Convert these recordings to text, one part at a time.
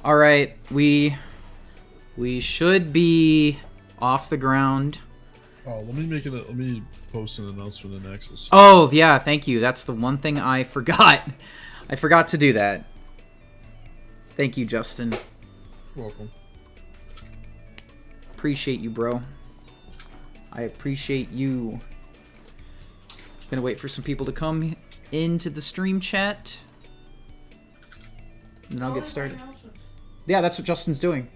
All right, we should be off the ground. Oh, let me post an announcement in Access. Oh, yeah, thank you. That's the one thing I forgot. I forgot to do that. Thank you, Justin. You're welcome. Appreciate you, bro. I appreciate you. Gonna wait for some people to come into the stream chat. And then I'll get started. Yeah, that's what Justin's doing.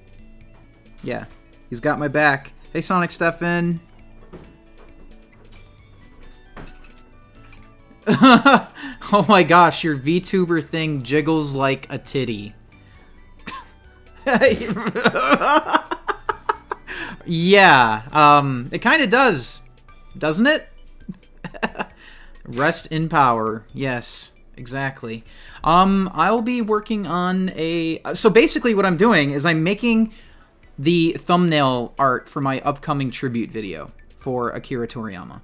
Yeah, he's got my back. Hey, Sonic Stefan. Oh my gosh, your VTuber thing jiggles like a titty. Yeah, it kind of does, doesn't it? Rest in power. Yes, exactly. I'll be working on a... So basically what I'm doing is I'm making the thumbnail art for my upcoming tribute video for Akira Toriyama.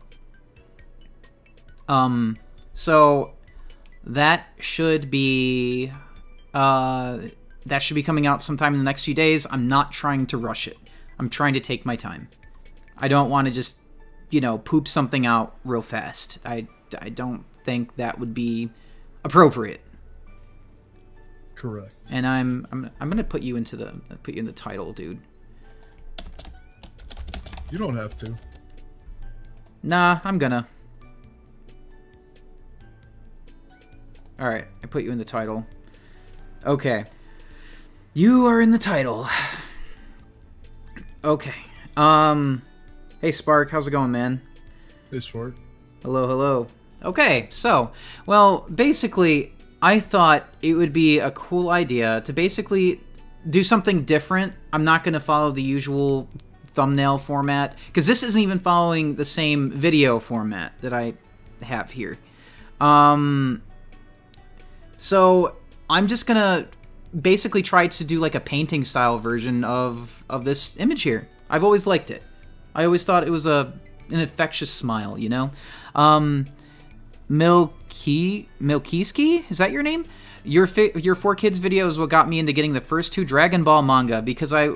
So that should be coming out sometime in the next few days. I'm not trying to rush it. I'm trying to take my time. I don't want to just, poop something out real fast. I don't think that would be appropriate. Correct. And I'm gonna put you in the title, dude. You don't have to. Nah, I'm gonna. Alright, I put you in the title. Okay. You are in the title. Okay. Hey Spark, how's it going, man? Hey Spark. Hello, hello. Okay, so, well, basically, I thought it would be a cool idea to basically do something different. I'm not going to follow the usual thumbnail format, because this isn't even following the same video format that I have here. So I'm just going to basically try to do like a painting style version of this image here. I've always liked it. I always thought it was an infectious smile, Milkiski? Is that your name? Your 4Kids video is what got me into getting the first 2 Dragon Ball manga, because I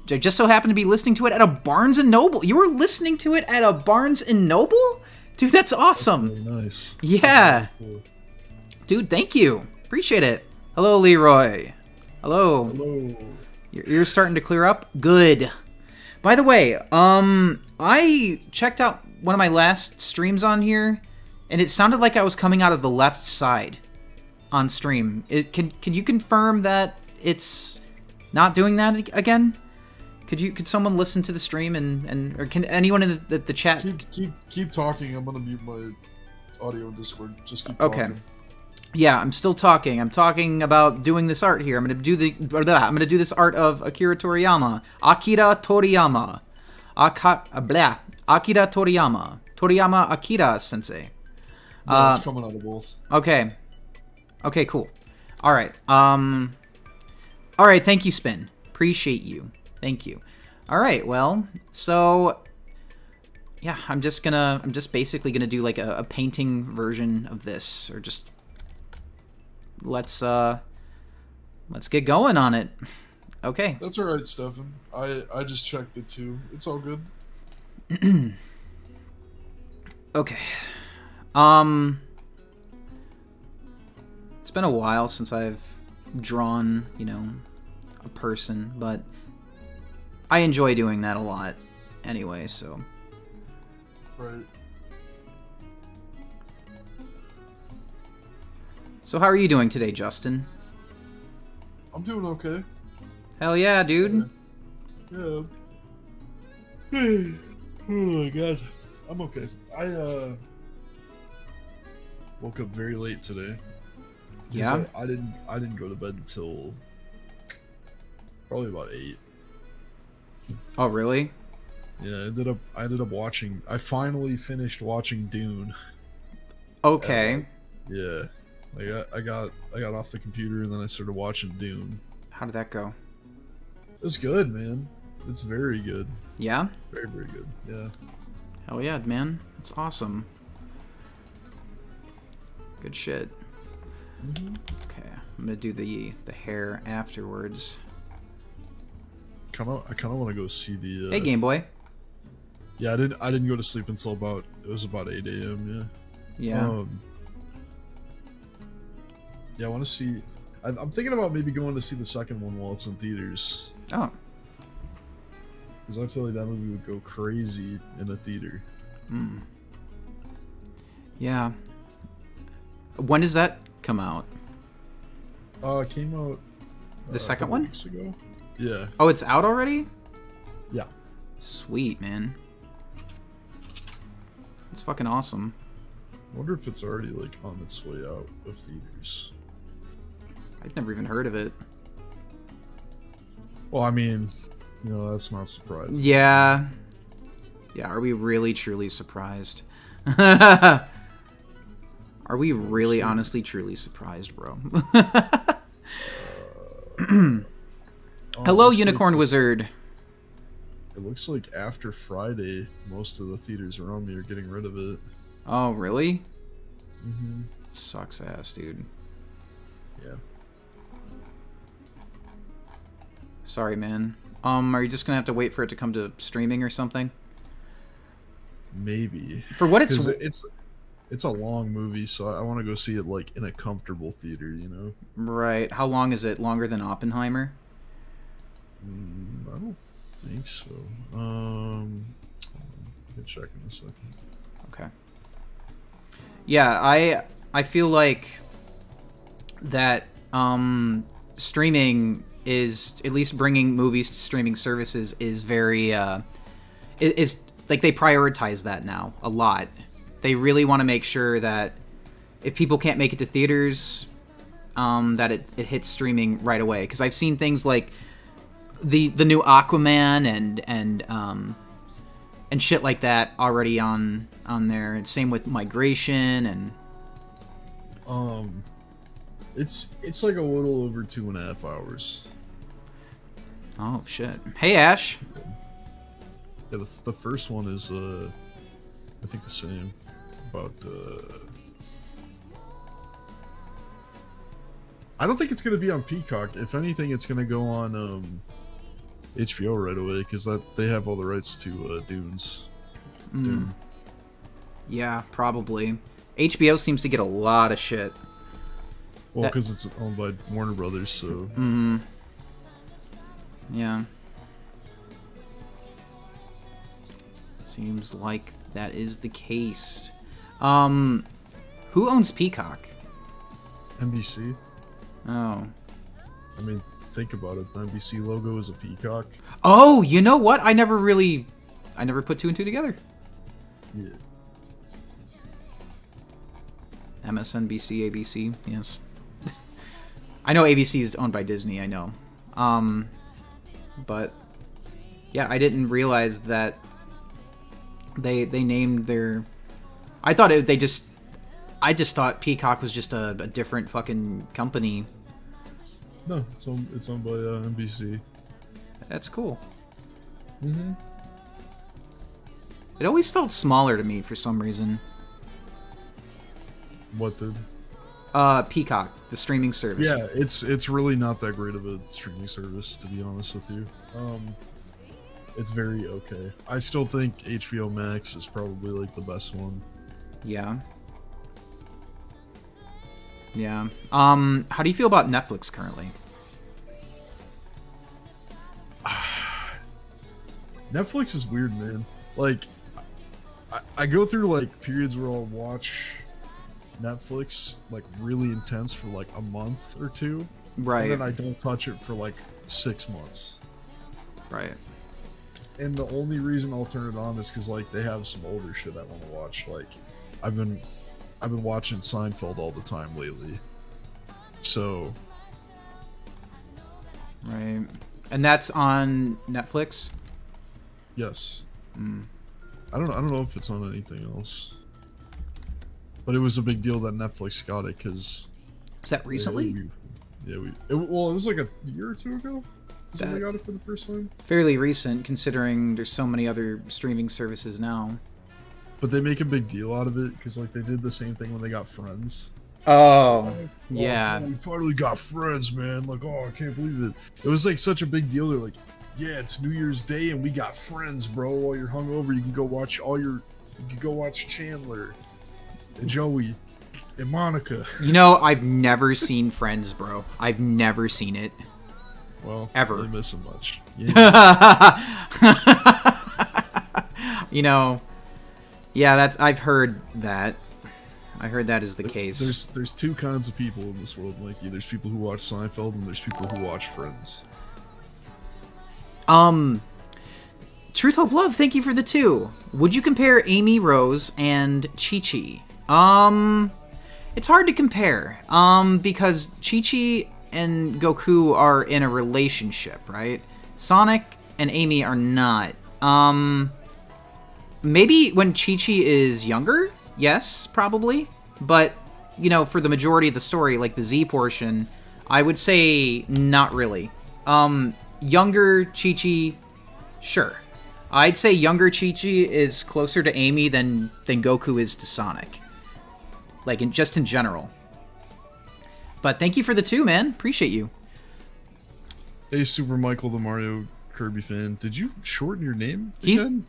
just so happened to be listening to it at a Barnes & Noble. You were listening to it at a Barnes & Noble? Dude, that's awesome. That's really nice. Yeah. Really cool. Dude, thank you. Appreciate it. Hello, Leroy. Hello. Hello. Your ear's starting to clear up? Good. By the way, I checked out one of my last streams on here, and it sounded like I was coming out of the left side on stream. Can you confirm that it's not doing that again? Could someone listen to the stream or can anyone in the chat? Keep talking. I'm gonna mute my audio in Discord. Just keep talking. Okay. Yeah, I'm still talking. I'm talking about doing this art here. I'm gonna do this art of Akira Toriyama. Akira Toriyama. Akira Toriyama. Toriyama Akira Sensei. No, it's coming out of both. Okay. Okay, cool. All right. All right. Thank you, Spin. Appreciate you. Thank you. All right. Well, so yeah, I'm just basically gonna do like a painting version of this, or just let's get going on it. Okay. That's all right, Stefan. I just checked it too. It's all good. Okay. It's been a while since I've drawn, a person, but I enjoy doing that a lot anyway, so. Right. So how are you doing today, Justin? I'm doing okay. Hell yeah, dude. Yeah. Oh my god. I'm okay. I woke up very late today. Yeah. I didn't go to bed until probably about 8. Oh really? Yeah, I ended up watching. I finally finished watching Dune. Okay. Yeah. I got off the computer and then I started watching Dune. How did that go? It's good, man. It's very good. Yeah? Very, very good. Yeah. Hell yeah, man. That's awesome. Good shit. Mm-hmm. Okay, I'm gonna do the hair afterwards. I kind of want to go see the. Hey, Game Boy. Yeah, I didn't go to sleep until about 8 a.m. Yeah. Yeah, I want to see. I'm thinking about maybe going to see the second one while it's in theaters. Oh. Because I feel like that movie would go crazy in a theater. Hmm. Yeah. When does that come out? It came out. The second one? Weeks ago. Yeah. Oh, it's out already? Yeah. Sweet, man. It's fucking awesome. I wonder if it's already like on its way out of theaters. I've never even heard of it. Well, I mean, you know, that's not surprising. Yeah. Yeah, are we really truly surprised? Are we really honestly truly surprised, bro? Hello, Unicorn Wizard. It looks like after Friday, most of the theaters around me are getting rid of it. Oh, really? Mm-hmm. Sucks ass, dude. Yeah. Sorry, man. Are you just gonna have to wait for it to come to streaming or something? Maybe. For what it's a long movie, so I want to go see it like in a comfortable theater, you know. Right. How long is it? Longer than Oppenheimer? I don't think so. I can check in a second. Okay. Yeah, I feel like that streaming is, at least bringing movies to streaming services, is very is like they prioritize that now a lot. They really want to make sure that if people can't make it to theaters, that it hits streaming right away. Because I've seen things like the new Aquaman and shit like that already on there. And same with Migration and. It's like a little over 2.5 hours. Oh shit! Hey Ash. Yeah, the first one is I think the same. About I don't think it's gonna be on Peacock. If anything, it's gonna go on HBO right away because they have all the rights to Dunes. Dune. Yeah, probably. HBO seems to get a lot of shit. Well, because it's owned by Warner Brothers, so. Mm-hmm. Yeah. Seems like that is the case. Who owns Peacock? NBC. Oh. I mean, think about it. The NBC logo is a peacock. Oh, you know what? I never put two and two together. Yeah. MSNBC, ABC, yes. I know ABC is owned by Disney, I know. But yeah, I didn't realize that they named their. I just thought Peacock was just a different fucking company. No, it's owned by NBC. That's cool. Mm-hmm. It always felt smaller to me for some reason. What did? Peacock, the streaming service. Yeah, it's really not that great of a streaming service, to be honest with you. It's very okay. I still think HBO Max is probably like the best one. Yeah. Yeah. How do you feel about Netflix currently? Netflix is weird, man. Like, I go through like periods where I'll watch Netflix like really intense for like a month or two, Right. and then I don't touch it for like 6 months. Right. And the only reason I'll turn it on is because like they have some older shit I want to watch. Like, I've been watching Seinfeld all the time lately. So. Right. And that's on Netflix? Yes. Mm. I don't know if it's on anything else. But it was a big deal that Netflix got it because. Is that recently? It was like a year or two ago. Is when they got it for the first time. Fairly recent, considering there's so many other streaming services now. But they make a big deal out of it because like they did the same thing when they got Friends. Oh, yeah. We finally got Friends, man. Like, oh, I can't believe it. It was like such a big deal. They're like, yeah, it's New Year's Day and we got Friends, bro. While you're hungover, you can go watch Chandler and Joey and Monica. You know, I've never seen Friends, bro. I've never seen it. Well, ever. Really missing much. You know, yeah, I've heard that. I heard that is the case. There's two kinds of people in this world, Mikey. There's people who watch Seinfeld and there's people who watch Friends. Truth, Hope, Love, thank you for the 2. Would you compare Amy Rose and Chi-Chi? It's hard to compare, because Chi-Chi and Goku are in a relationship, right? Sonic and Amy are not. Maybe when Chi-Chi is younger? Yes, probably. But, you know, for the majority of the story, like the Z portion, I would say not really. Younger Chi-Chi, sure. I'd say younger Chi-Chi is closer to Amy than Goku is to Sonic. Like, just in general. But thank you for the 2, man. Appreciate you. Hey, Super Michael, the Mario Kirby fan. Did you shorten your name again?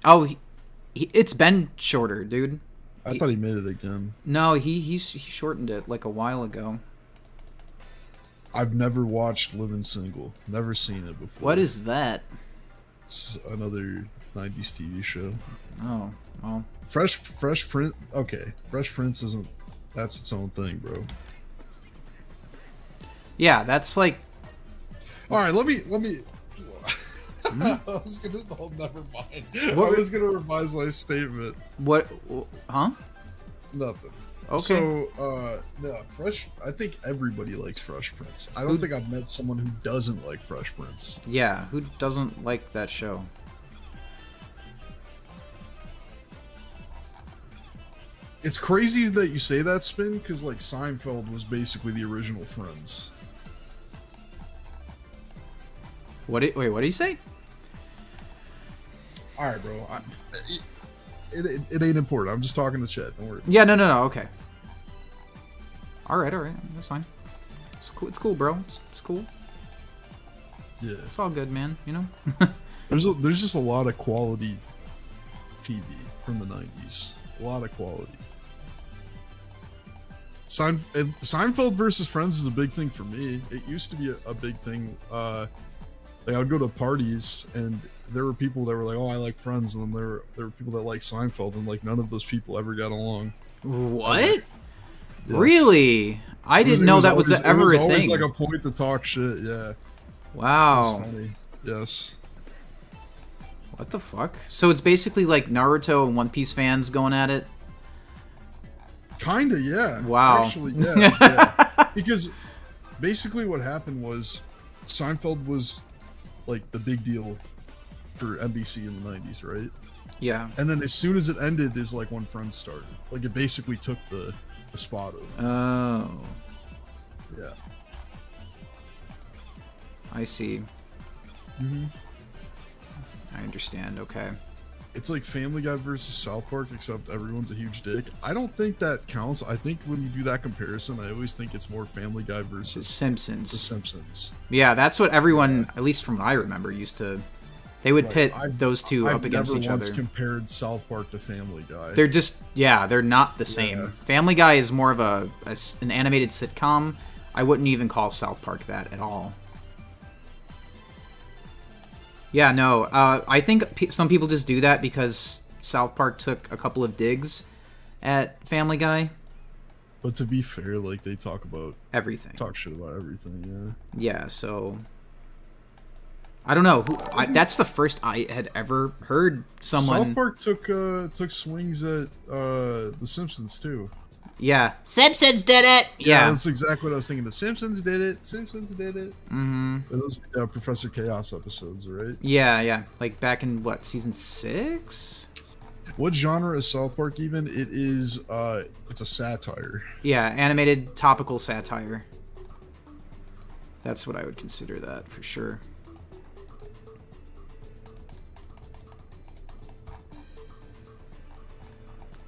It's been shorter, dude. I thought he made it again. No, he shortened it like a while ago. I've never watched Living Single. Never seen it before. What is that? It's another 90s TV show. Oh, well. Fresh Prince. Okay, Fresh Prince isn't. That's its own thing, bro. Yeah, that's like. All right, let me. I was gonna. Oh, never mind. I was gonna revise my statement. What? Huh? Nothing. Okay. So, no, I think everybody likes Fresh Prince. I don't think I've met someone who doesn't like Fresh Prince. Yeah, who doesn't like that show? It's crazy that you say that, Spin, because, like, Seinfeld was basically the original Friends. Wait, what did he say? Alright, bro. It ain't important. I'm just talking to Chet. Don't worry. Yeah, no. Okay. Alright. That's fine. It's cool, bro. It's cool. Yeah. It's all good, man. You know? There's just a lot of quality TV from the 90s. A lot of quality. Seinfeld versus Friends is a big thing for me. It used to be a big thing. Like I would go to parties and there were people that were like, "Oh, I like Friends," and then there were people that like Seinfeld, and like none of those people ever got along. What? Yes. Really? I didn't know that was ever a thing. It was always like a point to talk shit. Yeah. Wow. That's funny. Yes. What the fuck? So it's basically like Naruto and One Piece fans going at it? Kinda, yeah. Wow. Actually, yeah. Because basically what happened was Seinfeld was like the big deal for NBC in the 90s, right? Yeah. And then as soon as it ended is like when Friends started. Like it basically took the spot of it. Oh. Yeah. I see. Mm-hmm. I understand, okay. It's like Family Guy versus South Park, except everyone's a huge dick. I don't think that counts. I think when you do that comparison, I always think it's more Family Guy versus Simpsons. The Simpsons. Yeah, that's what everyone, at least from what I remember, used to. They would pit those two up against each other. I've never once compared South Park to Family Guy. They're just, they're not the same. Yeah. Family Guy is more of an animated sitcom. I wouldn't even call South Park that at all. Yeah, no, I think some people just do that because South Park took a couple of digs at Family Guy. But to be fair, like, they talk everything. Talk shit about everything, yeah. Yeah, so... I don't know. That's the first I had ever heard someone... South Park took swings at The Simpsons, too. Yeah. Simpsons did it! Yeah, that's exactly what I was thinking. The Simpsons did it. Simpsons did it. Mm-hmm. Those Professor Chaos episodes, right? Yeah. Like back in, what, season 6? What genre is South Park even? It is, it's a satire. Yeah, animated topical satire. That's what I would consider that, for sure.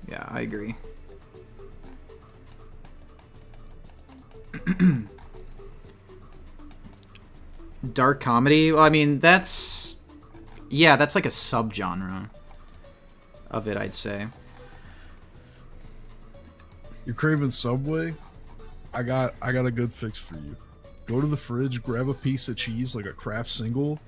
Yeah, I agree. Mm-hmm. Dark comedy? Well, I mean, that's Yeah, that's like a subgenre of it, I'd say. You're craving Subway? I got a good fix for you. Go to the fridge, grab a piece of cheese, like a Kraft single,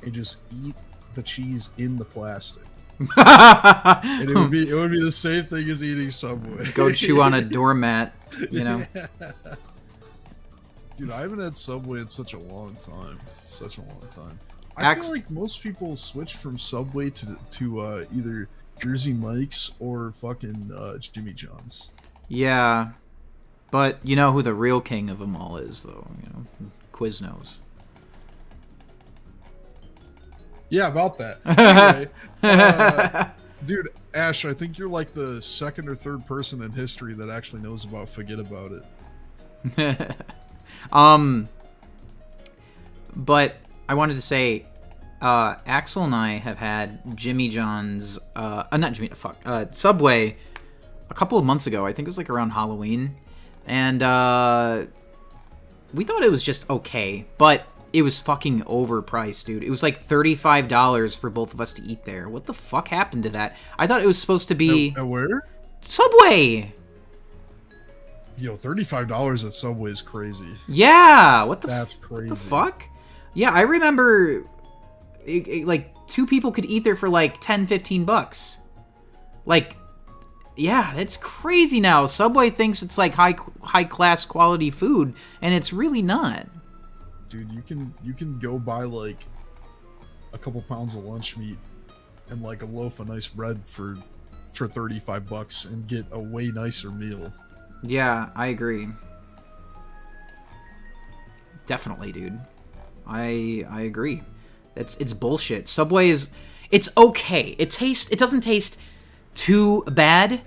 and just eat the cheese in the plastic. And it would be the same thing as eating Subway. Go chew on a doormat, you know? Yeah. Dude, I haven't had Subway in such a long time. Such a long time. I feel like most people switch from Subway to either Jersey Mike's or fucking Jimmy John's. Yeah. But you know who the real king of them all is, though. You know, Quiznos. Yeah, about that. Anyway, dude, Ash, I think you're like the second or third person in history that actually knows about Forget About It. But I wanted to say, Axel and I have had Jimmy John's, Subway a couple of months ago. I think it was like around Halloween. And, we thought it was just okay, but it was fucking overpriced, dude. It was like $35 for both of us to eat there. What the fuck happened to that? I thought it was supposed to be... At where? Subway! Yo, $35 at Subway is crazy. Yeah! What the That's crazy. What the fuck? Yeah, I remember... like, two people could eat there for like 10, 15 bucks. Like... Yeah, it's crazy now. Subway thinks it's like high class quality food, and it's really not. Dude, you can go buy like a couple pounds of lunch meat and like a loaf of nice bread for $35 and get a way nicer meal. Yeah, I agree. Definitely, dude. I agree. It's bullshit. Subway is it's okay. It doesn't taste too bad,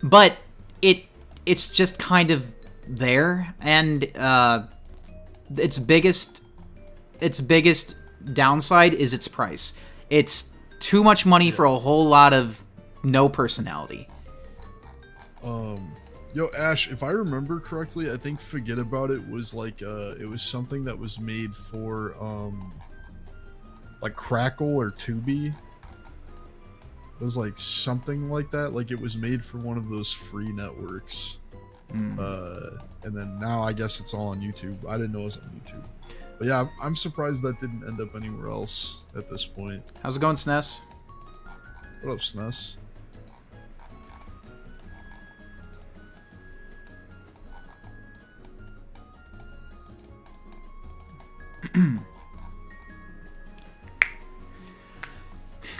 but it's just kind of there, and its biggest downside is its price. It's too much money for a whole lot of no personality. Yo, Ash, if I remember correctly, I think Forget About It was like it was something that was made for like Crackle or Tubi. It was like something like that. Like it was made for one of those free networks. And then now I guess it's all on YouTube. I didn't know it was on YouTube. But yeah, I'm surprised that didn't end up anywhere else at this point. How's it going, SNES? What up, SNES?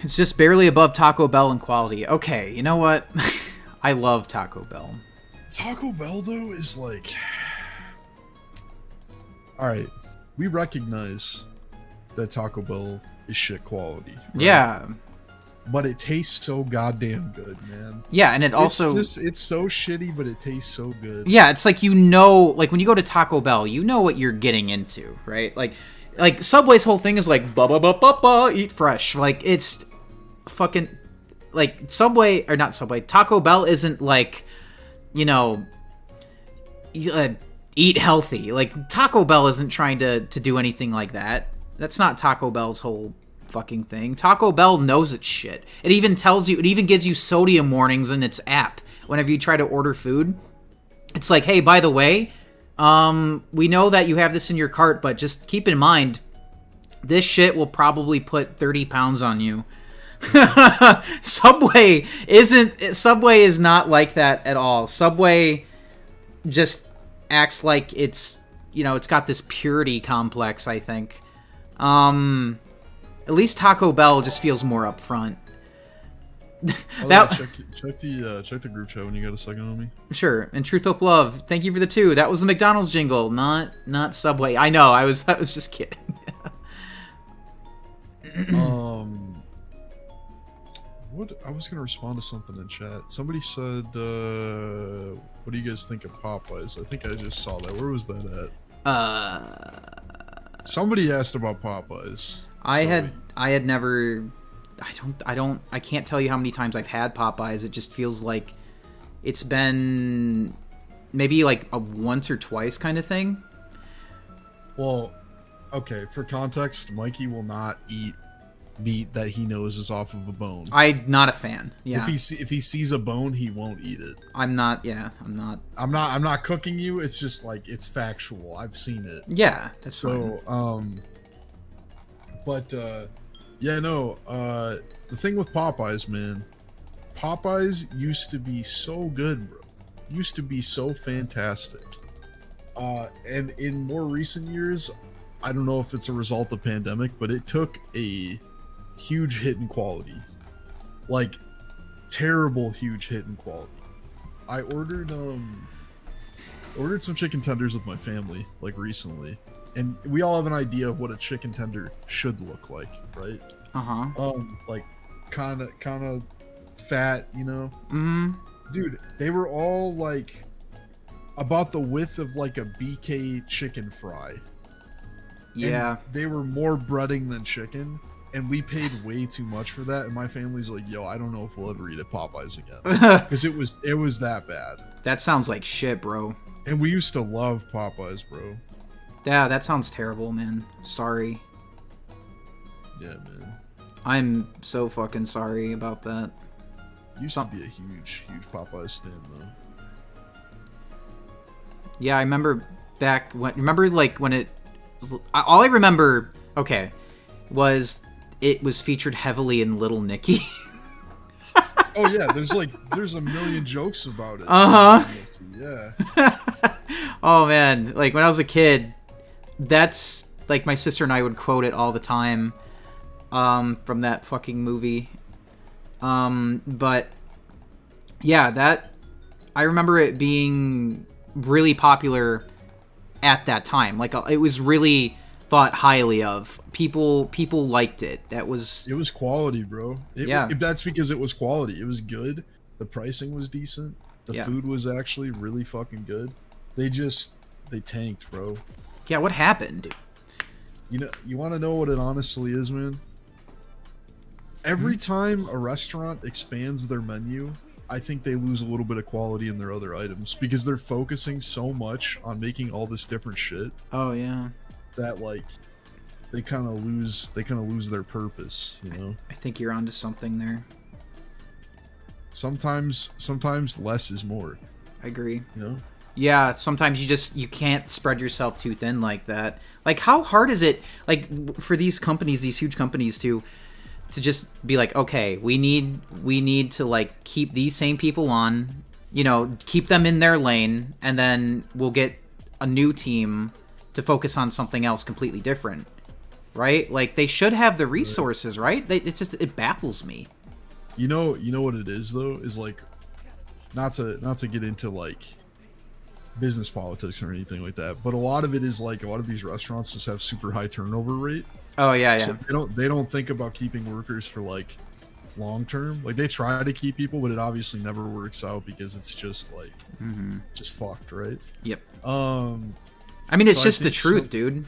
It's just barely above Taco Bell in quality. Okay, you know what? I love Taco Bell. Taco Bell, though, is like... Alright, we recognize that Taco Bell is shit quality. Right? Yeah. But it tastes so goddamn good, man. Yeah, and it's so shitty, but it tastes so good. Yeah, it's like, you know, like when you go to Taco Bell, you know what you're getting into, right? Like Subway's whole thing is like, eat fresh. Like, it's fucking, like, Taco Bell isn't like, you know, eat healthy. Like, Taco Bell isn't trying to do anything like that. That's not Taco Bell's whole fucking thing. Taco Bell knows its shit. It even gives you sodium warnings in its app whenever you try to order food. It's like, hey, by the way, we know that you have this in your cart, but just keep in mind, this shit will probably put 30 pounds on you. Subway is not like that at all. Subway just acts like it's, you know, it's got this purity complex, I think. At least Taco Bell just feels more upfront. Check the group chat when you got a second on me. Sure. And Truth Hope Love, thank you for the 2. That was the McDonald's jingle, not Subway. I know. I was just kidding. What I was gonna respond to something in chat. Somebody said, "What do you guys think of Popeyes?" I think I just saw that. Where was that at? Somebody asked about Popeyes. I had never. I can't tell you how many times I've had Popeyes. It just feels like it's been maybe like a once or twice kind of thing. Well, okay, for context, Mikey will not eat meat that he knows is off of a bone. I'm not a fan. Yeah. If he sees a bone, he won't eat it. I'm not. Yeah. I'm not. I'm not cooking you. It's just like it's factual. I've seen it. Yeah. That's so. fine. But yeah, no. The thing with Popeyes, man. Popeyes used to be so good, bro. Used to be so fantastic. And in more recent years, I don't know if it's a result of pandemic, but it took a huge hit in quality. Like, terrible huge hit in quality. I ordered some chicken tenders with my family, like, recently. And we all have an idea of what a chicken tender should look like, right? Like, kind of fat, you know? Mm-hmm. Dude, they were all, like, about the width of, like, a BK chicken fry. Yeah. And they were more breading than chicken, and we paid way too much for that, and my family's like, yo, I don't know if we'll ever eat at Popeyes again. Because it was that bad. That sounds like shit, bro. And we used to love Popeyes, bro. Yeah, that sounds terrible, man. Sorry. Yeah, man. I'm so fucking sorry about that. Used to be a huge Popeyes stand, though. Yeah, I remember back when... Remember, like, when it... All I remember, okay, was it was featured heavily in Little Nicky. Oh, yeah, there's a million jokes about it. Uh-huh. Yeah. Oh, man. Like, when I was a kid, that's... Like, my sister and I would quote it all the time from that fucking movie. But, yeah, that... I remember it being really popular at that time. Like, it was really thought highly of. People liked it. It was quality, bro. Yeah. That's because it was quality. It was good. The pricing was decent. The Yeah. food was actually really fucking good. They tanked, bro. Yeah, what happened? You know, you want to know what it honestly is, man? Every time a restaurant expands their menu, I think they lose a little bit of quality in their other items because they're focusing so much on making all this different shit. Oh, yeah. That, like, they kind of lose their purpose, you know? I think you're onto something there. Sometimes less is more. I agree. You know? Yeah, sometimes you can't spread yourself too thin like that. Like, how hard is it, like, for these companies, these huge companies, to just be like, okay, we need to, like, keep these same people on, you know, keep them in their lane, and then we'll get a new team to focus on something else completely different, right? Like, they should have the resources, right? It baffles me. You know what it is, though, is, like, not to get into, like, business politics or anything like that, but a lot of it is, like, a lot of these restaurants just have super high turnover rate. Oh, yeah. So they don't think about keeping workers for, like, long term. Like, they try to keep people, but it obviously never works out because it's just, like, just fucked, right? Yep. I mean, it's just the truth, dude.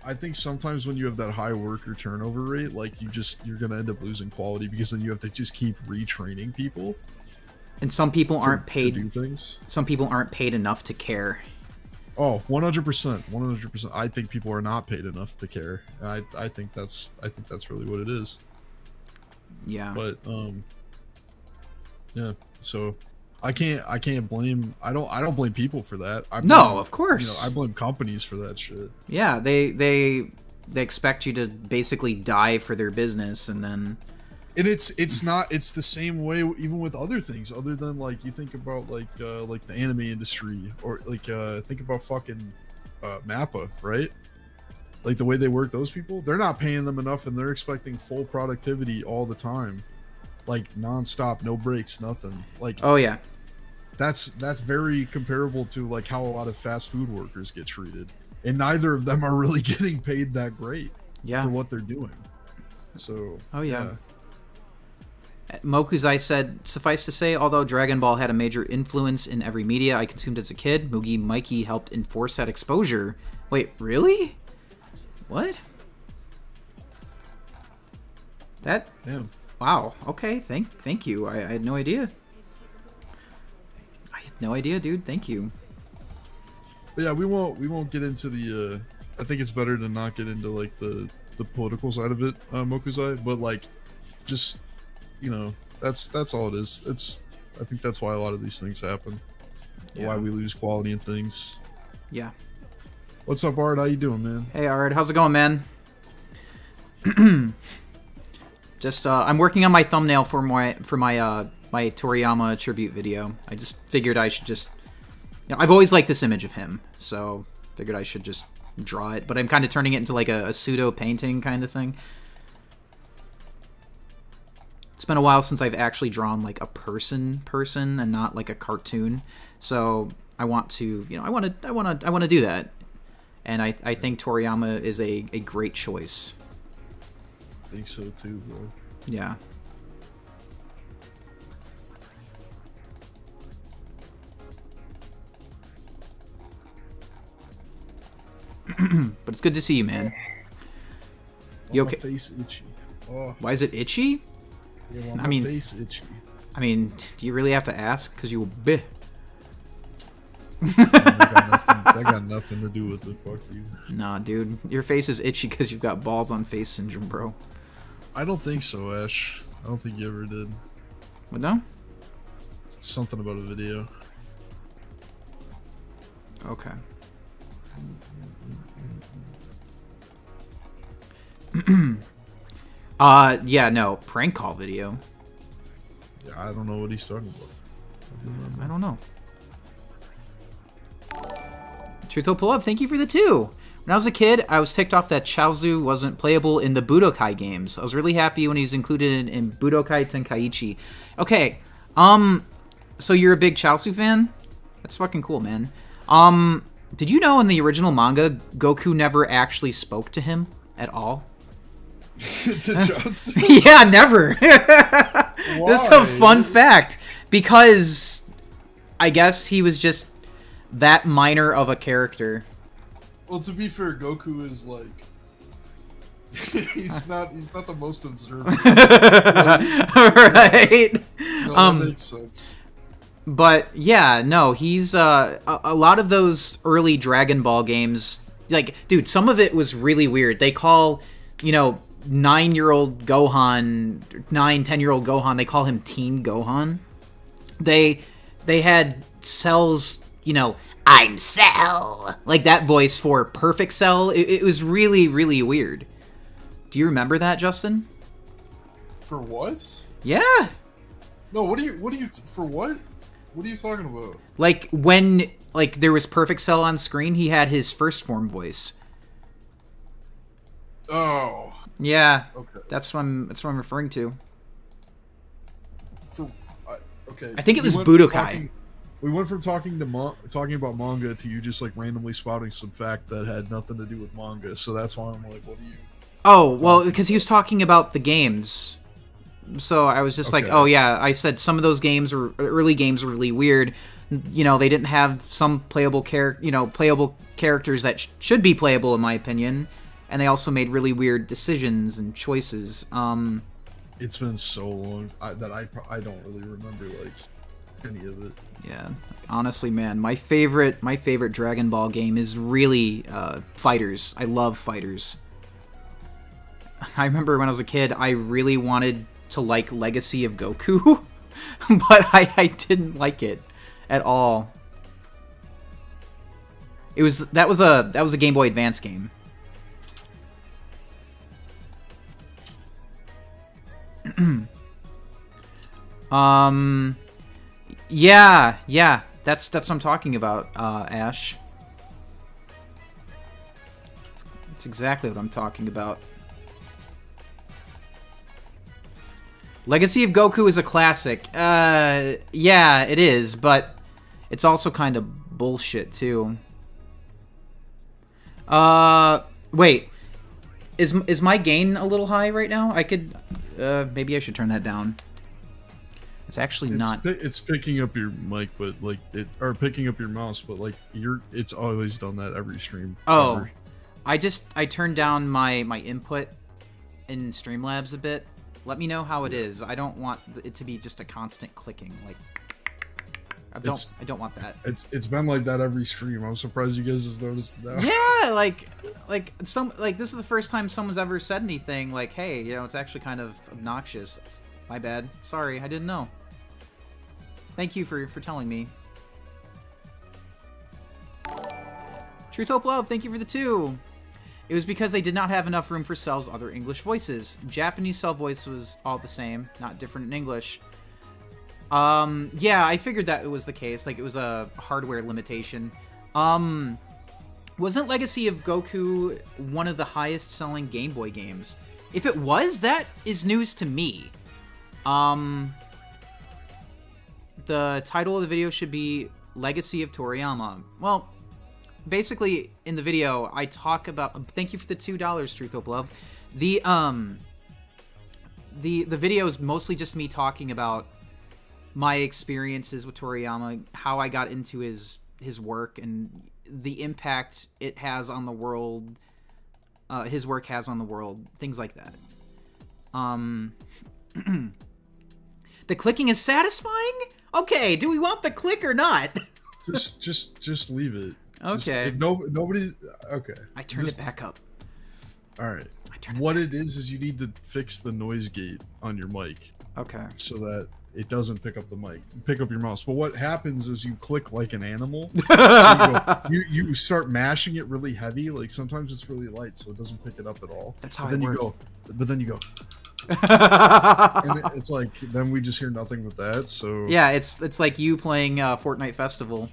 I think sometimes when you have that high worker turnover rate, like, you're gonna end up losing quality because then you have to just keep retraining people. And some people aren't paid to do things. Some people aren't paid enough to care. Oh, 100%. 100%. I think people are not paid enough to care. And I think that's really what it is. Yeah. But yeah. So I can't blame I don't blame people for that. No, of course. You know, I blame companies for that shit. Yeah, they expect you to basically die for their business, and then and it's the same way even with other things other than, like, you think about like the anime industry, or like think about fucking Mappa, right? Like, the way they work those people, they're not paying them enough, and they're expecting full productivity all the time, like, nonstop, no breaks, nothing. Like, oh yeah, that's very comparable to, like, how a lot of fast food workers get treated, and neither of them are really getting paid that great for what they're doing. So oh yeah. Mokuzai said, suffice to say, although Dragon Ball had a major influence in every media I consumed as a kid, Mugi Mikey helped enforce that exposure. Wait, really? What? That? Damn. Wow. Okay. Thank you. I had no idea. I had no idea, dude. Thank you. But yeah, we won't get into the. I think it's better to not get into, like, the the political side of it, Mokuzai, but like, just, you know, that's all it is. I think that's why a lot of these things happen. Yeah. Why we lose quality in things. Yeah. What's up, Art? How you doing, man? Hey, Art. How's it going, man? Just, I'm working on my thumbnail for my Toriyama tribute video. I just figured I should just... You know, I've always liked this image of him, so figured I should just draw it. But I'm kind of turning it into like a pseudo-painting kind of thing. It's been a while since I've actually drawn like a person and not like a cartoon. So I want to, you know, I want to do that. And I think Toriyama is a great choice. I think so too, bro. Yeah. But it's good to see you, man. You okay? My face itchy. Oh. Why is it itchy? Yeah, my face itchy. I mean, do you really have to ask? Because you will be. That got nothing to do with it. Fuck you. Nah, dude. Your face is itchy because you've got balls on face syndrome, bro. I don't think so, Ash. I don't think you ever did. What now? Something about a video. Okay. Yeah, no. Prank call video. Yeah, I don't know what he's talking about. I don't know. Trutho Pull-Up, thank you for the 2. When I was a kid, I was ticked off that Chaozu wasn't playable in the Budokai games. I was really happy when he was included in Budokai Tenkaichi. Okay, so you're a big Chaozu fan? That's fucking cool, man. Did you know in the original manga, Goku never actually spoke to him at all? To Chaozu? Yeah, never. Just a fun fact. Because I guess he was just that minor of a character. Well, to be fair, Goku is like he's not the most observant. So, right. No, that makes sense. But yeah, no, he's a lot of those early Dragon Ball games, like, dude, some of it was really weird. They call, you know, 9-year-old Gohan, 10-year-old Gohan, they call him Teen Gohan. They had Cell's, you know, I'm Cell, like that voice for Perfect Cell. It was really, really weird. Do you remember that, Justin? For what? Yeah. No, for what? What are you talking about? Like when there was Perfect Cell on screen, he had his first form voice. Oh. Yeah. Okay. That's what I'm referring to. Okay. I think it was Budokai. We went from talking about manga to you just like randomly spouting some fact that had nothing to do with manga. So that's why I'm like, what do you? Oh, well, because he was talking about the games. So I was just like, oh yeah, I said some of those games were early games were really weird. You know, they didn't have some playable characters that should be playable in my opinion, and they also made really weird decisions and choices. It's been so long that I don't really remember like any of it. Yeah, honestly, man, my favorite Dragon Ball game is really Fighters. I love Fighters. I remember when I was a kid, I really wanted to like Legacy of Goku, but I didn't like it at all. That was a Game Boy Advance game. Yeah, that's what I'm talking about, Ash. That's exactly what I'm talking about. Legacy of Goku is a classic. Yeah, it is, but it's also kind of bullshit, too. Wait. Is my gain a little high right now? I could, maybe I should turn that down. It's actually not. It's picking up your mic, but like or picking up your mouse, but like it's always done that every stream. Oh, ever. I turned down my input in Streamlabs a bit. Let me know how it is. I don't want it to be just a constant clicking. Like, I don't want that. It's been like that every stream. I'm surprised you guys just noticed it now. Yeah, like this is the first time someone's ever said anything like, hey, you know, it's actually kind of obnoxious. My bad. Sorry, I didn't know. Thank you for telling me. Truth, Hope, Love, thank you for the 2. It was because they did not have enough room for Cell's other English voices. Japanese Cell voice was all the same, not different in English. Yeah, I figured that it was the case. Like, it was a hardware limitation. Wasn't Legacy of Goku one of the highest-selling Game Boy games? If it was, that is news to me. The title of the video should be Legacy of Toriyama. Well, basically, in the video, I talk about... Thank you for the $2, Truth, Hope, Love. The video is mostly just me talking about my experiences with Toriyama, how I got into his work, and the impact it has on the world, his work has on the world, things like that. The clicking is satisfying? Okay, do we want the click or not? just leave it. Okay. Nobody. Okay. I turned it back up. All right. What it is you need to fix the noise gate on your mic. Okay. So that it doesn't pick up the mic, pick up your mouse. But what happens is you click like an animal. So you start mashing it really heavy. Like sometimes it's really light, so it doesn't pick it up at all. That's how but then it works. But then you go. And it's like then we just hear nothing but that. So yeah, it's like you playing Fortnite Festival.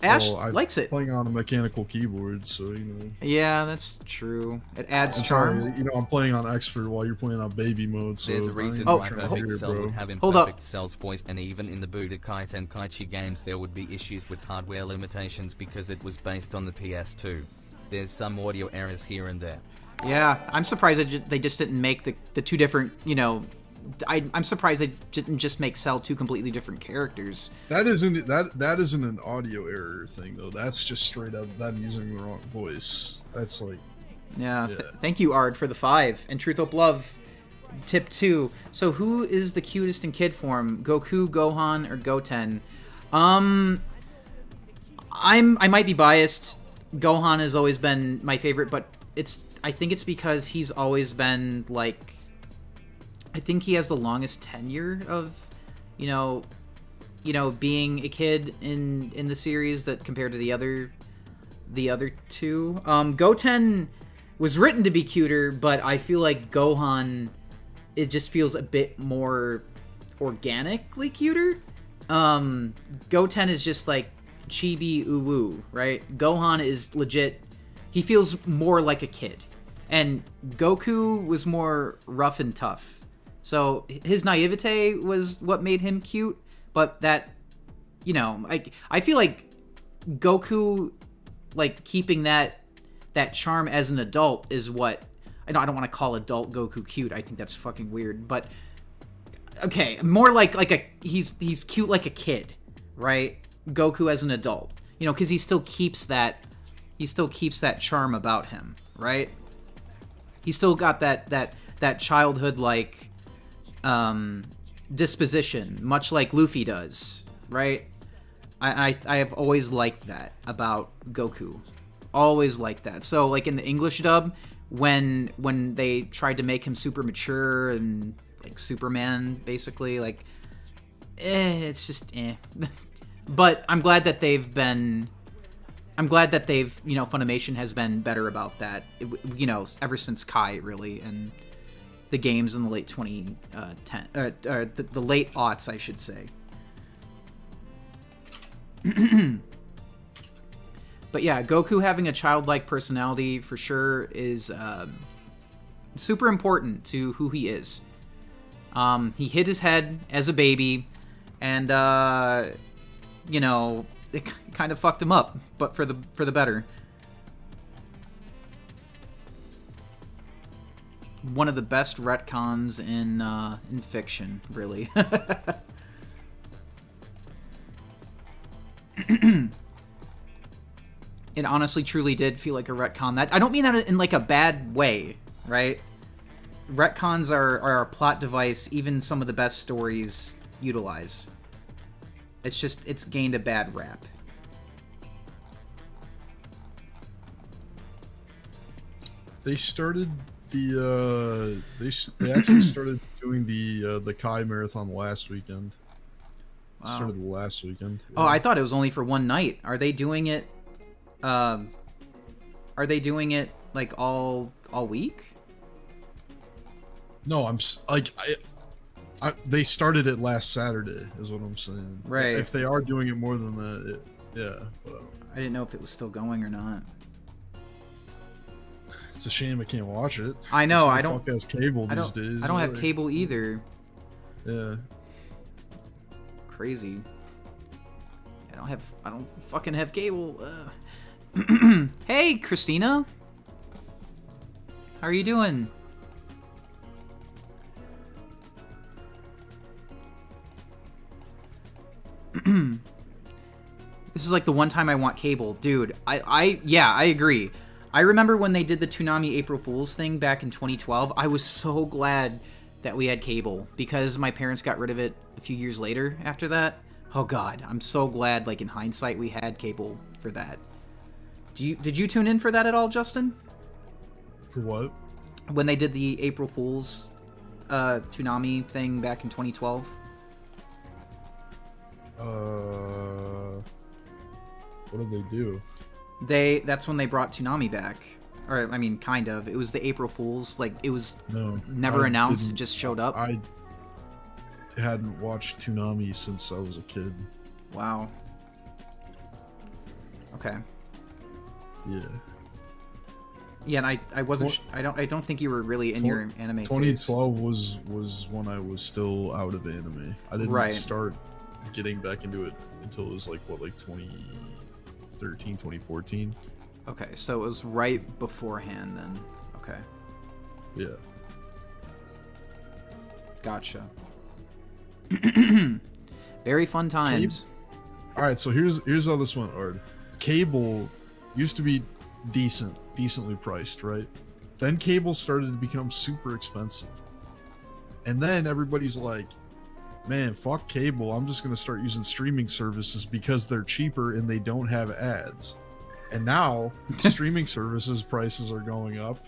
Ash likes it. Playing on a mechanical keyboard, so you know. Yeah, that's true. It adds charm. Sorry, you know, I'm playing on expert while you're playing on baby mode. So there's a reason why Perfect Cell would have imperfect Cell's voice, and even in the Budokai Tenkaichi games, there would be issues with hardware limitations because it was based on the PS2. There's some audio errors here and there. Yeah, I'm surprised they just didn't make the two different, you know. I'm surprised they didn't just make Cell two completely different characters. That isn't an audio error thing though. That's just straight up them using the wrong voice. That's like. Yeah. Thank you, Ard, for the 5 and Truth, Hope, Love. Tip 2. So who is the cutest in kid form? Goku, Gohan, or Goten? I might be biased. Gohan has always been my favorite, but I think it's because he's always been like. I think he has the longest tenure of, you know, being a kid in the series that compared to the other two. Goten was written to be cuter, but I feel like Gohan, it just feels a bit more organically cuter. Goten is just like chibi uwu, right? Gohan is legit. He feels more like a kid, and Goku was more rough and tough. So his naivete was what made him cute, but that, you know, I feel like Goku, like keeping that charm as an adult is what I don't want to call adult Goku cute. I think that's fucking weird, but okay, more like he's cute like a kid, right? Goku as an adult, you know, because he still keeps that charm about him, right? He's still got that childhood like. Disposition, much like Luffy does, right? I have always liked that about Goku. Always liked that. So, like, in the English dub, when they tried to make him super mature and, like, Superman, basically, like, it's just, But I'm glad that they've, you know, Funimation has been better about that, you know, ever since Kai, really, and the games in the late 2010, the late aughts, I should say. But yeah, Goku having a childlike personality for sure is super important to who he is. He hit his head as a baby, and you know, it kind of fucked him up, but for the better. One of the best retcons in fiction, really. It honestly, truly did feel like a retcon. That I don't mean that in like a bad way, right? Retcons are a plot device even some of the best stories utilize. It's just, it's gained a bad rap. They started the they actually started doing the Kai marathon last weekend. Wow. Started last weekend. Yeah. Oh, I thought it was only for one night. Are they doing it? Are they doing it like all week? No, they started it last Saturday, is what I'm saying. Right. If they are doing it more than that, yeah. But, I didn't know if it was still going or not. It's a shame I can't watch it. I know. I don't. Fuck has cable these days. I don't have cable either. Yeah. Crazy. I don't fucking have cable. Hey, Christina. How are you doing? This is like the one time I want cable. Dude, I agree. I remember when they did the Toonami April Fool's thing back in 2012. I was so glad that we had cable because my parents got rid of it a few years later after that. Oh god, I'm so glad, like, in hindsight we had cable for that. Did you tune in for that at all, Justin? For what? When they did the April Fool's Toonami thing back in 2012? What did they do? That's when they brought Toonami back. Or, I mean, kind of. It was the April Fool's. Like, it was never announced. It just showed up. I hadn't watched Toonami since I was a kid. Wow. Okay. Yeah. Yeah, and I wasn't. I don't think you were really in your anime. 2012 phase. was when I was still out of anime. I didn't start getting back into it until it was like 2013, 2014. Okay, so it was right beforehand then. Okay. Yeah. Gotcha. Very fun times. All right, so here's how this went, Ard. Cable used to be decently priced, right? Then cable started to become super expensive. And then everybody's like, man, fuck cable. I'm just going to start using streaming services because they're cheaper and they don't have ads. And now streaming services prices are going up.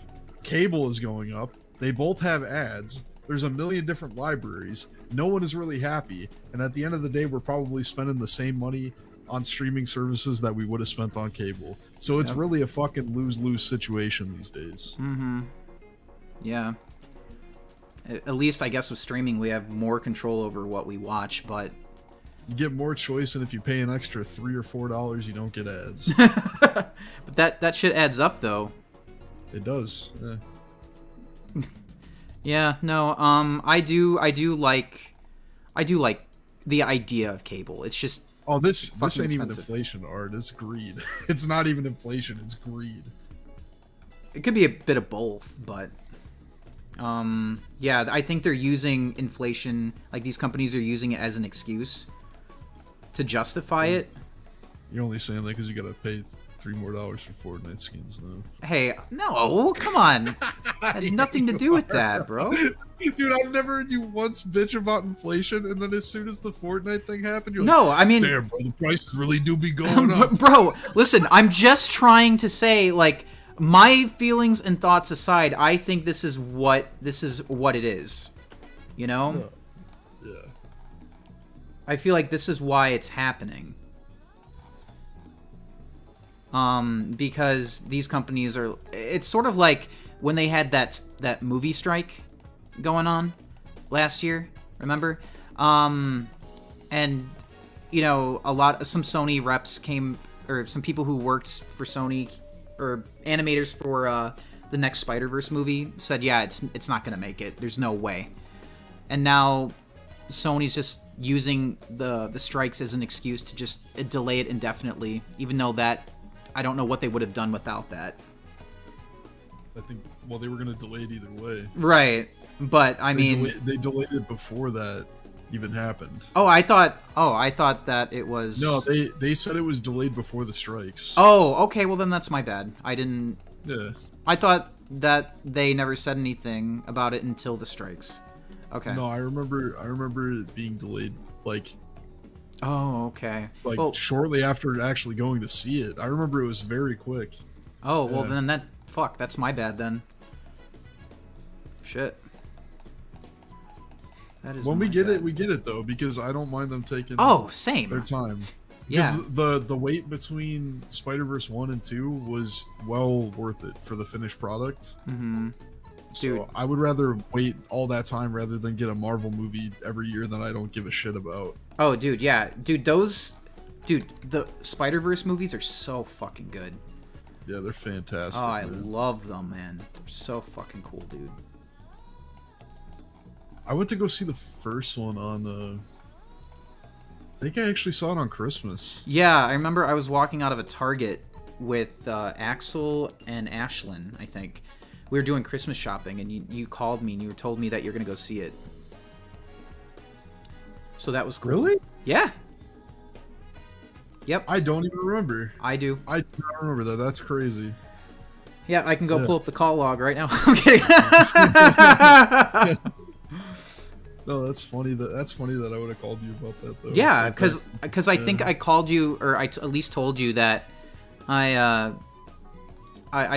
Cable is going up. They both have ads. There's a million different libraries. No one is really happy. And at the end of the day, we're probably spending the same money on streaming services that we would have spent on cable. So it's really a fucking lose-lose situation these days. Mm-hmm. Yeah. At least, I guess, with streaming, we have more control over what we watch, but... You get more choice, and if you pay an extra $3 or $4, you don't get ads. But that shit adds up, though. It does, yeah. Yeah, no, I do like the idea of cable. It's just... Oh, this ain't even inflation, Art. It's greed. It's not even inflation, it's greed. It could be a bit of both, but... yeah, I think they're using inflation, like these companies are using it as an excuse to justify it. You're only saying that because you gotta pay $3 more for Fortnite skins, though. Hey, no, come on. Had nothing to do with that, bro. Dude, I've never heard you once bitch about inflation, and then as soon as the Fortnite thing happened, you're no, like, I mean, damn, bro, the prices really do be going up. Bro, listen, I'm just trying to say, like, my feelings and thoughts aside, I think this is what it is. You know? Yeah. I feel like this is why it's happening. Because these companies are... It's sort of like when they had that movie strike going on last year, remember? And, you know, some Sony reps came... Or some people who worked for Sony... Or animators for the next Spider-Verse movie said, yeah, it's not going to make it. There's no way. And now Sony's just using the strikes as an excuse to just delay it indefinitely, even though that... I don't know what they would have done without that. I think, well, they were going to delay it either way. Right, but I mean... They delayed it before that even happened. Oh, I thought that it was... No, they said it was delayed before the strikes. Oh, okay, well then that's my bad. I didn't... Yeah. I thought that they never said anything about it until the strikes. Okay. No, I remember it being delayed, like, Oh, okay. Like well, shortly after actually going to see it. I remember it was very quick. Oh, well then that's my bad then. Shit. That is When we get bad. it, we get it though, because I don't mind them taking same. their time. Yeah. Because the wait between Spider-Verse 1 and 2 was well worth it for the finished product. Mm-hmm. Dude. So I would rather wait all that time rather than get a Marvel movie every year that I don't give a shit about. Oh, dude, yeah. Dude, the Spider-Verse movies are so fucking good. Yeah, they're fantastic. Oh, I love them, man. They're so fucking cool, dude. I went to go see the first one on the... I think I actually saw it on Christmas. Yeah, I remember I was walking out of a Target with Axel and Ashlyn, I think. We were doing Christmas shopping, and you called me, and you told me that you're going to go see it. So that was cool. Really? Yeah. Yep. I don't even remember. I do. I do not remember that. That's crazy. Yeah, I can go pull up the call log right now. Okay. No, that's funny that I would have called you about that though. Yeah, because I think I called you, or at least told you that I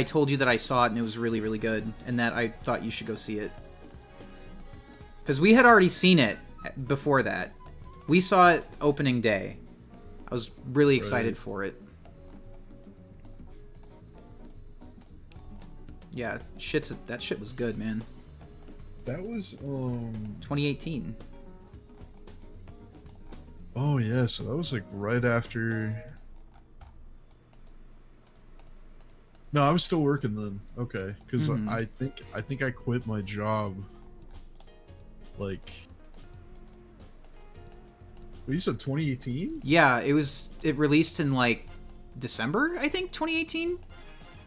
told you that I saw it and it was really, really good, and that I thought you should go see it. Because we had already seen it before that. We saw it opening day. I was really excited for it. Yeah, that shit was good, man. That was 2018. Oh yeah, so that was like right after. No, I was still working then. Okay, because I think I quit my job. Like, what, you said 2018? Yeah, it released in like December, I think, 2018.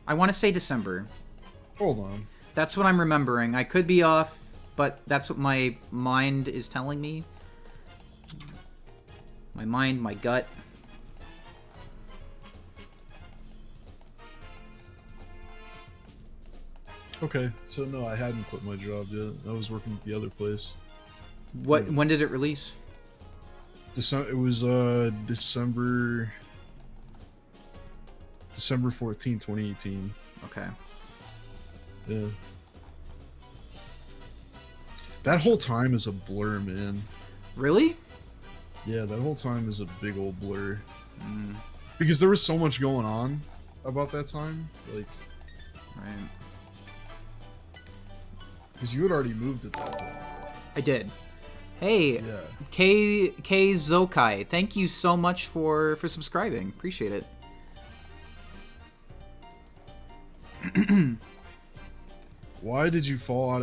I want to say December. Hold on. That's what I'm remembering. I could be off, but that's what my mind is telling me. My mind, my gut. Okay, so no, I hadn't quit my job yet. I was working at the other place. When did it release? It was December 14, 2018. Okay. Yeah. That whole time is a blur, man. Really? Yeah, that whole time is a big old blur. Because there was so much going on about that time. Like, right. Because you had already moved at that point. I did. Hey, Yeah. K Zokai, thank you so much for subscribing. Appreciate it. Why did you fall out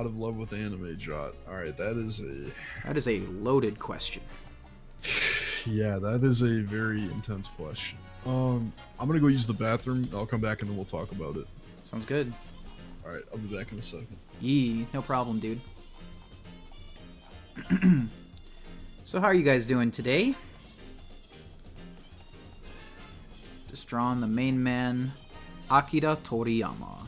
of love with anime, Jot? All right, that is a loaded question. yeah, that is a very intense question. I'm gonna go use the bathroom. I'll come back and then we'll talk about it. Sounds good. All right, I'll be back in a second. Yee, no problem, dude. So how are you guys doing today? Just drawing the main man, Akira Toriyama.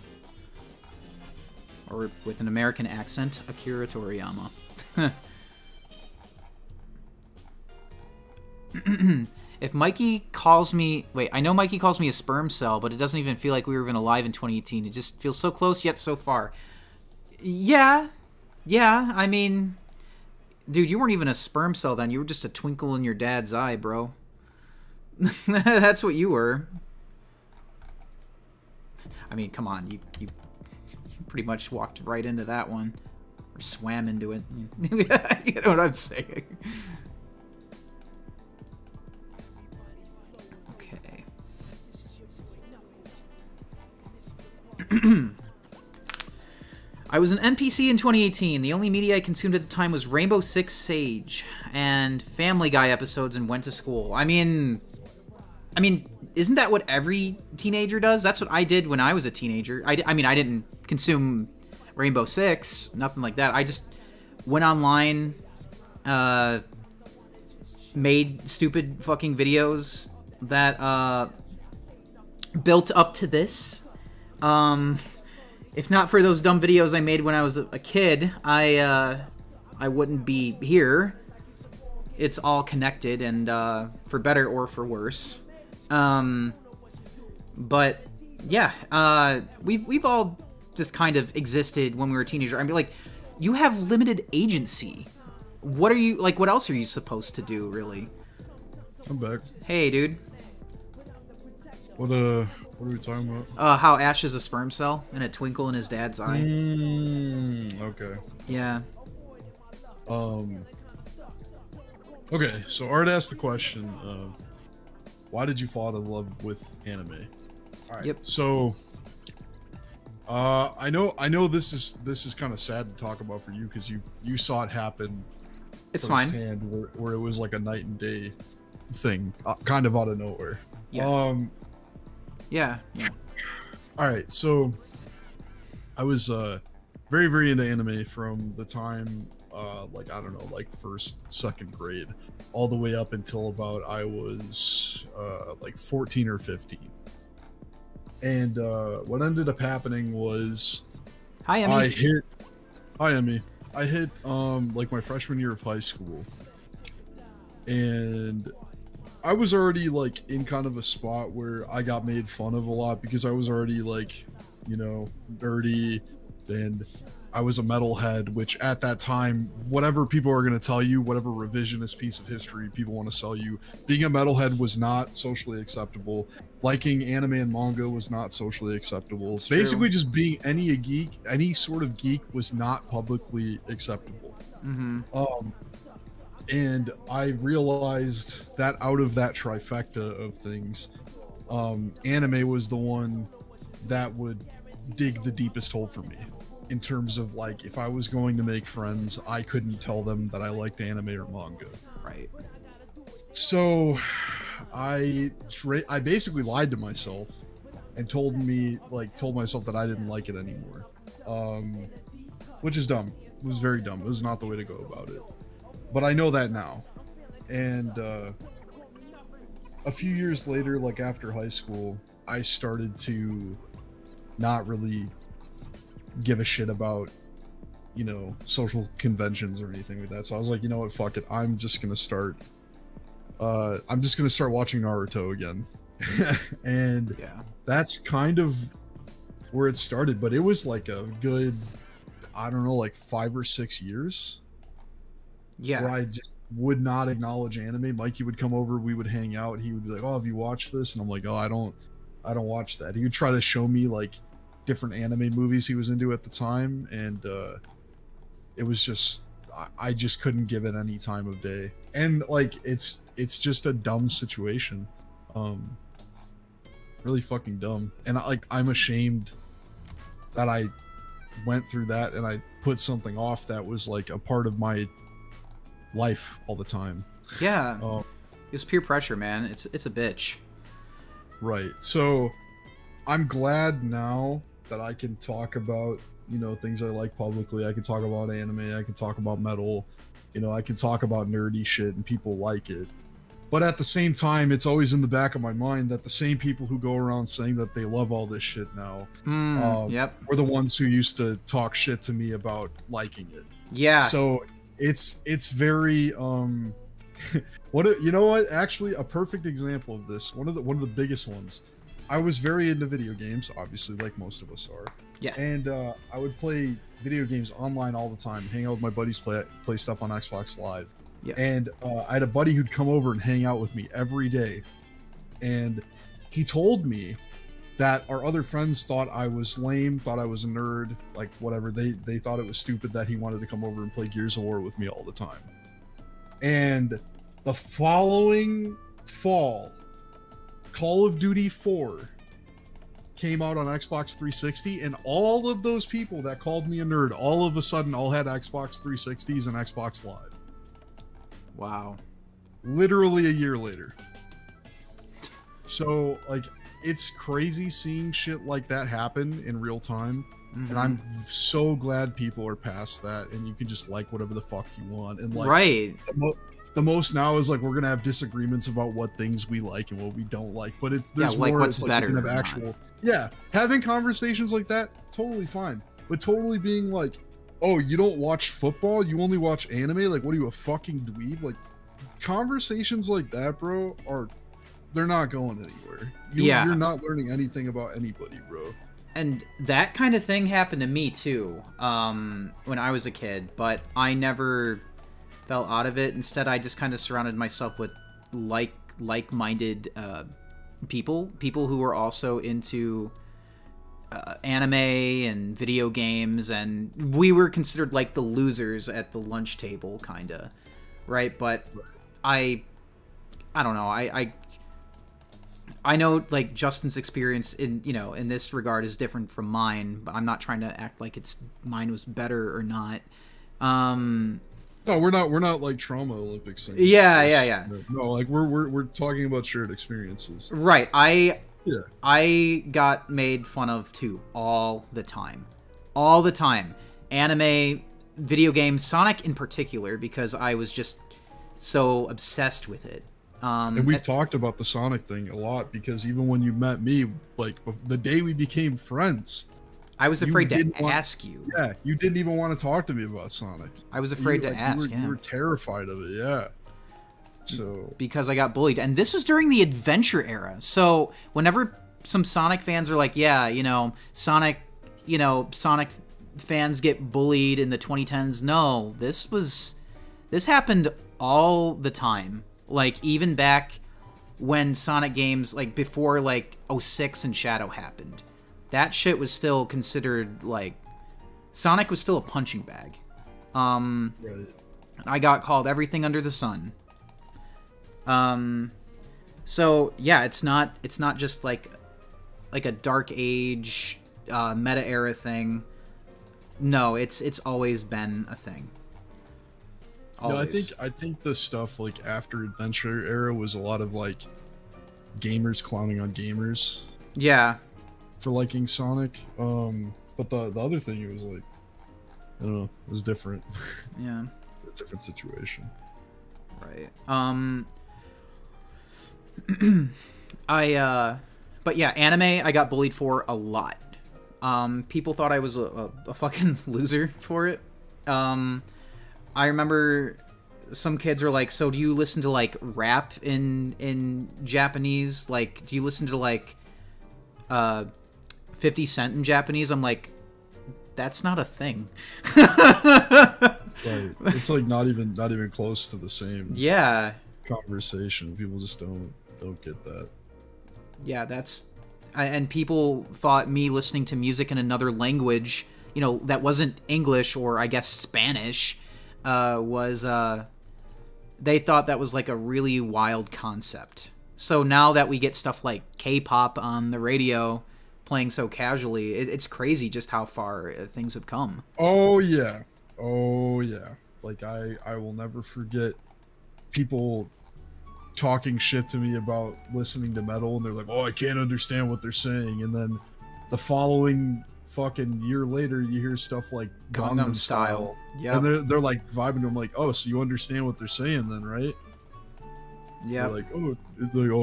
Or with an American accent, Akira Toriyama. If Mikey calls me... Wait, I know Mikey calls me a sperm cell, but it doesn't even feel like we were even alive in 2018. It just feels so close, yet so far. Yeah, I mean... Dude, you weren't even a sperm cell then. You were just a twinkle in your dad's eye, bro. That's what you were. I mean, come on. You pretty much walked right into that one. Or swam into it. You know what I'm saying? Okay. I was an NPC in 2018. The only media I consumed at the time was Rainbow Six Siege and Family Guy episodes and went to school. I mean, isn't that what every teenager does? That's what I did when I was a teenager. I mean, I didn't consume Rainbow Six, nothing like that. I just went online, made stupid fucking videos that built up to this. If not for those dumb videos I made when I was a kid, I wouldn't be here. it's all connected, and for better or for worse. But yeah, we've all just kind of existed when we were teenagers. I mean, like, you have limited agency. What are you, like, what else are you supposed to do, really? I'm back. Hey, dude. What are we talking about? How Ash is a sperm cell and a twinkle in his dad's eye. Okay. Yeah. Okay, so Art asked the question, why did you fall in love with anime? All right. Yep. So, I know this is kind of sad to talk about for you because you saw it happen. It's fine. Where it was like a night and day thing, kind of out of nowhere. Yeah. Yeah. All right, so I was very, very into anime from the time like, I don't know, like first, second grade, all the way up until about I was like 14 or 15. And what ended up happening was Hi, Emmy. I hit like my freshman year of high school, and I was already like in kind of a spot where I got made fun of a lot because I was already like, you know, nerdy, and I was a metalhead, which at that time, whatever people are going to tell you, whatever revisionist piece of history people want to sell you, being a metalhead was not socially acceptable. Liking anime and manga was not socially acceptable. It's Basically, true. just being any geek, any sort of geek was not publicly acceptable. Mm-hmm. And I realized that out of that trifecta of things, anime was the one that would dig the deepest hole for me. In terms of like, if I was going to make friends, I couldn't tell them that I liked anime or manga. Right. So I basically lied to myself and told myself that I didn't like it anymore. Which is dumb. It was very dumb. It was not the way to go about it. But I know that now. And a few years later, like after high school, I started to not really give a shit about, you know, social conventions or anything like that. So I was like, you know what, fuck it. I'm just gonna start watching Naruto again. And Yeah. that's kind of where it started, but it was like a good, I don't know, like 5 or 6 years. Yeah. Where I just would not acknowledge anime. Mikey would come over, we would hang out, he would be like, oh, have you watched this? And I'm like, oh, I don't watch that. He would try to show me like different anime movies he was into at the time, and it was just, I just couldn't give it any time of day. And like, it's just a dumb situation, really fucking dumb. And I'm ashamed that I went through that and I put something off that was like a part of my life all the time. Yeah. It's peer pressure, man. It's a bitch. Right. So I'm glad now that I can talk about, you know, things I like publicly. I can talk about anime, I can talk about metal, you know, I can talk about nerdy shit and people like it. But at the same time, it's always in the back of my mind that the same people who go around saying that they love all this shit now Yep. were the ones who used to talk shit to me about liking it. Yeah. So it's very you know what, actually a perfect example of this, one of the biggest ones. I was very into video games, obviously, like most of us are. Yeah. And I would play video games online all the time, hang out with my buddies, play stuff on Xbox Live. Yeah. And I had a buddy who'd come over and hang out with me every day. And he told me that our other friends thought I was lame, thought I was a nerd, like whatever. They thought it was stupid that he wanted to come over and play Gears of War with me all the time. And the following fall, Call of Duty 4 came out on Xbox 360, and all of those people that called me a nerd all of a sudden all had Xbox 360s and Xbox Live. Wow. Literally a year later. So, like, it's crazy seeing shit like that happen in real time. Mm-hmm. And I'm so glad people are past that and you can just like whatever the fuck you want. And like, right. The most now is like we're gonna have disagreements about what things we like and what we don't like, but there's like more. what's like better. You can have actual, having conversations like that, totally fine. But totally being like, oh, you don't watch football, you only watch anime. Like, what are you, a fucking dweeb? Like, conversations like that, bro, they're not going anywhere. You're not learning anything about anybody, bro. And that kind of thing happened to me too, when I was a kid, but I never fell out of it. Instead, I just kind of surrounded myself with like-minded people who were also into anime and video games, and we were considered like the losers at the lunch table, kind of, right? But I don't know. I know, like, Justin's experience in this regard is different from mine, but I'm not trying to act like mine was better or not. No, we're not like trauma Olympics. Yeah. No, like we're talking about shared experiences. Right. I got made fun of too all the time. Anime, video games, Sonic in particular, because I was just so obsessed with it. And we've talked about the Sonic thing a lot, because even when you met me, like the day we became friends, I was afraid to ask you. Yeah, you didn't even want to talk to me about Sonic. I was afraid to ask. You were terrified of it, yeah. So because I got bullied, and this was during the Adventure era. So whenever some Sonic fans are like, "Yeah, Sonic fans get bullied in the 2010s," no, this happened all the time. Like, even back when Sonic games, like, before, like, 06 and Shadow happened, that shit was still considered, like, Sonic was still a punching bag. Right. I got called everything under the sun. So, yeah, it's not just, like a Dark Age, meta-era thing. No, it's always been a thing. No, I think the stuff like after Adventure era was a lot of like gamers clowning on gamers. Yeah. For liking Sonic. But the other thing, it was like, I don't know, it was different. Yeah. A different situation. Right. But yeah, anime I got bullied for a lot. People thought I was a fucking loser for it. I remember some kids are like, "So do you listen to like rap in Japanese? Like, do you listen to like 50 Cent in Japanese?" I'm like, that's not a thing. Right. It's like not even close to the same conversation. People just don't get that. Yeah, and people thought me listening to music in another language, that wasn't English or I guess Spanish, they thought that was like a really wild concept. So now that we get stuff like K-pop on the radio playing so casually, it's crazy just how far things have come. Oh yeah. Like I will never forget people talking shit to me about listening to metal, and they're like, "Oh, I can't understand what they're saying," and then the following fucking year later you hear stuff like Gangnam Style. Yeah. And they're like vibing to them like, "Oh, so you understand what they're saying then, right?" Yeah. Like, "Oh,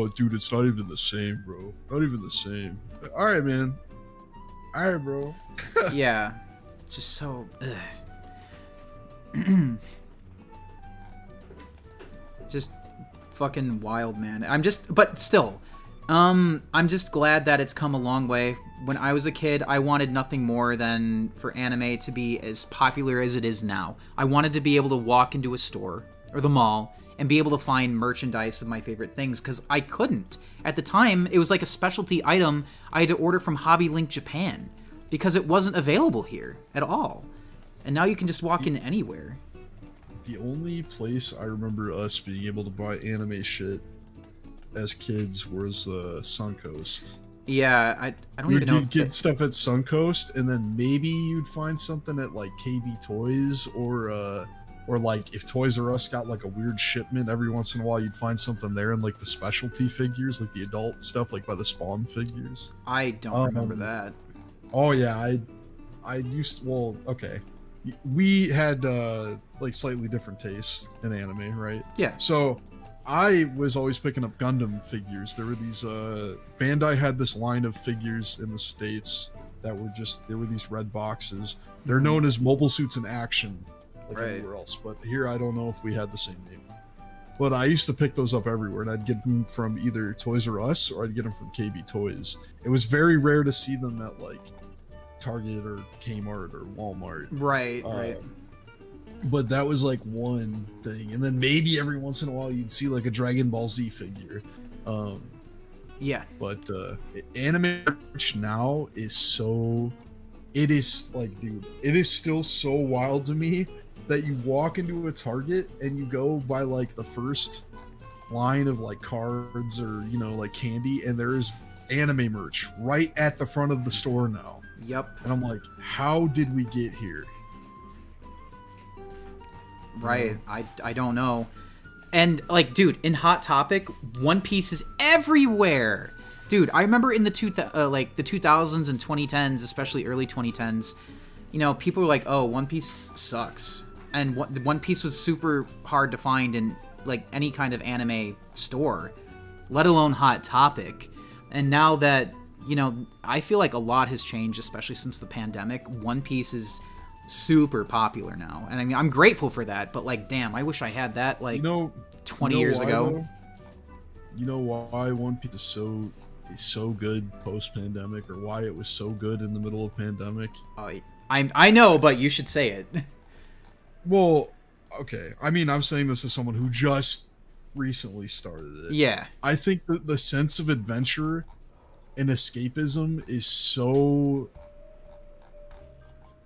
dude, it's not even the same, bro. Not even the same." Like, all right, man. All right, bro. Yeah. Just so just fucking wild, man. But still, I'm just glad that it's come a long way. When I was a kid, I wanted nothing more than for anime to be as popular as it is now. I wanted to be able to walk into a store or the mall and be able to find merchandise of my favorite things, because I couldn't. At the time, it was like a specialty item I had to order from Hobby Link Japan, because it wasn't available here at all. And now you can just walk in anywhere. The only place I remember us being able to buy anime shit as kids was Suncoast. Yeah, I don't even know. You'd get stuff at Suncoast, and then maybe you'd find something at like KB Toys, or like if Toys R Us got like a weird shipment every once in a while, you'd find something there, and like the specialty figures, like the adult stuff, like by the Spawn figures. I don't remember that. Oh yeah, I used, well, okay. We had like slightly different tastes in anime, right? Yeah. So I was always picking up Gundam figures. There were these Bandai had this line of figures in the States that were there were these red boxes. They're known as Mobile Suits in Action, like everywhere else. But here I don't know if we had the same name. But I used to pick those up everywhere, and I'd get them from either Toys R Us or I'd get them from KB Toys. It was very rare to see them at like Target or Kmart or Walmart. Right, right. But that was like one thing, and then maybe every once in a while you'd see like a Dragon Ball Z figure. Yeah. But anime merch now is so, it is like, dude, it is still so wild to me that you walk into a Target and you go by like the first line of like cards or, you know, like candy, and there's anime merch right at the front of the store now. Yep. And I'm like, how did we get here? Right. I don't know. And like, dude, in Hot Topic, One Piece is everywhere. Dude, I remember in the 2000s and 2010s, especially early 2010s, you know, people were like, "Oh, One Piece sucks." And One Piece was super hard to find in like any kind of anime store, let alone Hot Topic. And now that, you know, I feel like a lot has changed, especially since the pandemic. One Piece is super popular now, and I mean, I'm grateful for that, but like, damn, I wish I had that like 20 years ago. Though? You know why One Piece is so good post-pandemic, or why it was so good in the middle of pandemic? I know, but you should say it. Well, okay, I mean, I'm saying this as someone who just recently started it. Yeah, I think that the sense of adventure and escapism is so,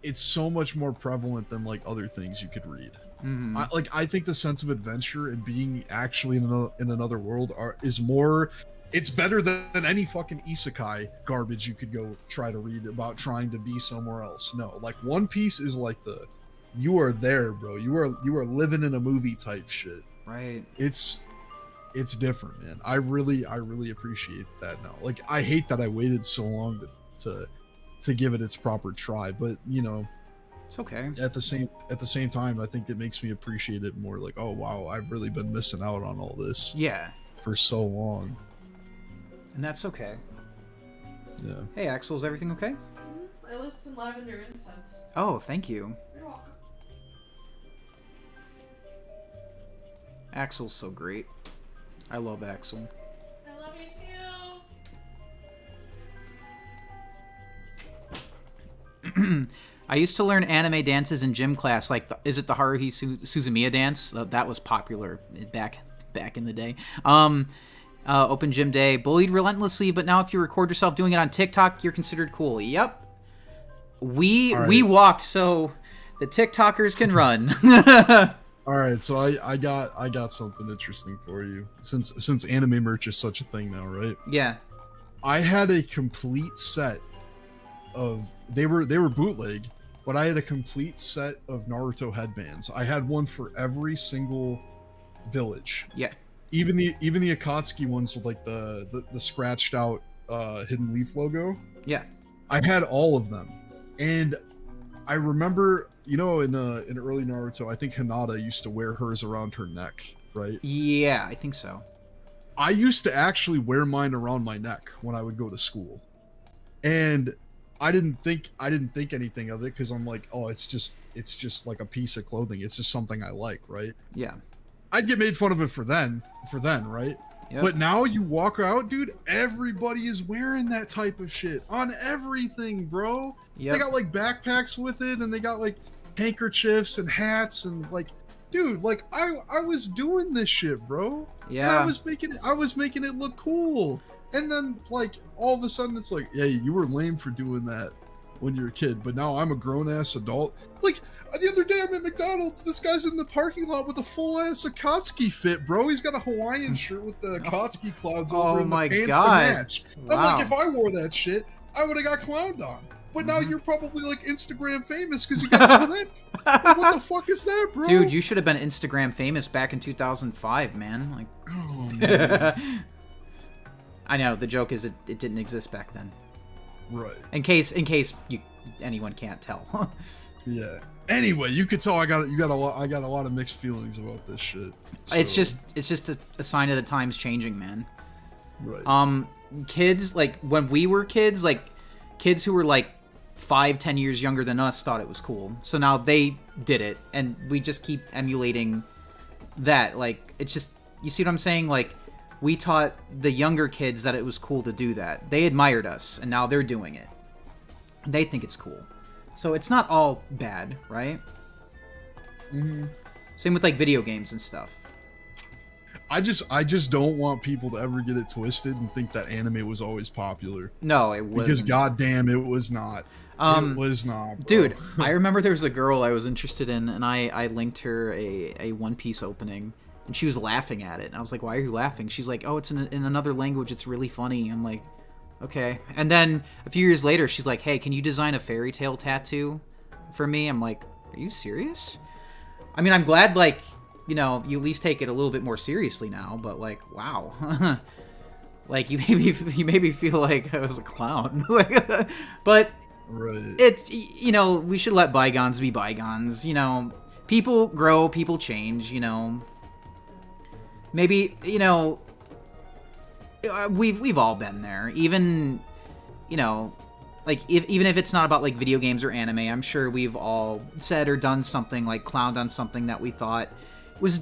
it's so much more prevalent than like other things you could read. Mm-hmm. I think the sense of adventure and being actually in another world is more, it's better than any fucking isekai garbage you could go try to read about trying to be somewhere else. No, like One Piece is like you are there, bro. You are living in a movie type shit. Right. It's different, man. I really appreciate that now. Like, I hate that I waited so long to give it its proper try, but you know, it's okay. At the same time, I think it makes me appreciate it more. Like, oh wow, I've really been missing out on all this. Yeah. For so long. And that's okay. Yeah. Hey, Axel, is everything okay? I lit some lavender incense. Oh, thank you. You're welcome. Axel's so great. I love Axel. I love you too. I used to learn anime dances in gym class. Like, is it the Haruhi Suzumiya dance? That was popular back in the day. Open gym day. Bullied relentlessly, but now if you record yourself doing it on TikTok, you're considered cool. Yep. We walked so the TikTokers can run. All right, so I got something interesting for you. Since anime merch is such a thing now, right? Yeah. I had a complete set of, they were bootleg, but I had a complete set of Naruto headbands. I had one for every single village. Yeah. Even the Akatsuki ones with like the scratched out hidden leaf logo. Yeah. I had all of them. And I remember, you know, in early Naruto, I think Hinata used to wear hers around her neck, right? Yeah, I think so. I used to actually wear mine around my neck when I would go to school. And I didn't think anything of it, because I'm like, oh, it's just like a piece of clothing. It's just something I like, right? Yeah. I'd get made fun of it for then, right? Yep. But now you walk out, dude, everybody is wearing that type of shit on everything, bro. Yep. They got like backpacks with it, and they got like handkerchiefs and hats, and like, dude, like I was doing this shit, bro. Yeah. So I was making it look cool. And then like all of a sudden it's like, yeah, you were lame for doing that when you're a kid, but now I'm a grown ass adult. Like, the other day I'm at McDonald's, this guy's in the parking lot with a full ass Akatsuki fit, bro. He's got a Hawaiian shirt with the Akatsuki clouds over and the pants to match. Wow. I'm like, if I wore that shit, I would have got clowned on. But now you're probably like Instagram famous because you got the lip. Like, what the fuck is that, bro? Dude, you should have been Instagram famous back in 2005, man. Like, oh man. I know, the joke is it didn't exist back then. Right. In case anyone can't tell. Yeah. Anyway, you could tell I got a lot of mixed feelings about this shit. So. It's just a sign of the times changing, man. Right. Kids, like when we were kids, like kids who were like 5-10 years younger than us thought it was cool. So now they did it, and we just keep emulating that. Like, it's just You see what I'm saying? Like, we taught the younger kids that it was cool to do that. They admired us, and now they're doing it. They think it's cool. So it's not all bad, right? Mm-hmm. Same with, like, video games and stuff. I just don't want people to ever get it twisted and think that anime was always popular. No, it wasn't. Because goddamn, it was not. It was not, bro. Dude, I remember there was a girl I was interested in, and I linked her a One Piece opening, and she was laughing at it. And I was like, why are you laughing? She's like, oh, it's in another language. It's really funny. I'm like, okay. And then a few years later, she's like, hey, can you design a fairy tale tattoo for me? I'm like, are you serious? I mean, I'm glad, like, you know, you at least take it a little bit more seriously now, but, like, wow. Like, you made me feel like I was a clown. But right. It's, you know, we should let bygones be bygones, you know. People grow, people change, you know. Maybe, you know, we've all been there. Even, you know, like, even if it's not about, like, video games or anime, I'm sure we've all said or done something, like, clowned on something that we thought was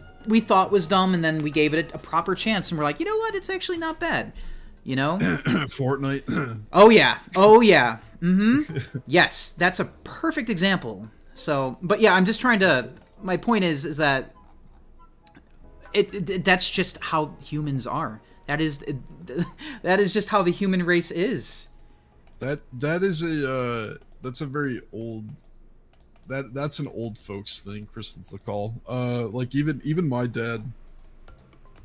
dumb, and then we gave it a proper chance, and we're like, you know what, it's actually not bad, you know. Fortnite. Oh yeah mm-hmm. Yes, that's a perfect example. So, but yeah, I'm just trying to, my point is that that's just how humans are. That is just how the human race is. That's a very old, that's an old folks thing, Crystal to call. Like even my dad.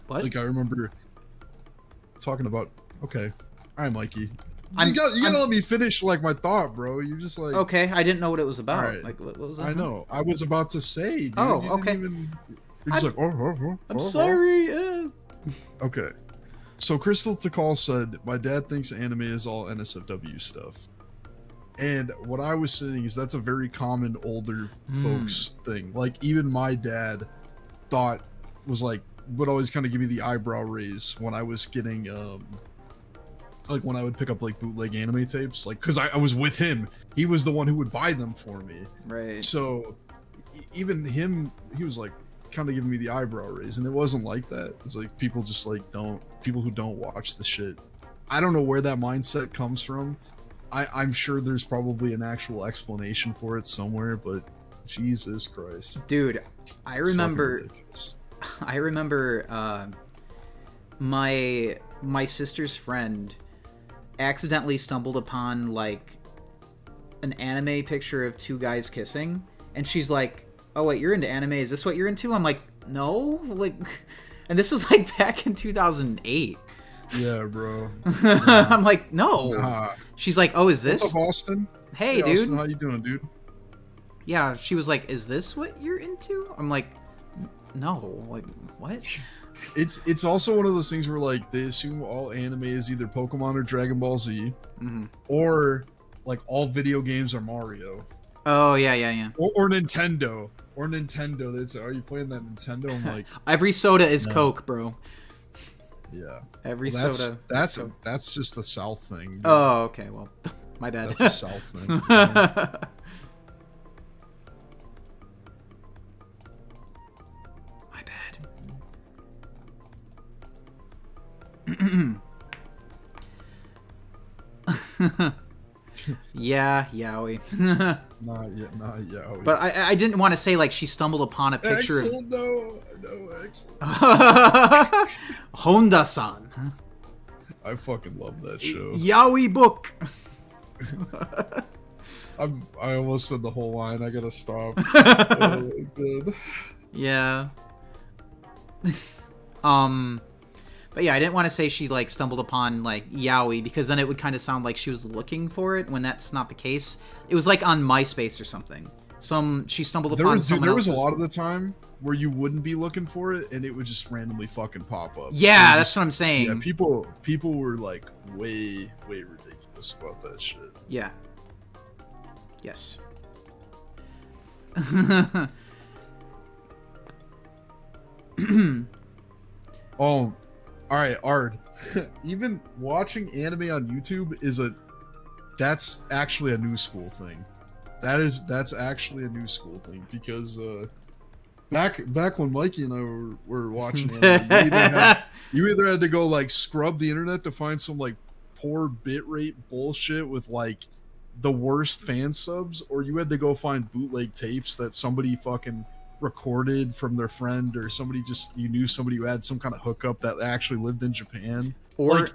What? Like I remember talking about. Okay, all right, Mikey. You gotta let me finish like my thought, bro. You just like. Okay, I didn't know what it was about. Right. Like what was that? I know. I was about to say. Dude, oh, you okay. You're just like. I'm sorry. Okay. So Crystal Takal said, my dad thinks anime is all NSFW stuff. And what I was saying is that's a very common older folks thing. Like, even my dad would always kind of give me the eyebrow raise when I was getting, like, when I would pick up, like, bootleg anime tapes. Like, because I was with him. He was the one who would buy them for me. Right. So, even him, he was, like, kind of giving me the eyebrow raise, and it wasn't like that. It's like people just like people who don't watch the shit. I don't know where that mindset comes from. I'm sure there's probably an actual explanation for it somewhere, but Jesus Christ, dude, I remember my sister's friend accidentally stumbled upon like an anime picture of two guys kissing, and she's like, oh wait, you're into anime, is this what you're into? I'm like, no, like, and this was like back in 2008. Yeah, bro. I'm like, no. Nah. She's like, oh, is this? What's up, Austin? Hey, dude. Austin, how you doing, dude? Yeah, she was like, is this what you're into? I'm like, no, like, what? It's also one of those things where like they assume all anime is either Pokemon or Dragon Ball Z, or like all video games are Mario. Oh yeah. Or Nintendo. They say, are you playing that Nintendo? I'm like, every soda is Coke, bro. Yeah. Every well, soda. That's just the South thing. Dude. Oh, okay. Well, my bad. That's a South thing. My bad. Yeah, yaoi. Not yaoi. But I didn't want to say like she stumbled upon a picture excellent, no, excellent. Honda-san. I fucking love that show. Yaoi book. I almost said the whole line. I gotta stop. Oh, good. Yeah. But yeah, I didn't want to say she like stumbled upon like yaoi, because then it would kind of sound like she was looking for it when that's not the case. It was like on MySpace or something. She stumbled upon someone there was else's... a lot of the time where you wouldn't be looking for it and it would just randomly fucking pop up. Yeah, that's what I'm saying. Yeah, people were like way ridiculous about that shit. Yeah. Yes. Oh, all right, Ard. Even watching anime on YouTube that's actually a new school thing. That's actually a new school thing, because back when Mikey and I were watching it, you either had to go like scrub the internet to find some like poor bitrate bullshit with like the worst fan subs, or you had to go find bootleg tapes that somebody fucking recorded from their friend, or somebody you knew somebody who had some kind of hookup that actually lived in Japan, or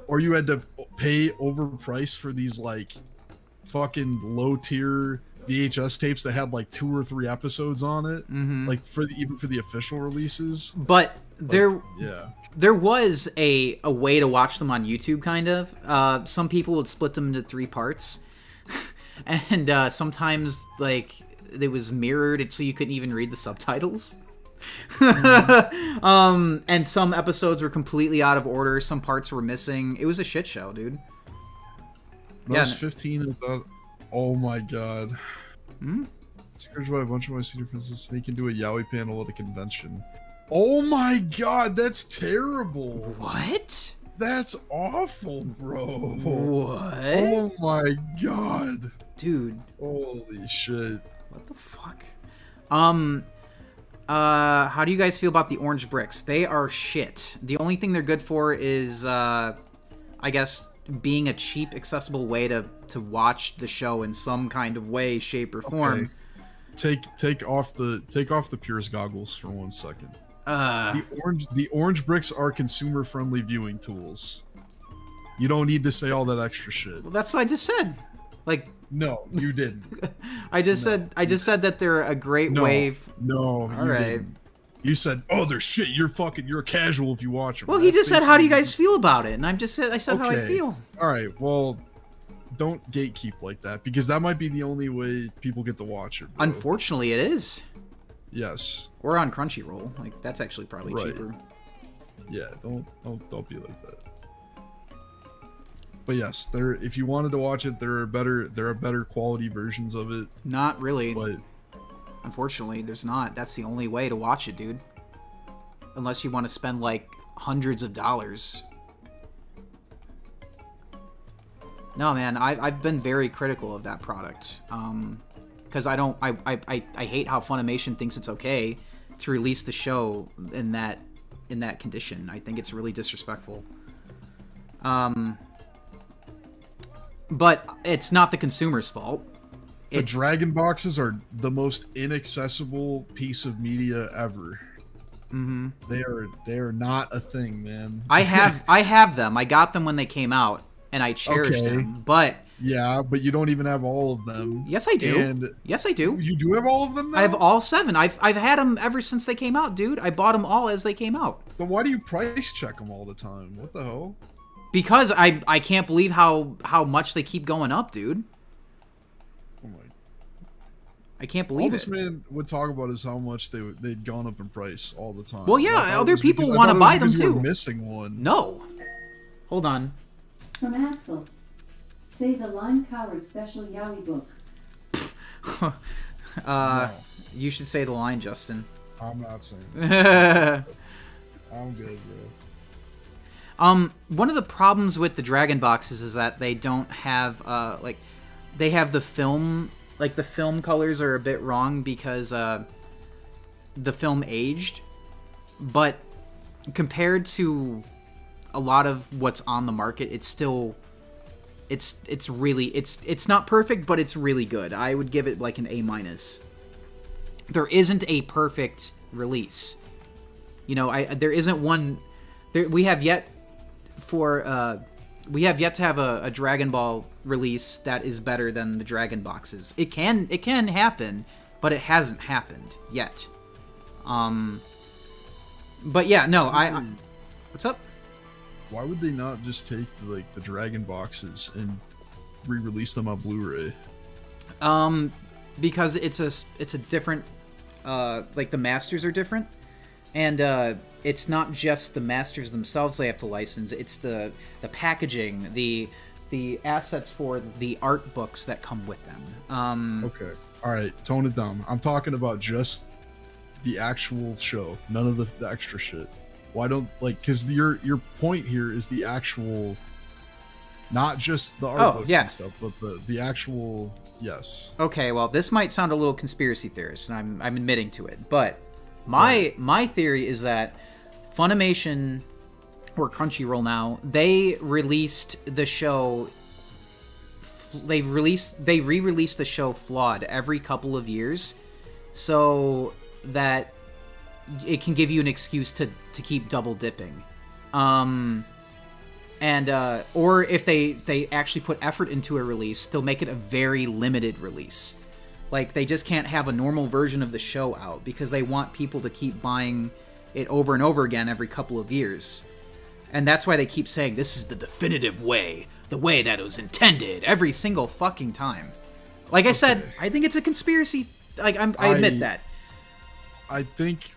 or you had to pay overpriced for these like fucking low tier VHS tapes that had like 2 or 3 episodes on it, like even for the official releases. But there was a way to watch them on YouTube, kind of. Some people would split them into 3 parts, and sometimes like it was mirrored, so you couldn't even read the subtitles. And some episodes were completely out of order. Some parts were missing. It was a shit show, dude. When I was 15, I thought, oh my god. It's encouraged by a bunch of my senior friends to sneak into a yaoi panel at a convention. Oh my god, that's terrible. What? That's awful, bro. What? Oh my god. Dude. Holy shit. What the fuck? How do you guys feel about the orange bricks? They are shit. The only thing they're good for is, I guess, being a cheap, accessible way to watch the show in some kind of way, shape, or form. Okay. Take off the Purist goggles for 1 second. The orange bricks are consumer-friendly viewing tools. You don't need to say all that extra shit. Well, that's what I just said. Like, no, you didn't. I just said that they're a great way. No, all right. Didn't. You said, "Oh, they're shit. You're a casual if you watch them." Well, he just said, "How do you guys feel about it?" And I said okay. How I feel. All right. Well, don't gatekeep like that, because that might be the only way people get to watch it. Bro. Unfortunately, it is. Yes. Or on Crunchyroll. Like that's actually probably cheaper. Yeah. Don't be like that. But yes, if you wanted to watch it, there are better quality versions of it. Not really. But unfortunately, there's not. That's the only way to watch it, dude. Unless you want to spend like hundreds of dollars. No, man, I've been very critical of that product. Because I hate how Funimation thinks it's okay to release the show in that condition. I think it's really disrespectful. But it's not the consumer's fault. The Dragon boxes are the most inaccessible piece of media ever. They are not a thing, man. I have them. I got them when they came out, and I cherish them. But yeah, but you don't even have all of them. Yes, I do. And yes, I do. You do have all of them now? I have all 7. I've had them ever since they came out, dude. I bought them all as they came out. Then why do you price check them all the time? What the hell? Because I can't believe how much they keep going up, dude. Oh my! I can't believe all this man would talk about is how much they'd gone up in price all the time. Well, yeah, other people want to buy them too. You were missing one. No, hold on. From Axel, say the Lime Coward special yaoi book. No. You should say the line, Justin. I'm not saying that. I'm good, bro. One of the problems with the Dragon boxes is that they don't have, they have the film, the film colors are a bit wrong because, the film aged, but compared to a lot of what's on the market, it's still, it's not perfect, but it's really good. I would give it like an A-. There isn't a perfect release. You know, there isn't one, we have yet to have a Dragon Ball release that is better than the Dragon boxes. It can happen, but it hasn't happened yet. But yeah, no, what's up? Why would they not just take the Dragon boxes and re-release them on Blu-ray? Because it's a different, the masters are different. And it's not just the masters themselves they have to license. It's the packaging, the assets for the art books that come with them. Okay. All right. Tone it down. I'm talking about just the actual show. None of the extra shit. Why don't, because your point here is the actual, not just the art books and stuff, but the actual Yes. Okay, well, this might sound a little conspiracy theorist, and I'm admitting to it, but my theory is that Funimation, or Crunchyroll now, they released the show. They re-released the show flawed every couple of years, so that it can give you an excuse to keep double dipping. Or if they actually put effort into a release, they'll make it a very limited release. Like, they just can't have a normal version of the show out because they want people to keep buying it over and over again every couple of years. And that's why they keep saying, this is the definitive way, the way that it was intended, every single fucking time. Like I said, I think it's a conspiracy. Like, I admit that. I think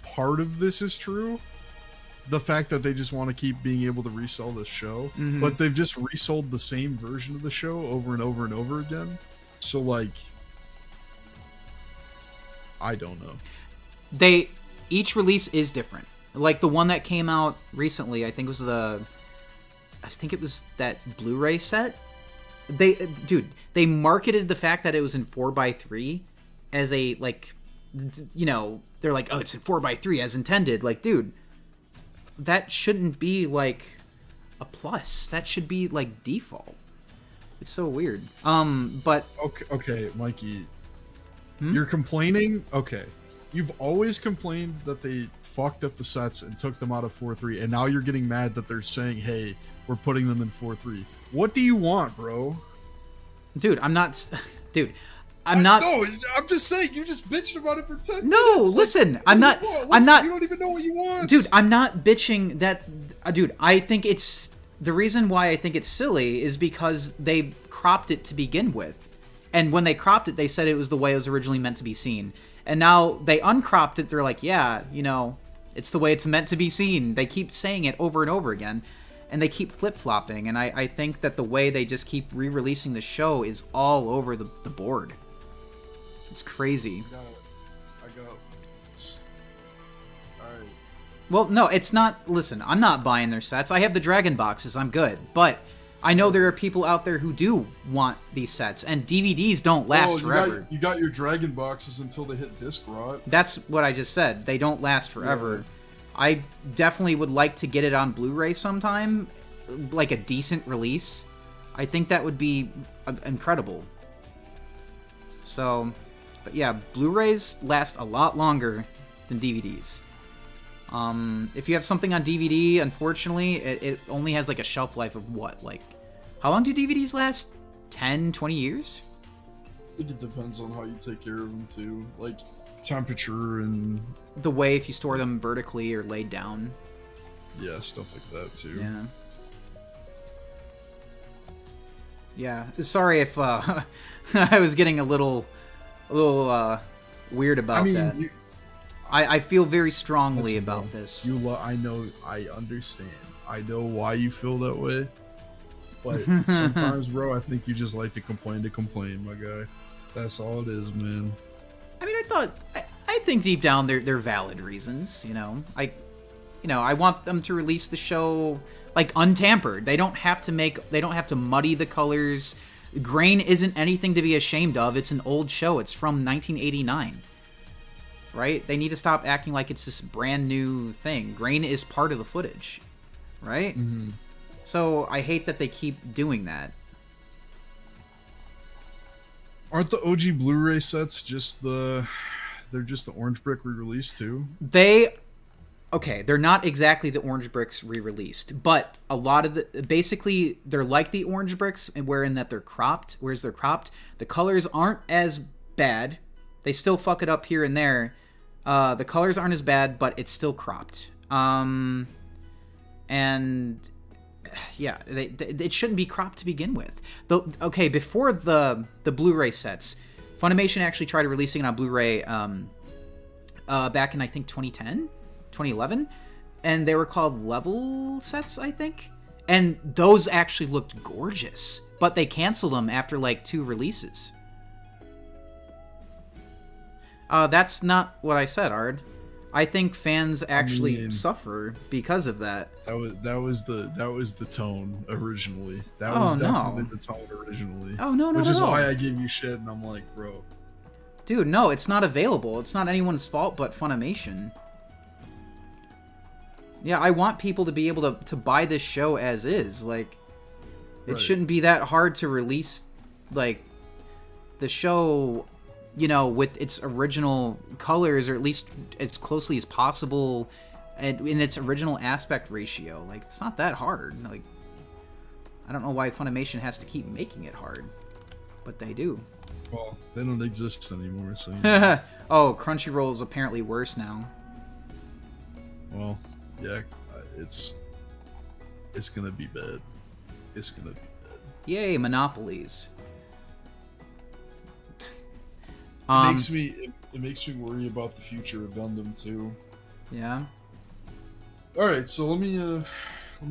part of this is true. The fact that they just want to keep being able to resell this show, but they've just resold the same version of the show over and over and over again. So, like, I don't know. Each release is different. Like the one that came out recently, I think it was that Blu-ray set. They marketed the fact that it was in 4:3 as a, like, you know, they're like, oh, it's in 4:3 as intended. Like, dude, that shouldn't be like a plus. That should be like default. It's so weird. But okay, Mikey, you're complaining. Okay, you've always complained that they fucked up the sets and took them out of 4:3, and now you're getting mad that they're saying, "Hey, we're putting them in 4:3." What do you want, bro? Dude, I'm not. No, I'm just saying. You just bitched about it for 10 minutes. No, listen, like, I'm not. You don't even know what you want, dude. I'm not bitching that. Dude, I think it's the reason why I think it's silly is because they cropped it to begin with, and when they cropped it, they said it was the way it was originally meant to be seen, and now they uncropped it. They're like, yeah, you know, it's the way it's meant to be seen. They keep saying it over and over again. And they keep flip-flopping, and I think that the way they just keep re-releasing the show is all over the board. It's crazy. I got. Alright. Well, no, it's not... Listen, I'm not buying their sets. I have the Dragon boxes. I'm good. But I know there are people out there who do want these sets, and DVDs don't last forever. You got your Dragon boxes until they hit disc rot. That's what I just said. They don't last forever. Yeah. I definitely would like to get it on Blu-ray sometime, like a decent release. I think that would be incredible. So, but yeah, Blu-rays last a lot longer than DVDs. If you have something on DVD, unfortunately, it only has like a shelf life of what? Like, how long do DVDs last? 10, 20 years? I think it depends on how you take care of them too. Like, temperature and the way if you store them vertically or laid down. Yeah, stuff like that too. Yeah. Sorry if I was getting a little weird about that. I feel very strongly about this. I know, I understand. I know why you feel that way. But sometimes, bro, I think you just like to complain, my guy. That's all it is, man. I mean, I think deep down they're valid reasons, you know. I want them to release the show like untampered. They don't have to muddy the colors. Grain isn't anything to be ashamed of. It's an old show. It's from 1989. Right? They need to stop acting like it's this brand new thing. Grain is part of the footage. Right? Mm-hmm. So I hate that they keep doing that. Aren't the OG Blu-ray sets they're just the Orange Brick re-released too? They're not exactly the Orange Bricks re-released, but a lot of basically they're like the Orange Bricks, wherein that they're cropped. Whereas they're cropped, the colors aren't as bad. They still fuck it up here and there. The colors aren't as bad, but it's still cropped. And yeah, it shouldn't be cropped to begin with. Before the Blu-ray sets, Funimation actually tried releasing it on Blu-ray back in, I think, 2010, 2011, and they were called level sets, I think. And those actually looked gorgeous, but they canceled them after like 2 releases. That's not what I said, Ard. I think fans actually suffer because of that. That was the tone originally. That was definitely the tone originally. Oh no, which is why I gave you shit, and I'm like, bro. Dude, no, it's not available. It's not anyone's fault but Funimation. Yeah, I want people to be able to buy this show as is. Like, it shouldn't be that hard to release, like, the show, you know, with its original colors, or at least as closely as possible, and in its original aspect ratio. Like, it's not that hard. Like, I don't know why Funimation has to keep making it hard, but they do. Well, they don't exist anymore, so... Oh, Crunchyroll is apparently worse now. Well, yeah, it's gonna be bad. It's gonna be bad. Yay, monopolies. It makes me worry about the future of Gundam too. Yeah. All right, so let me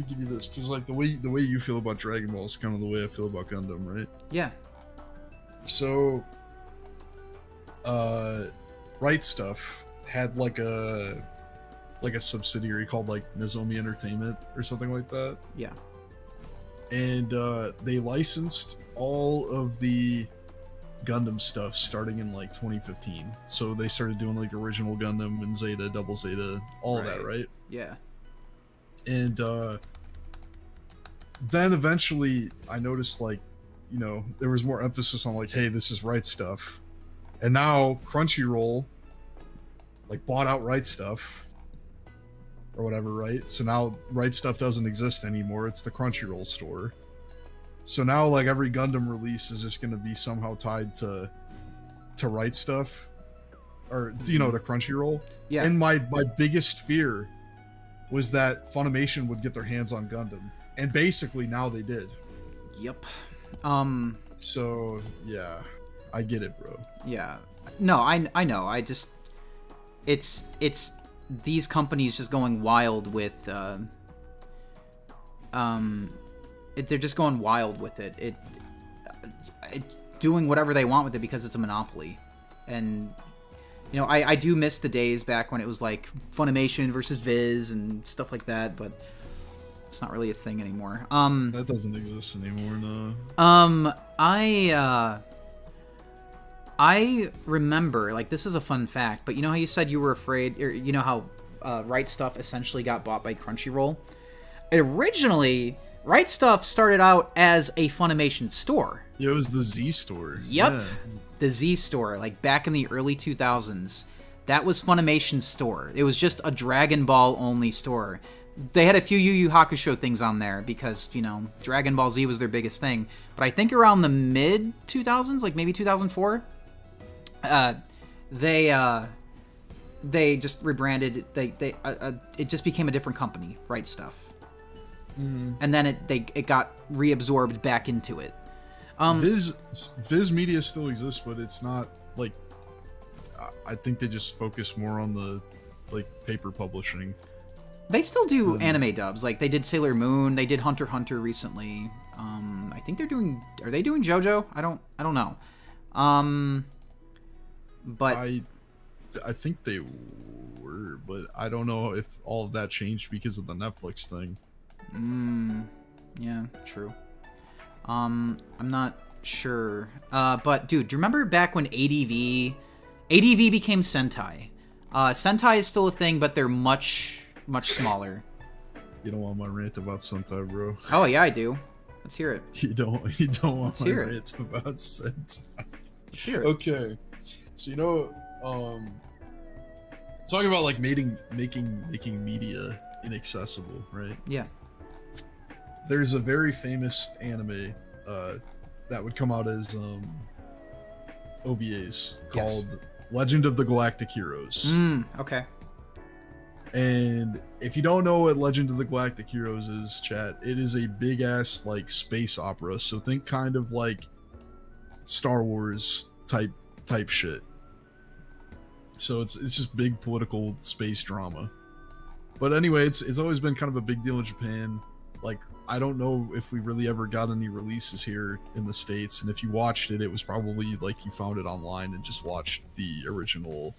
give you this, because like the way you feel about Dragon Ball is kind of the way I feel about Gundam, right? Yeah. So, Right Stuff had like a subsidiary called like Nozomi Entertainment or something like that. Yeah. And they licensed all of the Gundam stuff starting in like 2015. So they started doing like original Gundam and Zeta, Double Zeta, all that, right? Yeah. And then eventually I noticed, like, you know, there was more emphasis on like, hey, this is Right Stuff. And now Crunchyroll like bought out Right Stuff or whatever, right? So now Right Stuff doesn't exist anymore. It's the Crunchyroll store. So now like every Gundam release is just going to be somehow tied to Right Stuff, or, you know, to Crunchyroll. Yeah. And my biggest fear was that Funimation would get their hands on Gundam. And basically now they did. Yep. So, yeah. I get it, bro. Yeah. No, I know. I just... It's these companies just going wild with... they're just going wild with it. It doing whatever they want with it because it's a monopoly. And, you know, I do miss the days back when it was like Funimation versus Viz and stuff like that, but it's not really a thing anymore. That doesn't exist anymore, no. I remember, like, this is a fun fact, but you know how you said you were afraid, or you know how Right Stuff essentially got bought by Crunchyroll? Originally, Right Stuff started out as a Funimation store. Yeah, it was the Z store. Yep. Yeah. The Z store, like back in the early 2000s. That was Funimation's store. It was just a Dragon Ball only store. They had a few Yu Yu Hakusho things on there because, you know, Dragon Ball Z was their biggest thing. But I think around the mid 2000s, like maybe 2004, they just rebranded. It just became a different company, Right Stuff. Mm-hmm. And then it got reabsorbed back into it. Viz Media still exists, but it's not like, I think they just focus more on the like paper publishing. They still do anime dubs. Like they did Sailor Moon, they did Hunter x Hunter recently. I think are they doing JoJo? I don't know. But I think they were, but I don't know if all of that changed because of the Netflix thing. Yeah, true. I'm not sure. But dude, do you remember back when ADV became Sentai? Sentai is still a thing, but they're much smaller. You don't want my rant about Sentai, bro. Oh yeah, I do. Let's hear it. You don't want my rant about Sentai. Let's hear it. Okay. So, you know, talking about like making media inaccessible, right? Yeah. There's a very famous anime that would come out as OVAs called Legend of the Galactic Heroes. Okay. And if you don't know what Legend of the Galactic Heroes is, chat, it is a big ass like space opera. So think kind of like Star Wars type shit. So it's just big political space drama. But anyway, it's always been kind of a big deal in Japan. Like, I don't know if we really ever got any releases here in the States, and if you watched it, it was probably like you found it online and just watched the original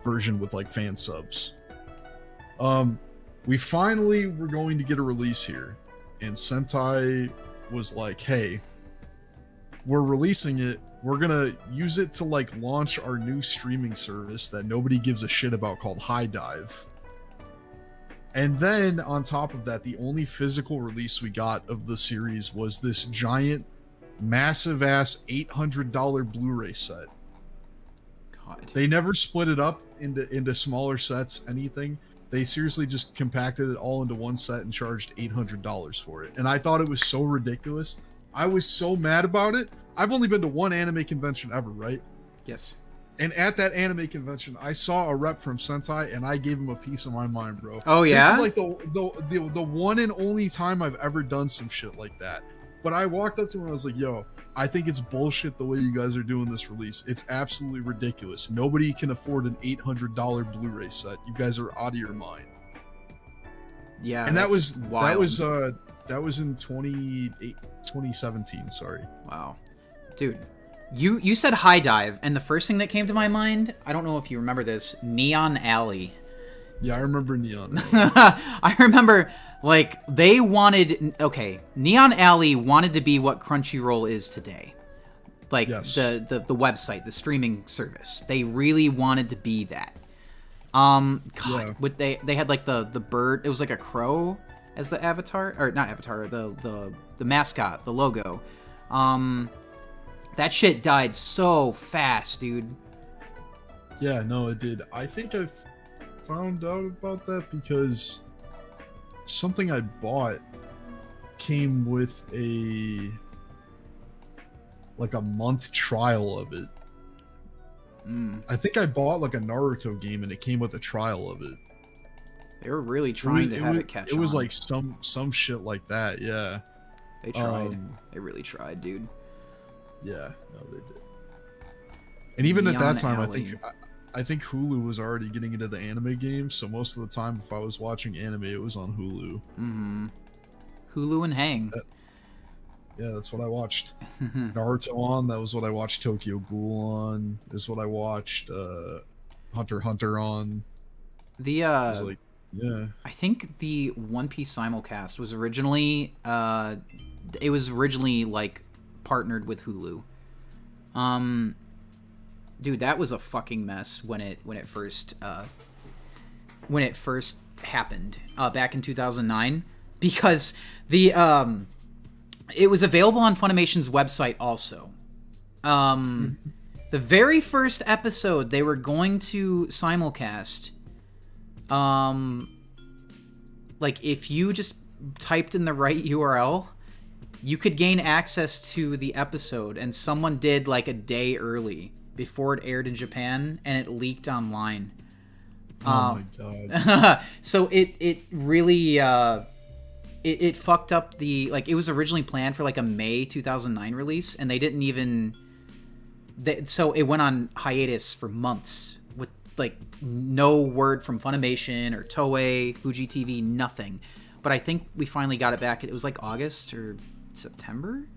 version with like fan subs. We finally were going to get a release here, and Sentai was like, hey, we're releasing it. We're gonna use it to like launch our new streaming service that nobody gives a shit about called High Dive. And then on top of that, the only physical release we got of the series was this giant, massive ass $800 Blu-ray set. God. They never split it up into smaller sets, anything. They seriously just compacted it all into one set and charged $800 for it. And I thought it was so ridiculous. I was so mad about it. I've only been to one anime convention ever, right? Yes. And at that anime convention, I saw a rep from Sentai, and I gave him a piece of my mind, bro. Oh yeah. This is like the one and only time I've ever done some shit like that. But I walked up to him and I was like, yo, I think it's bullshit the way you guys are doing this release. It's absolutely ridiculous. Nobody can afford an $800 Blu-ray set. You guys are out of your mind. Yeah. And that was wild. that was in 2017, sorry. Wow. Dude, you said High Dive, and the first thing that came to my mind, I don't know if you remember this, Neon Alley. Yeah, I remember Neon Alley. I remember, like, they wanted... Okay, Neon Alley wanted to be what Crunchyroll is today. Like, yes. the website, the streaming service. They really wanted to be that. God, yeah. They had, like, the bird... It was like a crow as the avatar. Or, not avatar, the mascot, the logo. That shit died so fast, dude. Yeah, no, it did. I think I found out about that because something I bought came with a month trial of it. I think I bought like a Naruto game and it came with a trial of it. They were really trying to have it catch on. It was like some shit like that, yeah. They tried. They really tried, dude. Yeah, no, they did. And even Neon at that time, Alley. I think Hulu was already getting into the anime game, so most of the time, if I was watching anime, it was on Hulu. Mm-hmm. Hulu and Hang. Yeah, that's what I watched. Naruto on. That was what I watched. Tokyo Ghoul on. Is what I watched. Hunter x Hunter on. The was like, yeah. I think the One Piece simulcast was originally like partnered with Hulu. Dude, that was a fucking mess when it first happened back in 2009, because it was available on Funimation's website also. The very first episode they were going to simulcast, like if you just typed in the right URL, you could gain access to the episode, and someone did like a day early before it aired in Japan, and it leaked online. Oh my god. So it really it fucked up the, like, it was originally planned for like a May 2009 release, and they didn't even so it went on hiatus for months with like no word from Funimation or Toei, Fuji TV, nothing. But I think we finally got it back. It was like August or September.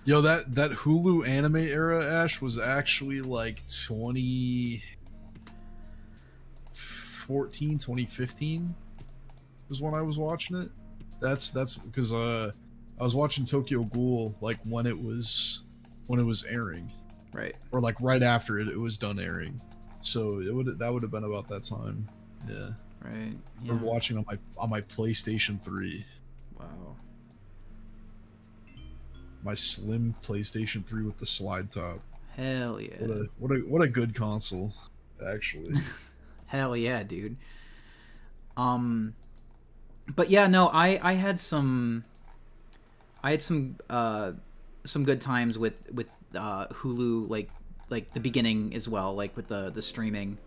Yo, that Hulu anime era, Ash, was actually like 2014, 2015 was when I was watching it. That's because I was watching Tokyo Ghoul like when it was airing, right? Or like right after it was done airing. So that would have been about that time. Yeah. Right. Yeah. We're watching on my PlayStation 3. Wow. My slim PlayStation 3 with the slide top. Hell yeah. What a good console, actually. Hell yeah, dude. But yeah, no, I had some good times with Hulu, like the beginning as well, like with the streaming.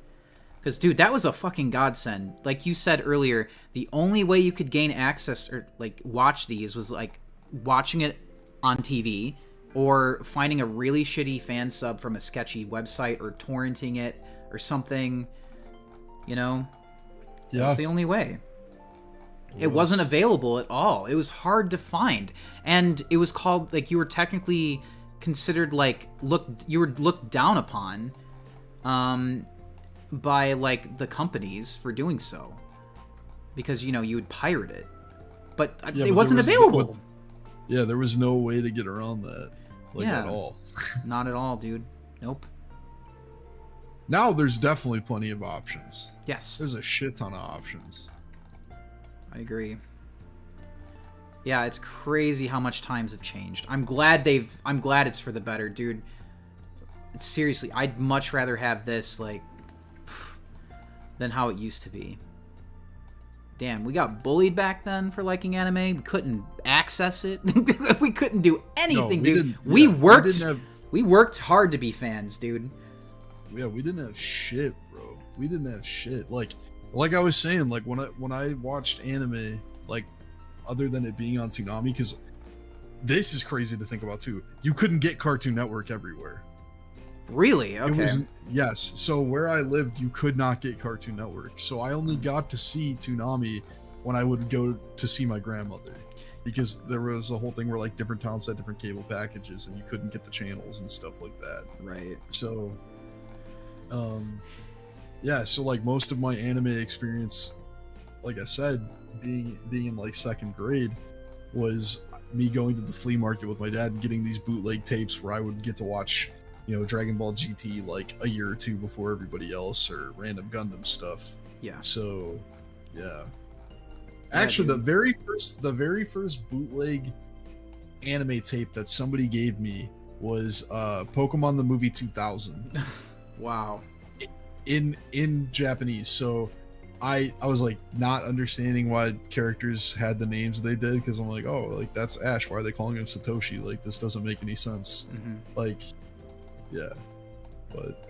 Because, dude, that was a fucking godsend. Like you said earlier, the only way you could gain access or like watch these was like watching it on TV, or finding a really shitty fan sub from a sketchy website, or torrenting it or something, you know? Yeah. That's the only way. It wasn't available at all. It was hard to find. And it was called, like, you were technically considered, like, you were looked down upon. by like the companies for doing so, because you know you would pirate it, but it wasn't available. Yeah, there was no way to get around that, like at all. Not at all, dude. Nope. Now there's definitely plenty of options. Yes. There's a shit ton of options. I agree. Yeah, it's crazy how much times have changed. I'm glad it's for the better, dude. Seriously, I'd much rather have this like than how it used to be. Damn, we got bullied back then for liking anime. We couldn't access it. We couldn't do anything, dude. We worked hard to be fans, dude. Yeah, we didn't have shit, bro. We didn't have shit. Like I was saying, like when I watched anime, like other than it being on Toonami, because this is crazy to think about too. You couldn't get Cartoon Network everywhere. Really? Okay. Yes. So where I lived, you could not get Cartoon Network. So I only got to see Toonami when I would go to see my grandmother, because there was a whole thing where like different towns had different cable packages and you couldn't get the channels and stuff like that. Right. So, yeah. So like most of my anime experience, like I said, being in like second grade, was me going to the flea market with my dad and getting these bootleg tapes where I would get to watch, you know, Dragon Ball GT like a year or two before everybody else, or random Gundam stuff. Yeah. So, yeah. Actually, the very first bootleg anime tape that somebody gave me was Pokemon the Movie 2000. Wow. In Japanese. So I was like not understanding why characters had the names they did, because I'm like, oh, like that's Ash. Why are they calling him Satoshi? Like this doesn't make any sense. Mm-hmm. Like, yeah, but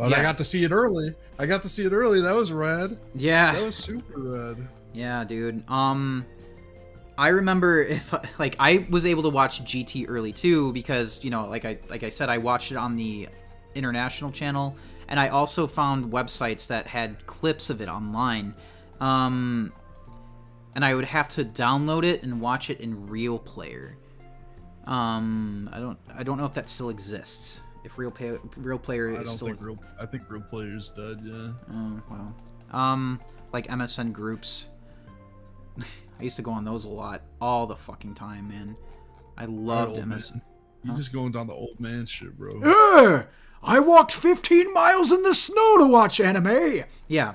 I got to see it early. That was rad. Yeah, that was super rad. Yeah, dude. I remember I was able to watch GT early too, because you know, like I said, I watched it on the international channel, and I also found websites that had clips of it online. And I would have to download it and watch it in Real Player. I don't know if that still exists. If Real Player is still... I think Real Player's dead, yeah. Oh, wow. Like MSN groups. I used to go on those a lot. All the fucking time, man. I loved MSN. You're just going down the old man shit, bro. Yeah! I walked 15 miles in the snow to watch anime! Yeah.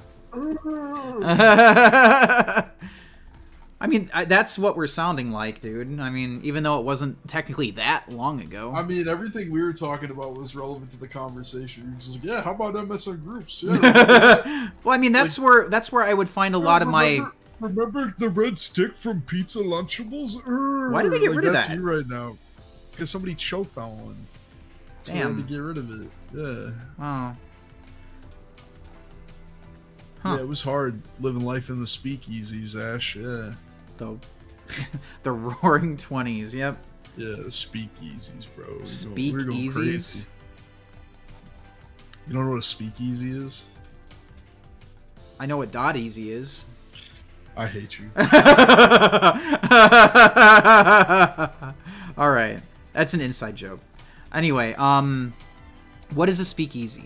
I mean, that's what we're sounding like, dude. I mean, even though it wasn't technically that long ago. I mean, everything we were talking about was relevant to the conversation. You're just like, yeah, how about MSN groups? Yeah. Well, I mean, that's where I would find a lot of my... Remember the red stick from Pizza Lunchables? Why did they get rid of that? That's you right now. Because somebody choked on one. So they had to get rid of it. Yeah. Oh. Huh. Yeah, it was hard living life in the speakeasies, Ash. Yeah. The Roaring 20s, yep. Yeah, the speakeasies, bro. Speakeasies? Going crazy. You don't know what a speakeasy is? I know what Dot Easy is. I hate you. Alright. That's an inside joke. Anyway, what is a speakeasy?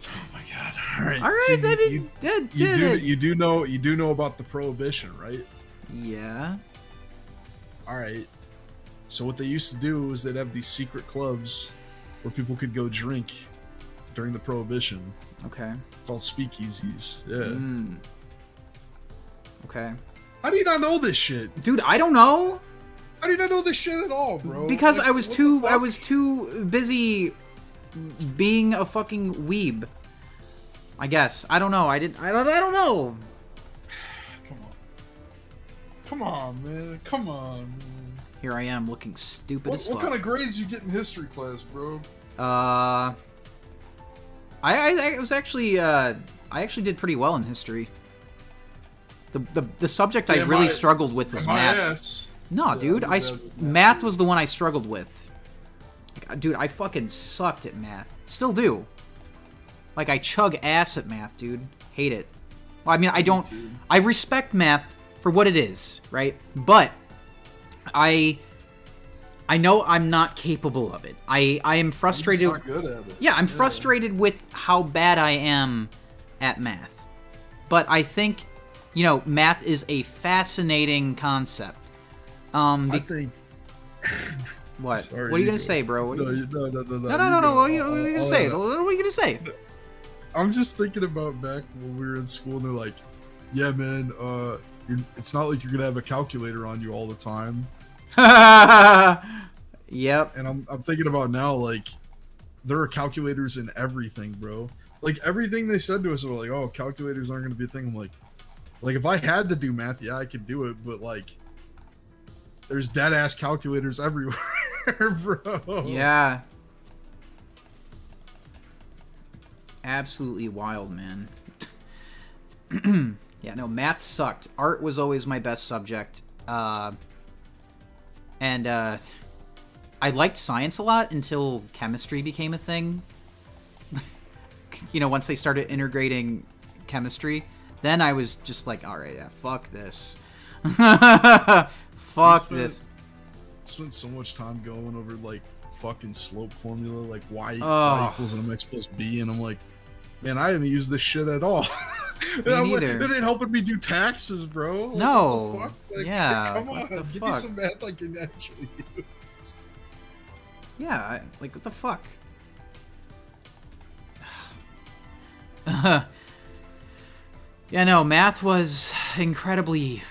Oh my god. Alright. Alright, you do know about the Prohibition, right? Yeah. Alright. So what they used to do is they'd have these secret clubs where people could go drink during the Prohibition. Okay. Called speakeasies. Yeah. Okay. How do you not know this shit? Dude, I don't know. How do you not know this shit at all, bro? Because like, I was too busy being a fucking weeb. I guess. I don't know. I don't know. Come on, man. Come on, man. Here I am looking stupid as fuck. What kind of grades you get in history class, bro? I was actually I actually did pretty well in history. The subject I really struggled with was math. No, dude, math was the one I struggled with. Like, dude, I fucking sucked at math. Still do. Like, I chug ass at math, dude. Hate it. Well, I mean, I respect math for what it is, right? But I I know I'm not capable of it. I am frustrated. I'm just not good at it. Yeah, I'm frustrated with how bad I am at math. But I think, you know, math is a fascinating concept. I think. What? Sorry, what are you gonna say, bro? No. No. What are you gonna say? What are you gonna say? I'm just thinking about back when we were in school, and they're like, "Yeah, man, it's not like you're gonna have a calculator on you all the time." Yep. And I'm thinking about now, like, there are calculators in everything, bro. Like, everything they said to us were like, "Oh, calculators aren't gonna be a thing." I'm like, if I had to do math, yeah, I could do it, but like, there's dead ass calculators everywhere, bro. Yeah. Absolutely wild, man. Yeah, no, math sucked. Art was always my best subject. I liked science a lot until chemistry became a thing. You know, once they started integrating chemistry, then I was just like, alright, yeah, fuck this. Fuck this. Spent so much time going over, like, fucking slope formula, like y equals mx plus b, and I'm like, man, I haven't used this shit at all. Me neither. It ain't helping me do taxes, bro. Like, No. What the fuck? Like, yeah. come on, give me some math I can actually use. Yeah, like, what the fuck? Yeah, no, math was incredibly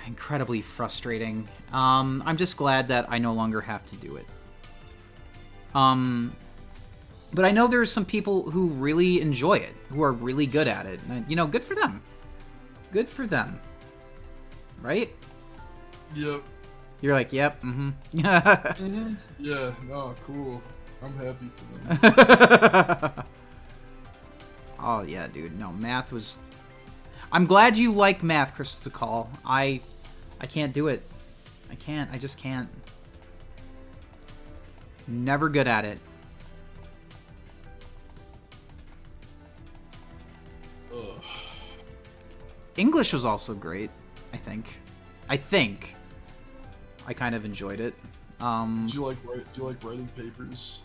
frustrating. I'm just glad that I no longer have to do it. But I know there's some people who really enjoy it, who are really good at it. And, you know, good for them. Good for them. Right? Yep. You're like, yep, mm-hmm. Mm-hmm. Yeah, no, cool. I'm happy for them. Oh, yeah, dude. No, math was... I'm glad you like math, Crystal Call. I can't do it. I can't. I just can't. Never good at it. Ugh. English was also great, I think. I kind of enjoyed it. Do you like writing papers?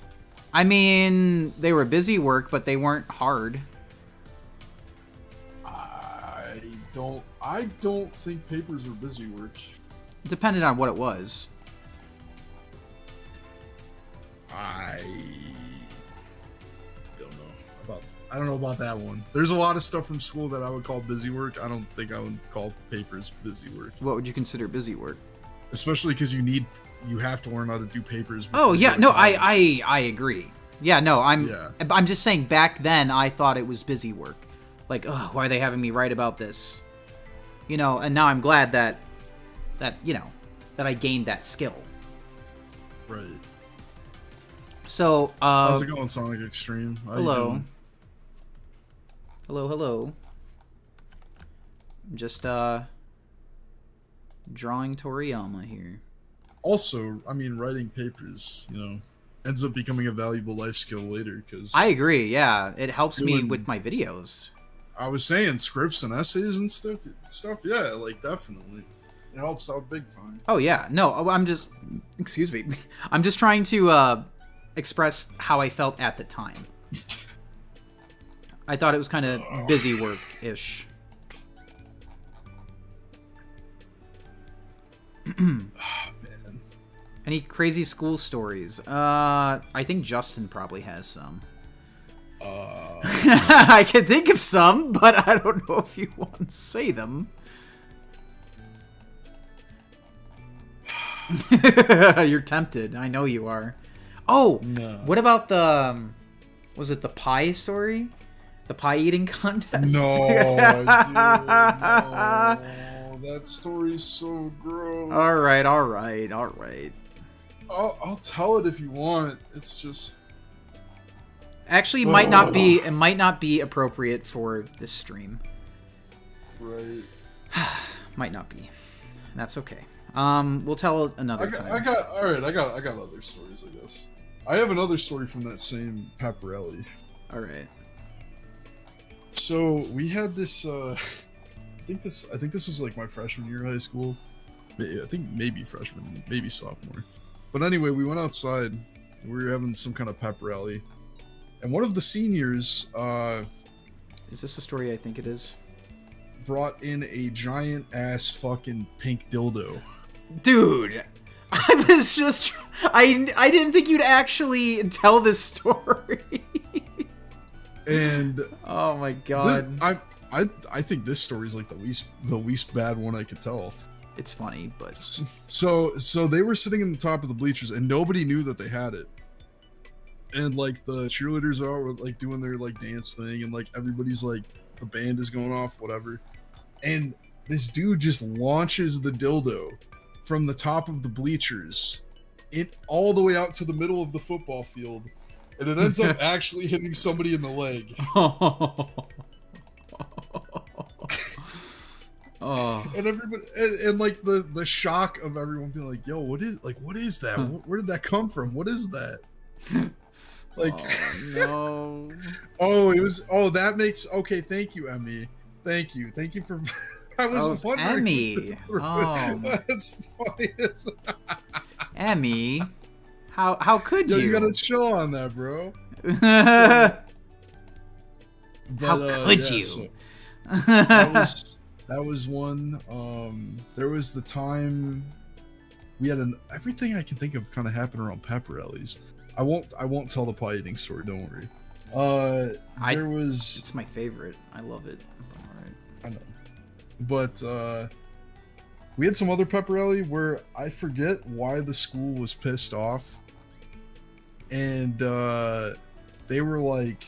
I mean, they were busy work, but they weren't hard. I don't think papers were busy work. It depended on what it was. I don't know about that one. There's a lot of stuff from school that I would call busy work. I don't think I would call papers busy work. What would you consider busy work? Especially because you have to learn how to do papers. Oh yeah, no, I agree. Yeah, no, I'm just saying back then I thought it was busy work. Like, oh, why are they having me write about this? You know, and now I'm glad that you know, that I gained that skill. Right. So, how's it going, Sonic Extreme? How hello. You doing? Hello. I'm just drawing Toriyama here. Also, I mean, writing papers, you know, ends up becoming a valuable life skill later. Because I agree. Yeah, it helps me with my videos. I was saying scripts and essays and stuff. Yeah, like definitely, it helps out big time. Oh yeah, no, I'm just, excuse me, I'm just trying to express how I felt at the time. I thought it was kind of busy work-ish. Man. Any crazy school stories? I think Justin probably has some. I can think of some, but I don't know if you want to say them. You're tempted. I know you are. Oh, no. What about the... Was it the pie story? The pie eating contest? No, dude, no. That story's so gross. All right. I'll tell it if you want. It's just... Actually, it might not be appropriate for this stream. Right. Might not be. That's okay. We'll tell another time. I got other stories, I guess. I have another story from that same Paparelli. All right. So we had this. I think this was like my freshman year of high school. I think maybe freshman, maybe sophomore. But anyway, we went outside. We were having some kind of pep rally. And one of the seniors is this the story I think it is? Brought in a giant ass fucking pink dildo. Dude, I was just... I didn't think you'd actually tell this story. And... oh my god. I think this story is like the least bad one I could tell. It's funny, but... So they were sitting in the top of the bleachers, and nobody knew that they had it. And, like, the cheerleaders are, like, doing their, like, dance thing, and, like, everybody's, like, the band is going off, whatever. And this dude just launches the dildo from the top of the bleachers all the way out to the middle of the football field. And it ends up actually hitting somebody in the leg. Oh. And everybody, and like the shock of everyone being like, "Yo, what is that? Where did that come from? What is that?" Like, oh, no. That makes okay. Thank you, Emmy. Thank you for. I was wondering. Emmy. Oh, that's funny. Emmy, how could you? You gotta chill on that, bro. How could you? So, that was one. There was the time we had everything I can think of kind of happened around pep rallies. I won't tell the pie eating story. Don't worry. It's my favorite. I love it. All right. I know, but we had some other pep rally where I forget why the school was pissed off, and they were like,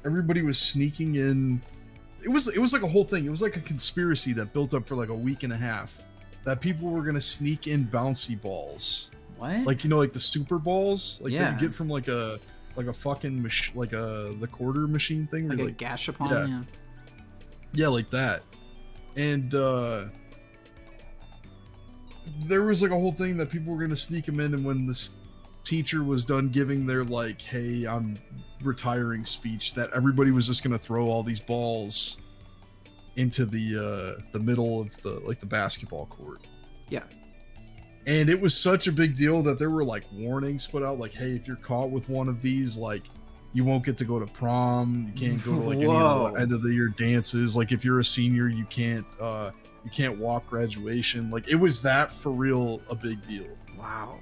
everybody was sneaking in. It was like a whole thing. It was like a conspiracy that built up for like a week and a half, that people were gonna sneak in bouncy balls. What? Like, you know, like the super balls, like yeah. that you get from like a fucking the quarter machine thing, like where a gashapon. Yeah. Yeah, like that. And there was like a whole thing that people were gonna sneak them in, and when this teacher was done giving their like, "Hey, I'm retiring" speech, that everybody was just gonna throw all these balls into the middle of the basketball court. Yeah. And it was such a big deal that there were like warnings put out, like, "Hey, if you're caught with one of these, like, you won't get to go to prom. You can't go to like any of the end of the year dances. Like, if you're a senior, you can't walk graduation." Like, it was that for real a big deal. Wow.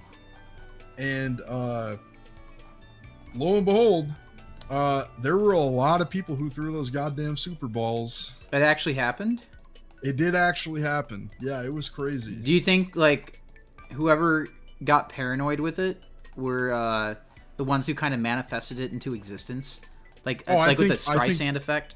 And lo and behold, there were a lot of people who threw those goddamn super balls. It actually happened? It did actually happen. Yeah, it was crazy. Do you think like whoever got paranoid with it were the ones who kind of manifested it into existence? Like with the Streisand effect?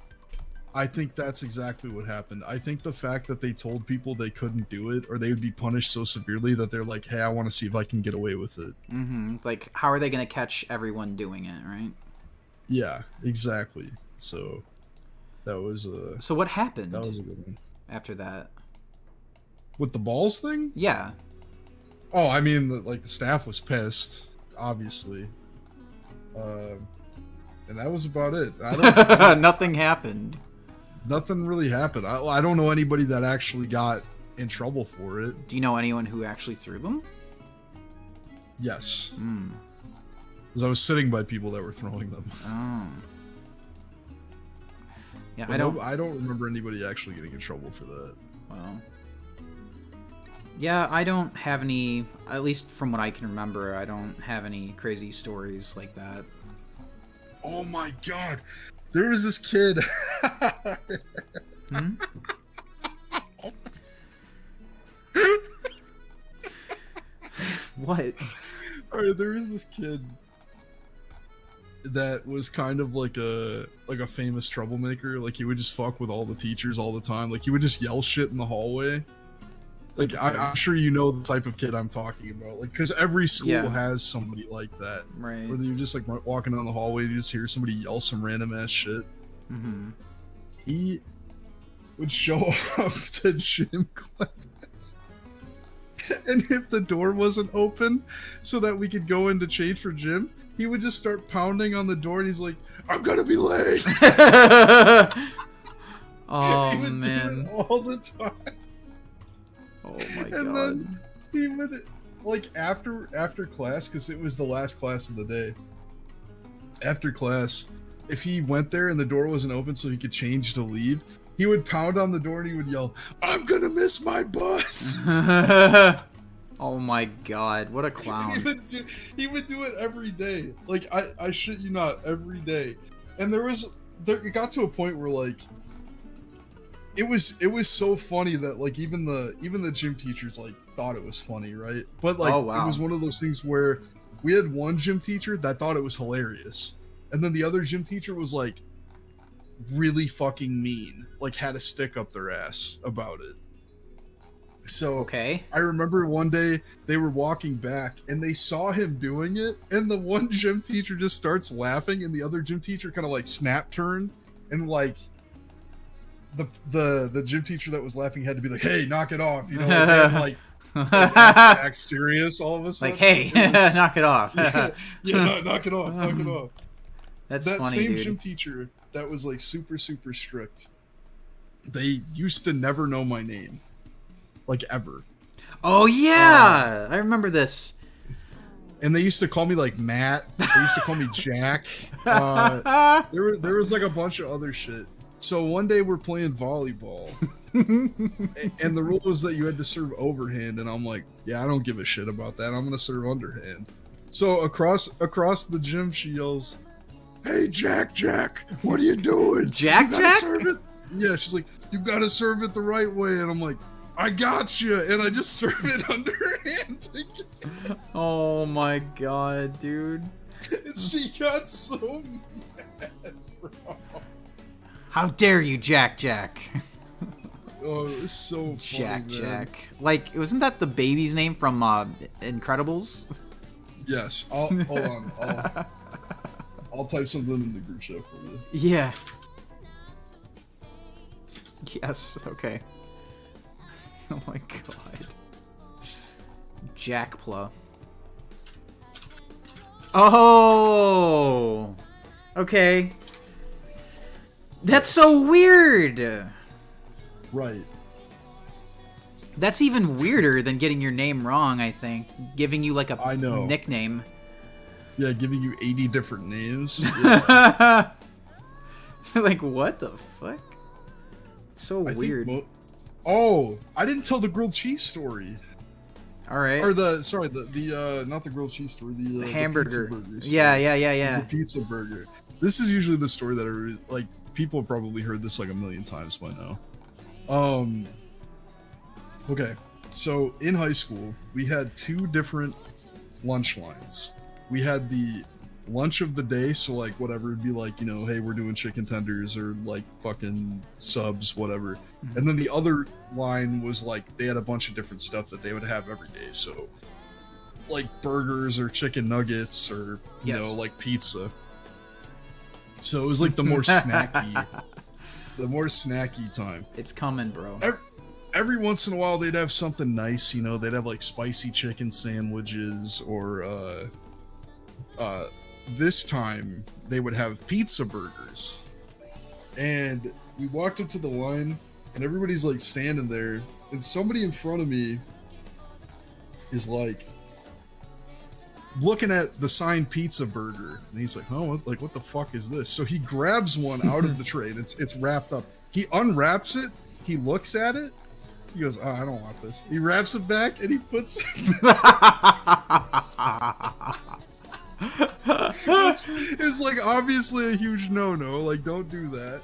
I think that's exactly what happened. I think the fact that they told people they couldn't do it, or they would be punished so severely, that they're like, "Hey, I want to see if I can get away with it." Mm-hmm. Like, how are they going to catch everyone doing it, right? Yeah, exactly. So that was So what happened? That was a good one. After that, with the balls thing? Yeah. Oh, I mean, like, the staff was pissed, obviously. And that was about it. Nothing happened. Nothing really happened. I don't know anybody that actually got in trouble for it. Do you know anyone who actually threw them? Yes. Because I was sitting by people that were throwing them. Oh. Yeah, but I don't remember anybody actually getting in trouble for that. Well. Yeah, I don't have any, at least from what I can remember, I don't have any crazy stories like that. Oh my god. There was this kid. What? Alright, there was this kid that was kind of like a famous troublemaker. Like, he would just fuck with all the teachers all the time. Like, he would just yell shit in the hallway. Like, I'm sure you know the type of kid I'm talking about. Like, because every school has somebody like that. Right. Where you're just, like, walking down the hallway and you just hear somebody yell some random ass shit. Mm-hmm. He would show up to gym class. And if the door wasn't open so that we could go in to change for gym, he would just start pounding on the door, and he's like, "I'm gonna be late." Oh, he would man. do it all the time. Oh my god. And then like after class, because it was the last class of the day. After class, if he went there and the door wasn't open so he could change to leave, he would pound on the door and he would yell, "I'm gonna miss my bus." Oh my god, what a clown. He would do it every day. Like, I shit you not, every day. And it got to a point where, like, it was so funny that, like, even the gym teachers, like, thought it was funny, right? But, like, oh, wow. It was one of those things where we had one gym teacher that thought it was hilarious. And then the other gym teacher was, like, really fucking mean. Like, had a stick up their ass about it. So okay. I remember one day they were walking back and they saw him doing it, and the one gym teacher just starts laughing, and the other gym teacher kind of like snap turned, and like the gym teacher that was laughing had to be like, "Hey, knock it off," you know, like act serious all of a sudden. Like, hey, knock it off. Knock it off, knock it off. That's that funny, same dude. Gym teacher that was like super strict. They used to never know my name. Like, ever. Oh yeah, I remember this. And they used to call me like Matt. They used to call me Jack. There was like a bunch of other shit. So one day we're playing volleyball, and the rule was that you had to serve overhand. And I'm like, yeah, I don't give a shit about that. I'm gonna serve underhand. So across the gym, she yells, "Hey, Jack, what are you doing? Jack? Serve it." Yeah, she's like, "You gotta serve it the right way," and I'm like, "I got you," and I just serve it underhand again. Oh my god, dude. And she got so mad, bro. How dare you, Jack? Oh, it was so funny, Jack. Like, wasn't that the baby's name from Incredibles? Yes. Hold on. I'll type something in the group chat for you. Yeah. Yes, okay. Oh my god. Jackpla. Oh! Okay. That's so weird! Right. That's even weirder than getting your name wrong, I think. Giving you like a nickname. Yeah, giving you 80 different names. Yeah. Like, what the fuck? So weird. Oh, I didn't tell the grilled cheese story. All right. Or the not the grilled cheese story, the hamburger. The pizza burger story. Yeah. The pizza burger. This is usually the story that like people have probably heard this like a million times by now. Okay, so in high school we had two different lunch lines. We had the lunch of the day, so like whatever, it'd be like, you know, hey, we're doing chicken tenders or like fucking subs, whatever. Mm-hmm. And then the other line was like they had a bunch of different stuff that they would have every day, so like burgers or chicken nuggets or you know, like pizza. So it was like the more snacky time. It's coming, bro. Every once in a while they'd have something nice, you know, they'd have like spicy chicken sandwiches or this time they would have pizza burgers. And we walked up to the line and everybody's like standing there and somebody in front of me is like looking at the sign pizza burger and he's like, oh, what the fuck is this? So he grabs one out of the tray and it's wrapped up. He unwraps it, he looks at it, he goes, oh, I don't want this. He wraps it back and he puts it it's like obviously a huge no-no, like don't do that.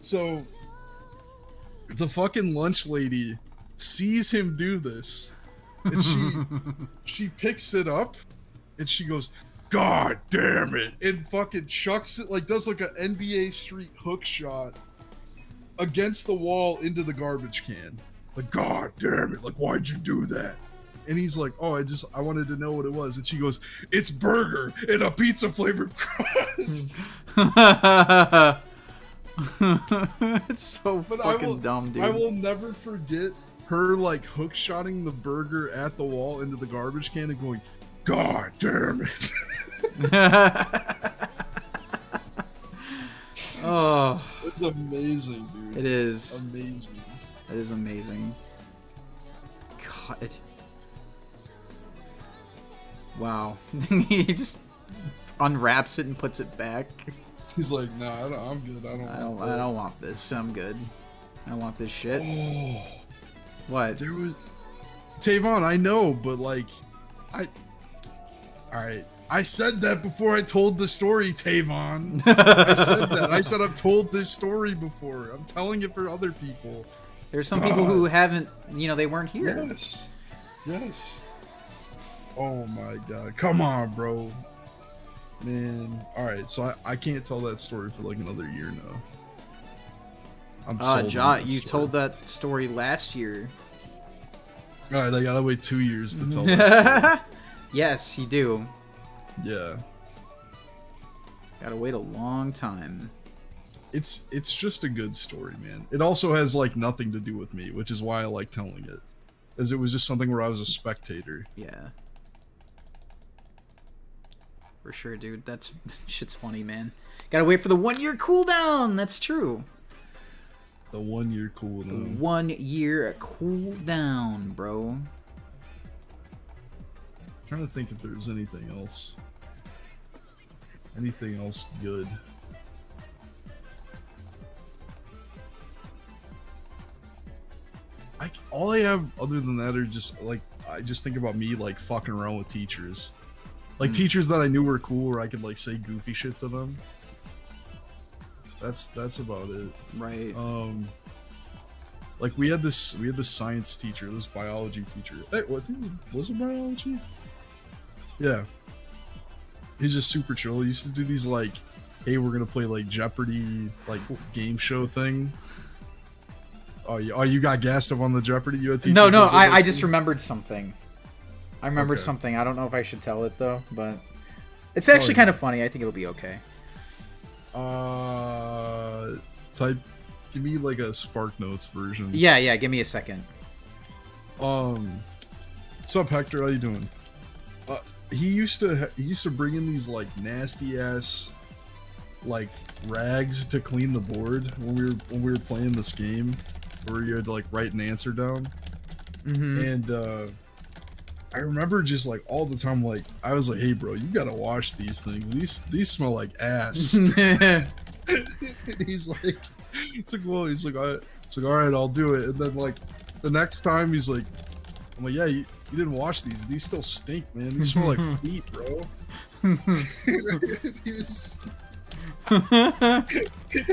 So the fucking lunch lady sees him do this and she picks it up and she goes, God damn it, and fucking chucks it, like does like an NBA Street hook shot against the wall into the garbage can. Like, God damn it, like why'd you do that? And he's like, oh, I wanted to know what it was. And she goes, it's burger and a pizza flavored crust. It's so fucking dumb, dude. I will never forget her like hook shotting the burger at the wall into the garbage can and going, God damn it. Oh, it's amazing, dude. It is amazing. It is amazing. God. Wow. He just unwraps it and puts it back. He's like, nah, I'm good. I don't want this. I'm good. I don't want this shit. Oh, what? There was Tavon. I know, but like, all right. I said that before I told the story, Tavon. I said that. I said I've told this story before. I'm telling it for other people. There's some people who haven't, they weren't here. Yes. Yes. Oh my god. Come on, bro. Man. Alright, so I can't tell that story for like another year now. I'm sold John, on that you story. told that story last year. Alright, I gotta wait 2 years to tell that story. Yes, you do. Yeah. Gotta wait a long time. It's just a good story, man. It also has like nothing to do with me, which is why I like telling it. As it was just something where I was a spectator. Yeah. For sure, dude. Shit's funny, man. Gotta wait for the 1 year cooldown. That's true. The 1 year cooldown. 1 year cooldown, bro. I'm trying to think if there's anything else. Anything else good. All I have other than that are just like, I just think about me like fucking around with teachers. Like teachers that I knew were cool where I could like say goofy shit to them. That's about it. Right. Like we had this science teacher, this biology teacher. Hey, I think was it biology? Yeah. He's just super chill. He used to do these like, hey, we're gonna play like Jeopardy like game show thing. Oh, you got gassed up on the Jeopardy? You had teachers No, that did I that just too? remembered something. I remembered Okay. something. I don't know if I should tell it though, but it's actually kind of funny. I think it'll be okay. Give me like a Spark Notes version. Yeah. Give me a second. What's up, Hector? How you doing? He used to bring in these like nasty ass like rags to clean the board when we were playing this game where you had to like write an answer down. And I remember just like all the time, like I was like, hey bro, you gotta wash these things. These smell like ass. He's like, well, he's like, all right, I'll do it. And then like the next time he's like, I'm like, yeah, you didn't wash these. These still stink, man. These smell like feet, bro.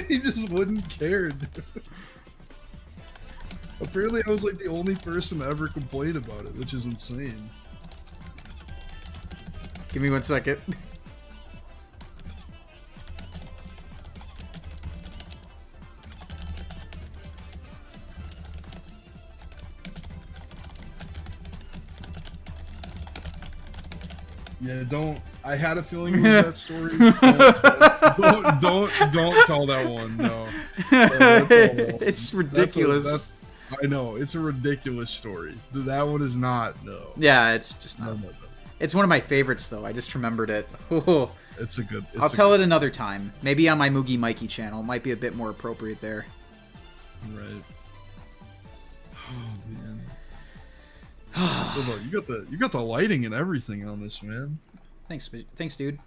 He just wouldn't care. Dude. Apparently, I was like the only person to ever complain about it, which is insane. Give me 1 second. Yeah, don't. I had a feeling it was that story. Don't tell that one. No, It's ridiculous. I know it's a ridiculous story. That one is not. No. Yeah, it's just not. No. It's one of my favorites, though. I just remembered it. It's a good. I'll tell it another time. Maybe on my Moogie Mikey channel. Might be a bit more appropriate there. Right. Oh man. Look, you got the lighting and everything on this, man. Thanks, dude.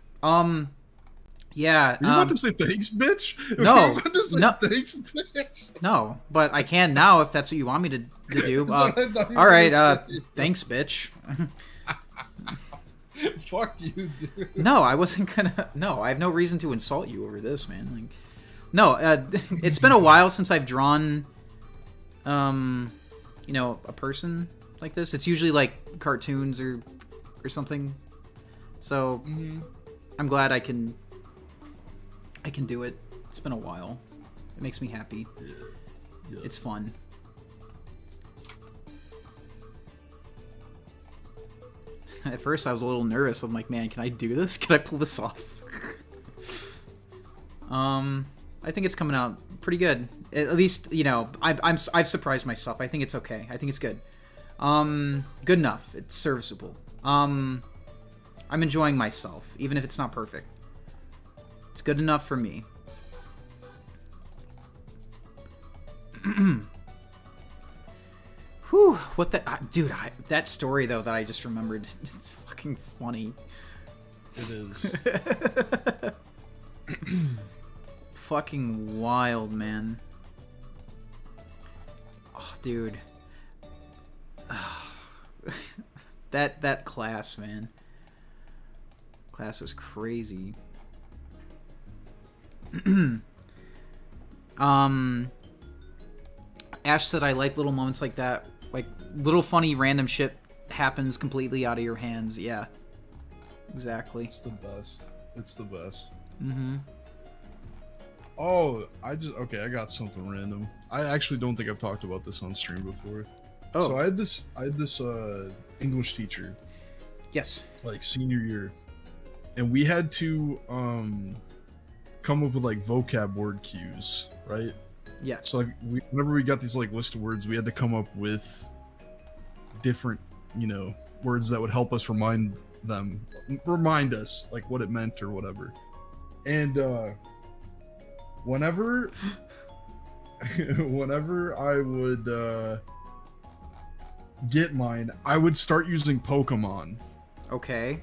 Yeah. Are you about to say thanks, bitch? No. Are you about to say thanks, bitch? No, but I can now if that's what you want me to do. That's what I thought you were All right. gonna say. Thanks, bitch. Fuck you, dude. No, I wasn't gonna. No, I have no reason to insult you over this, man. Like, no, it's been a while since I've drawn, a person like this. It's usually like cartoons or something. So I'm glad I can do it. It's been a while. It makes me happy. Yeah. It's fun. At first, I was a little nervous. I'm like, man, can I do this? Can I pull this off? I think it's coming out pretty good. At least, I've surprised myself. I think it's okay. I think it's good. Good enough. It's serviceable. I'm enjoying myself, even if it's not perfect. It's good enough for me. Whew. what the... dude, that story, though, that I just remembered, it's fucking funny. It is. Fucking wild, man. Oh, dude. That class, man. Class was crazy. Ash said, I like little moments like that. Like, little funny random shit happens completely out of your hands. Yeah. Exactly. It's the best. It's the best. Mm-hmm. Oh, okay, I got something random. I actually don't think I've talked about this on stream before. Oh. So I had this English teacher. Yes. Like senior year. And we had to come up with like vocab word cues, right? Yeah. So like whenever we got these like list of words, we had to come up with different, words that would help us remind us like what it meant or whatever. And whenever I would get mine, I would start using Pokemon. Okay.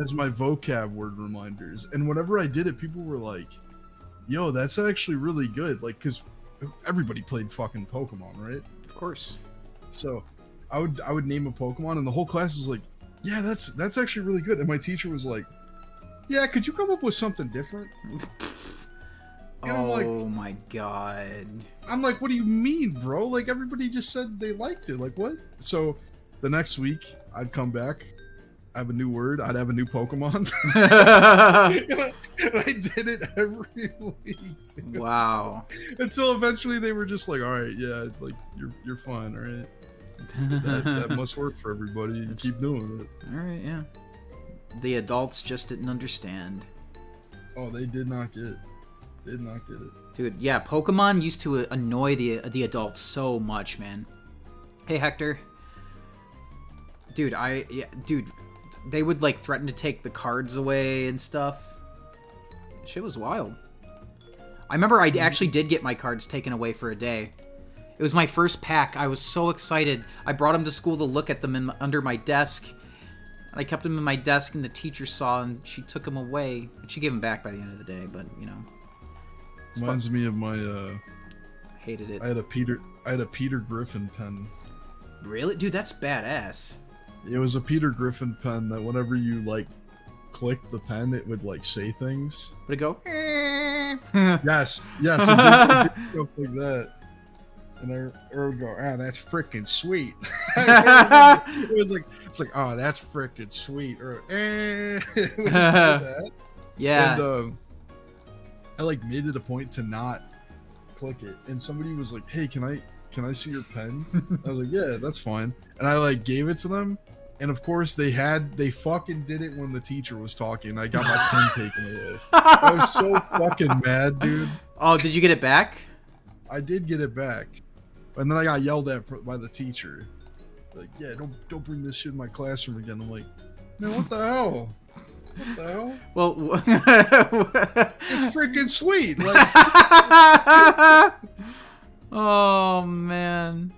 As my vocab word reminders. And whenever I did it, people were like, yo, that's actually really good. Like, because everybody played fucking Pokemon, right? Of course. So I would name a Pokemon and the whole class was like, yeah, that's actually really good. And my teacher was like, yeah, could you come up with something different? And oh my god. I'm like, what do you mean, bro? Like, everybody just said they liked it. Like, what? So the next week, I'd come back, I have a new word, I'd have a new Pokemon. And I did it every week. Dude. Wow. Until eventually they were just like, all right, yeah, like, you're fine, all right? That must work for everybody. Keep doing it. All right, yeah. The adults just didn't understand. Oh, they did not get it. Did not get it. Dude, yeah, Pokemon used to annoy the adults so much, man. Hey, Hector. Dude, they would, like, threaten to take the cards away and stuff. Shit was wild. I remember I actually did get my cards taken away for a day. It was my first pack. I was so excited. I brought them to school to look at them under my desk. And I kept them in my desk, and the teacher saw, and she took them away. But she gave them back by the end of the day, but, Reminds me of my hated it. I had a Peter Griffin pen. Really? Dude, that's badass. It was a Peter Griffin pen that whenever you like clicked the pen, it would like say things. Would it go? Yes, it did stuff like that. And I would go, that's freaking sweet. It's like, oh, that's freaking sweet. Or it would do that. Yeah. And I like made it a point to not click it, and somebody was like, "Hey, can I see your pen?" I was like, "Yeah, that's fine." And I like gave it to them, and of course they fucking did it when the teacher was talking. I got my pen taken away. I was so fucking mad, dude. Oh, did you get it back? I did get it back, and then I got yelled at by the teacher. Like, yeah, don't bring this shit in my classroom again. I'm like, man, what the hell? What the hell? Well, it's freaking sweet. Like, oh man,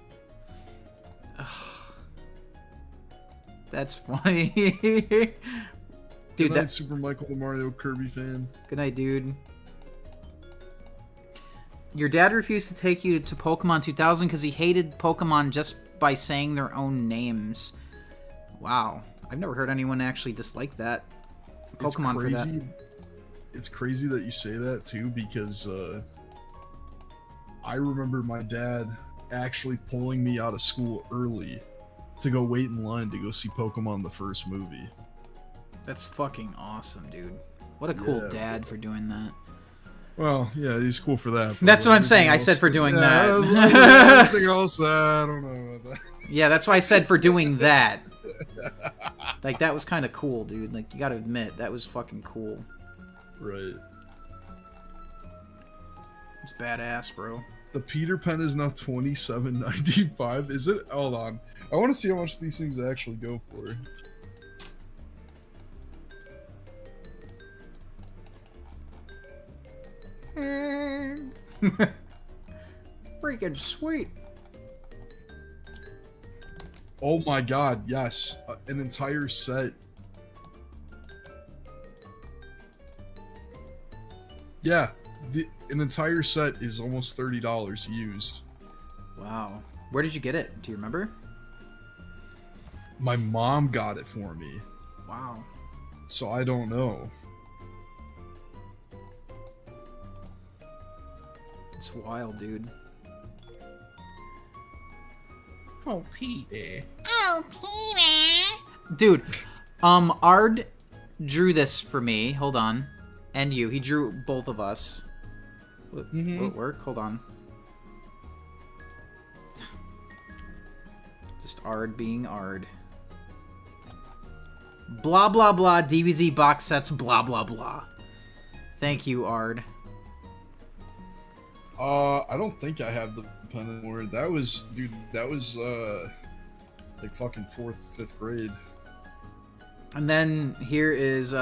that's funny, dude. Good night, Super Michael the Mario Kirby fan. Good night, dude. Your dad refused to take you to Pokemon 2000 because he hated Pokemon just by saying their own names. Wow, I've never heard anyone actually dislike that. Pokemon for that. It's crazy that you say that too, because I remember my dad actually pulling me out of school early to go wait in line to go see Pokemon the first movie. That's fucking awesome, dude. What a cool dad for doing that. Well, yeah, he's cool for that. That's what I'm saying. I said for doing that. Everything else, I don't know about that. Yeah, that's why I said for doing that. Like, that was kind of cool, dude. Like, you gotta admit, that was fucking cool. Right. It's badass, bro. The Peter pen is now $27.95. Is it? Hold on. I want to see how much these things actually go for. Freaking sweet. Oh my god, yes. An entire set. Yeah, an entire set is almost $30 used. Wow. Where did you get it? Do you remember? My mom got it for me. Wow. So I don't know. It's wild, dude. Oh, Peter. Oh, Peter. Dude, Ard drew this for me. Hold on. And you. He drew both of us. Will it work? Hold on. Just Ard being Ard. Blah, blah, blah. DBZ box sets, blah, blah, blah. Thank you, Ard. I don't think I have the pen anymore. That was, dude, that was, like fucking 4th, 5th grade. And then here is,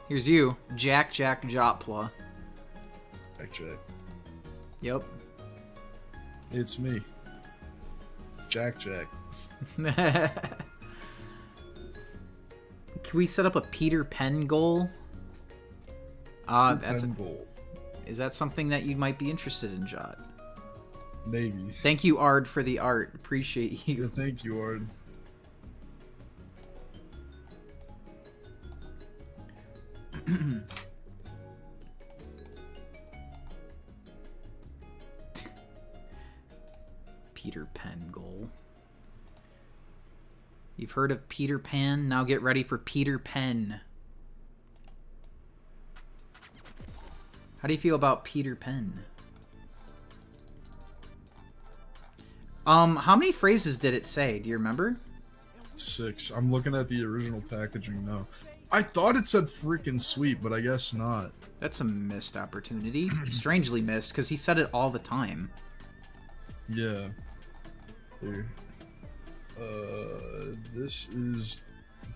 here's you. Jack Jopla. Jack. Yep. It's me. Jack. Can we set up a Peter Pen goal? That's a goal. Is that something that you might be interested in, Jot? Maybe. Thank you, Ard, for the art. Appreciate you. Thank you, Ard. Peter Pan goal. You've heard of Peter Pan? Now get ready for Peter Pen. How do you feel about Peter Pan? How many phrases did it say? Do you remember? 6. I'm looking at the original packaging now. I thought it said freaking sweet, but I guess not. That's a missed opportunity. Strangely missed, because he said it all the time. Yeah. Here. This is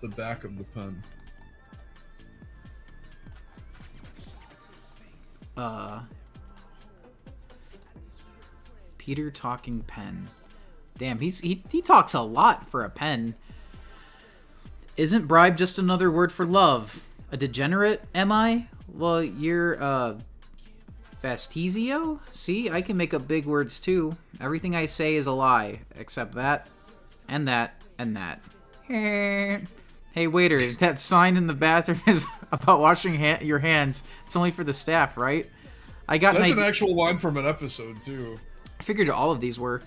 the back of the pen. Peter talking pen. Damn, he talks a lot for a pen. Isn't bribe just another word for love? A degenerate, am I? Well, you're, Fastizio? See, I can make up big words too. Everything I say is a lie, except that, and that, and that. Hey waiter, that sign in the bathroom is about washing your hands. It's only for the staff, right? That's an actual line from an episode too. I figured all of these were.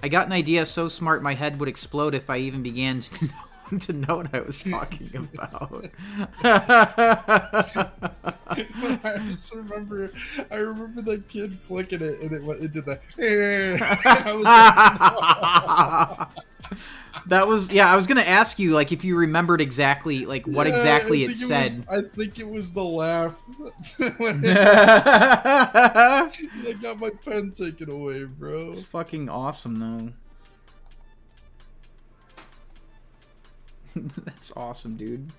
I got an idea so smart my head would explode if I even began to know what I was talking about. I just remember that kid clicking it and it did that. That was, yeah, I was gonna ask you, like, if you remembered exactly, like, what exactly it said. I think it was the laugh. I got my pen taken away, bro. It's fucking awesome, though. That's awesome, dude.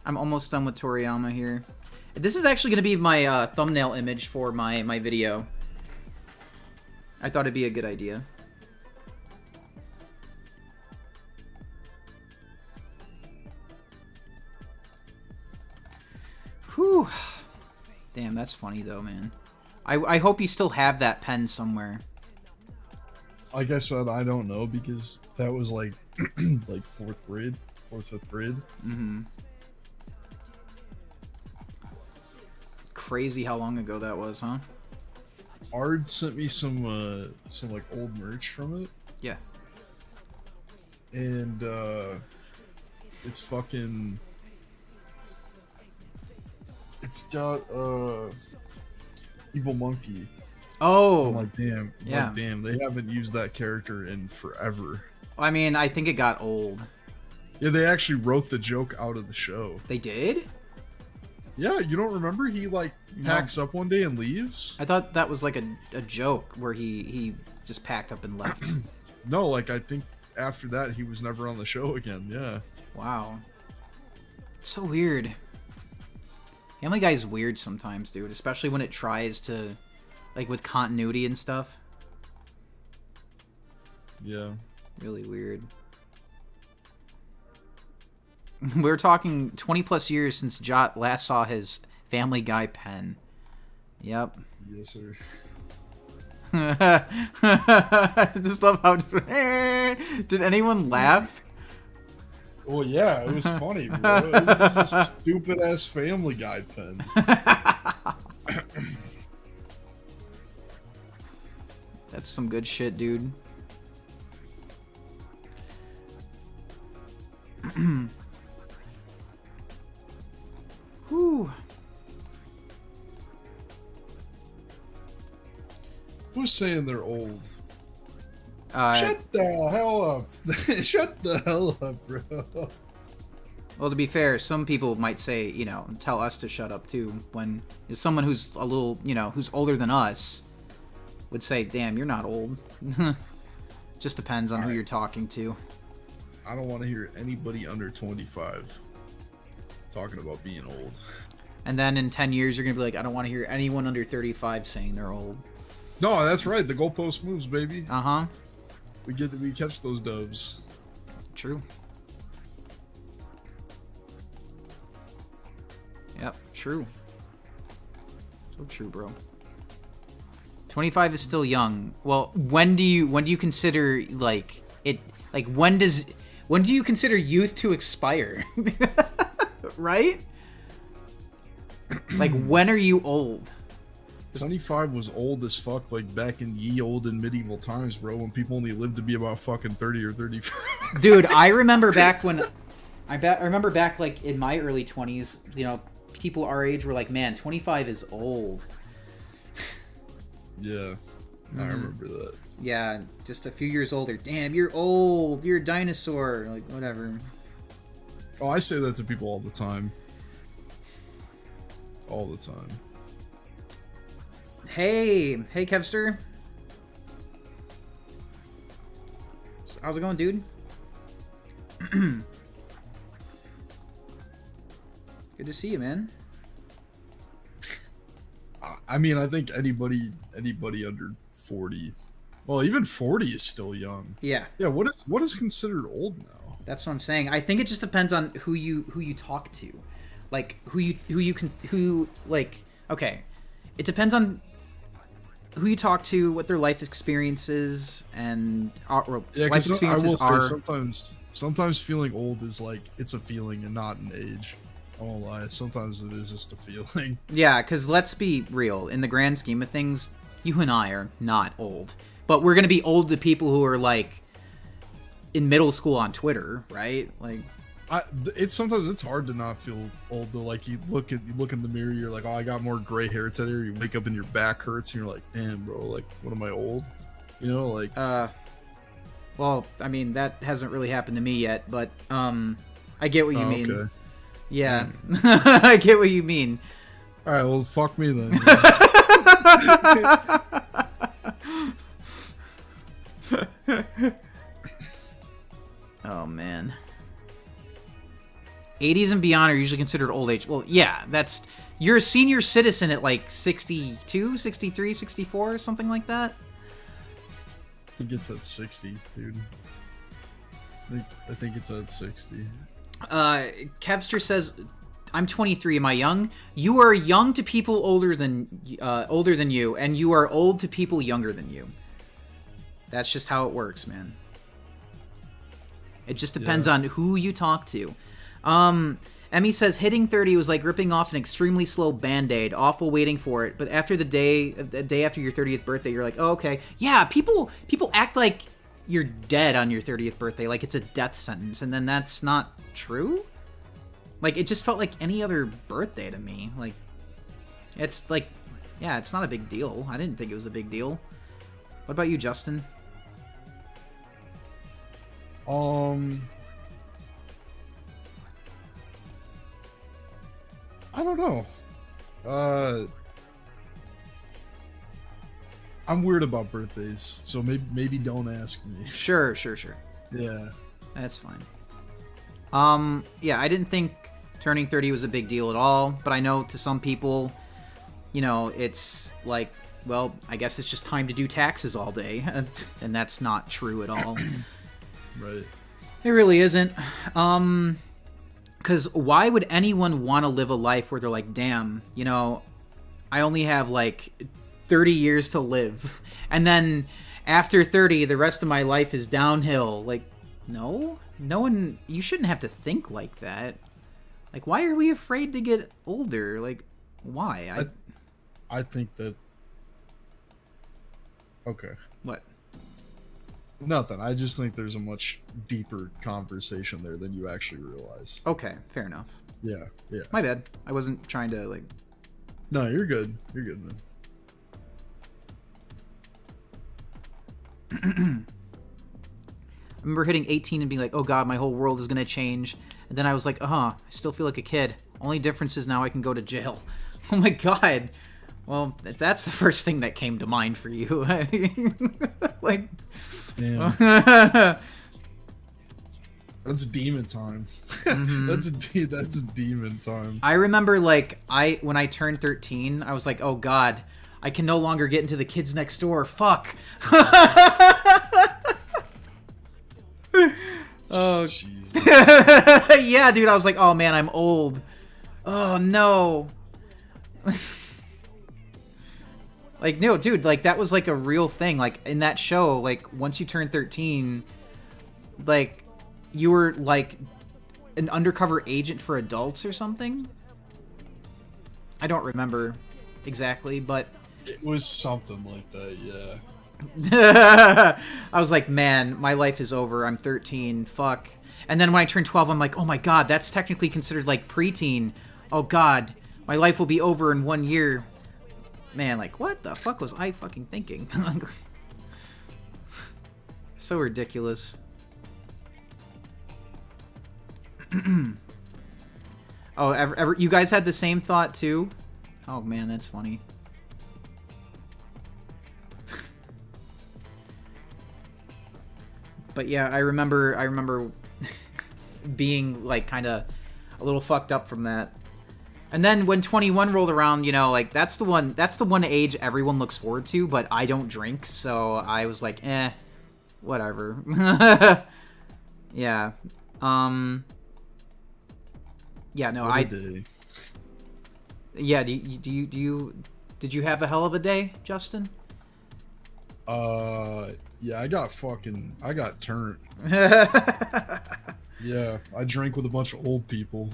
I'm almost done with Toriyama here. This is actually going to be my thumbnail image for my video. I thought it'd be a good idea. Whew. Damn, that's funny though, man. I hope you still have that pen somewhere. Like I said, I don't know because that was like like 4th grade, 4th, 5th grade. Mm-hmm. Crazy how long ago that was, huh? Ard sent me some like old merch from it. Yeah. And it's fucking, it's got Evil Monkey. Oh. I'm like, damn. Yeah. Like, damn, they haven't used that character in forever. I mean, I think it got old. Yeah, they actually wrote the joke out of the show. They did? Yeah, you don't remember? He like packs up one day and leaves? I thought that was like a joke where he just packed up and left. No, like I think after that, he was never on the show again. Yeah. Wow. So weird. Family Guy's weird sometimes, dude. Especially when it tries to, like, with continuity and stuff. Yeah. Really weird. We were talking 20 plus years since Jot last saw his Family Guy pen. Yep. Yes, sir. I just love how... Did anyone laugh? Well, yeah, it was funny, bro. This is a stupid-ass Family Guy pen. That's some good shit, dude. Whew. Who's saying they're old? Shut the hell up. Shut the hell up, bro. Well, to be fair, some people might say, you know, tell us to shut up too. When someone who's a little, you know, who's older than us would say, damn, you're not old. Just depends on who you're talking to. I don't want to hear anybody under 25 talking about being old. And then in 10 years, you're going to be like, I don't want to hear anyone under 35 saying they're old. No, that's right. The goalpost moves, baby. Uh-huh. We catch those dubs. True. Yep, true. So true, bro. 25 is still young. Well, when do you consider like it? Like when do you consider youth to expire? Right? Like when are you old? 25 was old as fuck, like back in ye olden medieval times, bro, when people only lived to be about fucking 30 or 35. Dude, I remember back when I remember back like in my early 20s, you know, people our age were like, man, 25 is old. Yeah, I remember that. Yeah, just a few years older. Damn, you're old. You're a dinosaur. Like, whatever. Oh, I say that to people all the time. All the time. Hey Kevster. How's it going, dude? Good to see you, man. I mean, I think anybody under 40, well, even 40 is still young. Yeah. Yeah. What is considered old now? That's what I'm saying. I think it just depends on who you talk to, like okay, it depends on who you talk to, what their life experiences and life experiences are. Sometimes feeling old is like it's a feeling and not an age. I won't lie. Sometimes it is just a feeling. Yeah, because let's be real. In the grand scheme of things, you and I are not old. But we're going to be old to people who are, like, in middle school on Twitter, right? Like, sometimes it's hard to not feel old, though. Like, you look in the mirror, you're like, oh, I got more gray hair today. Or you wake up and your back hurts, and you're like, damn, bro, like, what am I old? You know, like... well, I mean, that hasn't really happened to me yet, but, I get what you mean. Okay. Yeah, I get what you mean. All right, well, fuck me then. Oh man, 80s and beyond are usually considered old age. Well, yeah, you're a senior citizen at like 62, 63, 64, something like that. I think it's at 60, dude. I think it's at 60. Kevster says, I'm 23. Am I young? You are young to people older than you, and you are old to people younger than you. That's just how it works, man. It just depends on who you talk to. Emmy says, hitting 30 was like ripping off an extremely slow Band-Aid, awful waiting for it, but after the day after your 30th birthday, you're like, oh, okay. Yeah, people act like you're dead on your 30th birthday, like it's a death sentence, and then that's not true? Like, it just felt like any other birthday to me. Like, it's like, yeah, it's not a big deal. I didn't think it was a big deal. What about you, Justin? I don't know. I'm weird about birthdays, so maybe don't ask me. Sure. Yeah. That's fine. Yeah, I didn't think turning 30 was a big deal at all, but I know to some people, you know, it's like, well, I guess it's just time to do taxes all day, and that's not true at all. Right. It really isn't. Because why would anyone want to live a life where they're like, damn, you know, I only have like 30 years to live, and then after 30, the rest of my life is downhill? Like, no one, you shouldn't have to think like that. Like, why are we afraid to get older? Like, why? I think that... Okay. What? Nothing. I just think there's a much deeper conversation there than you actually realize. Okay, fair enough. Yeah. My bad. I wasn't trying to, like... No, you're good. You're good, man. I remember hitting 18 and being like, oh god, my whole world is gonna change. And then I was like, I still feel like a kid. Only difference is now I can go to jail. Oh my god. Well, that's the first thing that came to mind for you. Like... Damn. That's demon time. Mm-hmm. That's a demon time. I remember, like, when I turned 13, I was like, oh god, I can no longer get into the kids next door. Fuck. Oh, Jesus. Yeah, dude, I was like, oh man, I'm old. Oh no. Like, no, dude, like, that was like a real thing. Like, in that show, like, once you turn 13, like, you were like an undercover agent for adults or something. I don't remember exactly, but it was something like that. Yeah. I was like, man, my life is over. I'm 13. Fuck. And then when I turned 12, I'm like, oh my god, that's technically considered like preteen. Oh god, my life will be over in 1 year. Man, like, what the fuck was I fucking thinking? So ridiculous. Oh, you guys had the same thought too? Oh man, that's funny. But yeah, I remember being like kind of a little fucked up from that. And then when 21 rolled around, you know, like that's the one age everyone looks forward to, but I don't drink, so I was like, whatever. Yeah. Yeah, no, Yeah, did you have a hell of a day, Justin? Yeah, I got turned. Yeah, I drank with a bunch of old people.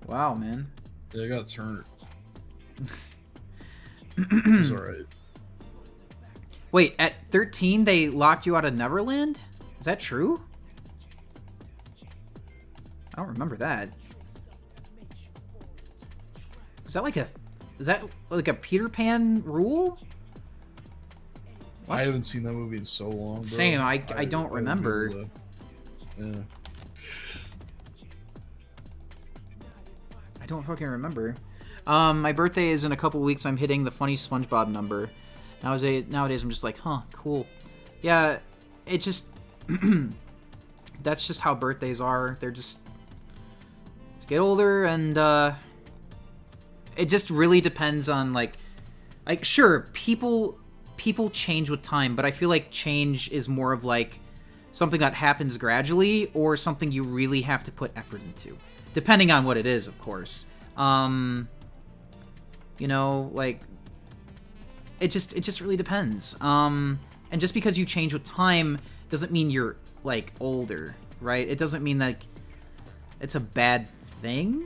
Wow, man. Yeah, I got turned. It was alright. Wait, at 13 they locked you out of Neverland? Is that true? I don't remember that. Is that like a Peter Pan rule? I haven't seen that movie in so long, bro. Same, I don't remember. Yeah. I don't fucking remember. My birthday is in a couple weeks. I'm hitting the funny SpongeBob number. Nowadays I'm just like, huh, cool. Yeah, it just... that's just how birthdays are. They're just... get older, and it just really depends on, like, sure, people change with time, but I feel like change is more of, like, something that happens gradually, or something you really have to put effort into. Depending on what it is, of course. You know, like, it just really depends. And just because you change with time doesn't mean you're, like, older, right? It doesn't mean, like, it's a bad thing.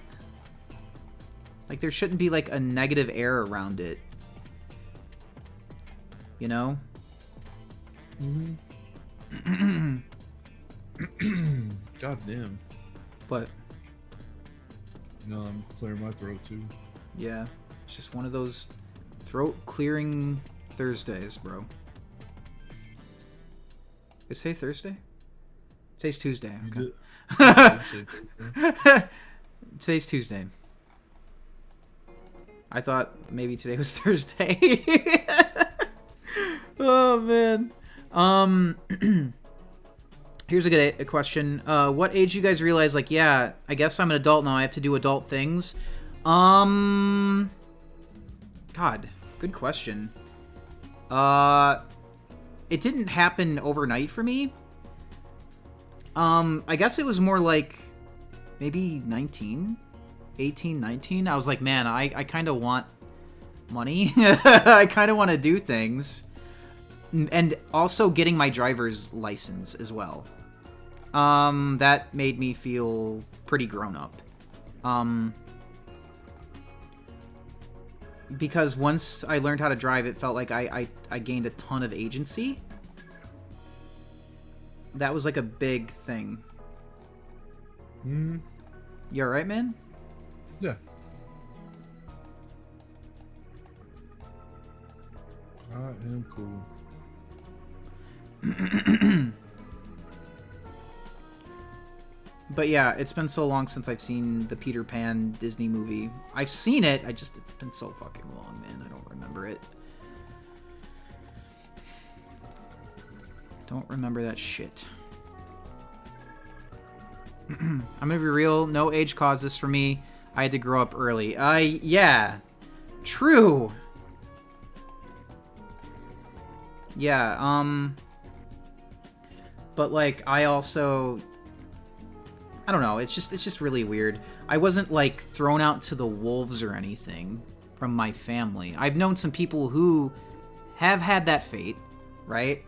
Like, there shouldn't be, like, a negative air around it. You know? Mm-hmm. God damn. But... no, I'm clearing my throat, too. yeah, it's just one of those throat-clearing Thursdays, bro. Is today Thursday? Today's Tuesday. Okay. Today's Tuesday. I thought maybe today was Thursday. Oh man. Here's a good question. What age you guys realize, like, yeah, I guess I'm an adult now. I have to do adult things. God, good question. It didn't happen overnight for me. I guess it was more like maybe 18, 19. I was like, man, I kind of want money. I kind of want to do things. And also getting my driver's license as well. That made me feel pretty grown up. Because once I learned how to drive, it felt like I gained a ton of agency. That was like a big thing. You alright, man? Yeah. I am cool. But yeah, it's been so long since I've seen the Peter Pan Disney movie. I've seen it, it's been so fucking long, man. I don't remember it. Don't remember that shit. I'm gonna be real, no age caused this for me. I had to grow up early. Yeah. True. Yeah, but like, I also, I don't know, it's just really weird. I wasn't like thrown out to the wolves or anything from my family. I've known some people who have had that fate, right?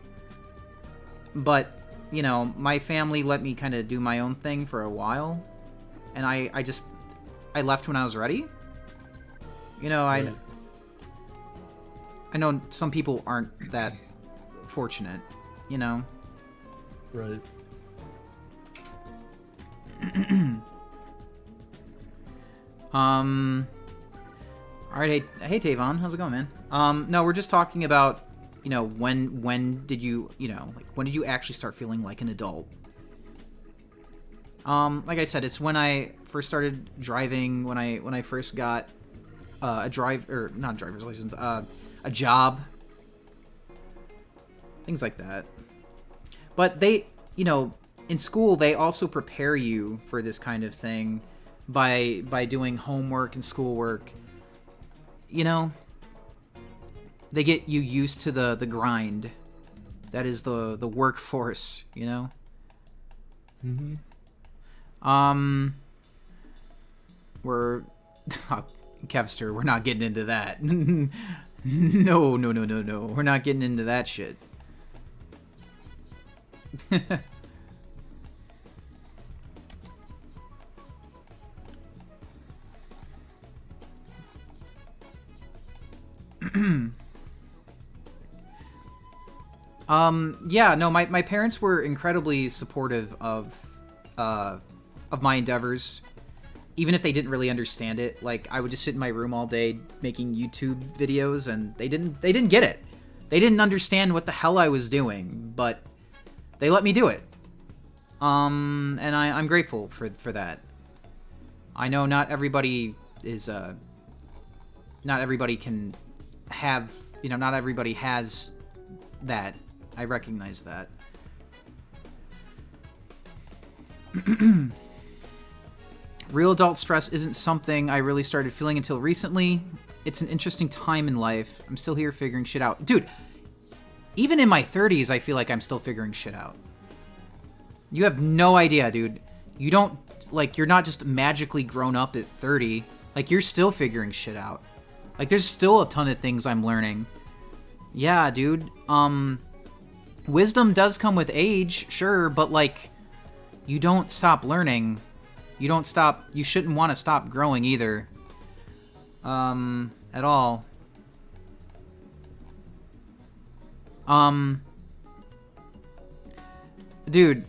But, you know, my family let me kind of do my own thing for a while, and I left when I was ready. You know, I know some people aren't that fortunate, you know? Right. Alright, hey Tavon, how's it going, man? No, we're just talking about, you know, when did you, you know, like, when did you actually start feeling like an adult? Like I said, it's when I first started driving, when I first got not a driver's license, a job. Things like that. But they, you know, in school, they also prepare you for this kind of thing by doing homework and schoolwork. You know, they get you used to the grind. That is the workforce, you know? Mm-hmm. We're... Kevster, we're not getting into that. No. We're not getting into that shit. Yeah, no, my parents were incredibly supportive of my endeavors, even if they didn't really understand it. Like, I would just sit in my room all day making YouTube videos, and they didn't get it. They didn't understand what the hell I was doing, but they let me do it. And I'm grateful for that. I know not everybody is, not everybody can have, you know, not everybody has that. I recognize that. Real adult stress isn't something I really started feeling until recently. It's an interesting time in life. I'm still here figuring shit out. Dude, even in my 30s, I feel like I'm still figuring shit out. You have no idea, dude. You don't, like, you're not just magically grown up at 30. Like, you're still figuring shit out. Like, there's still a ton of things I'm learning. Yeah, dude. Wisdom does come with age, sure, but, like, you don't stop learning. You shouldn't want to stop growing either. At all. Dude,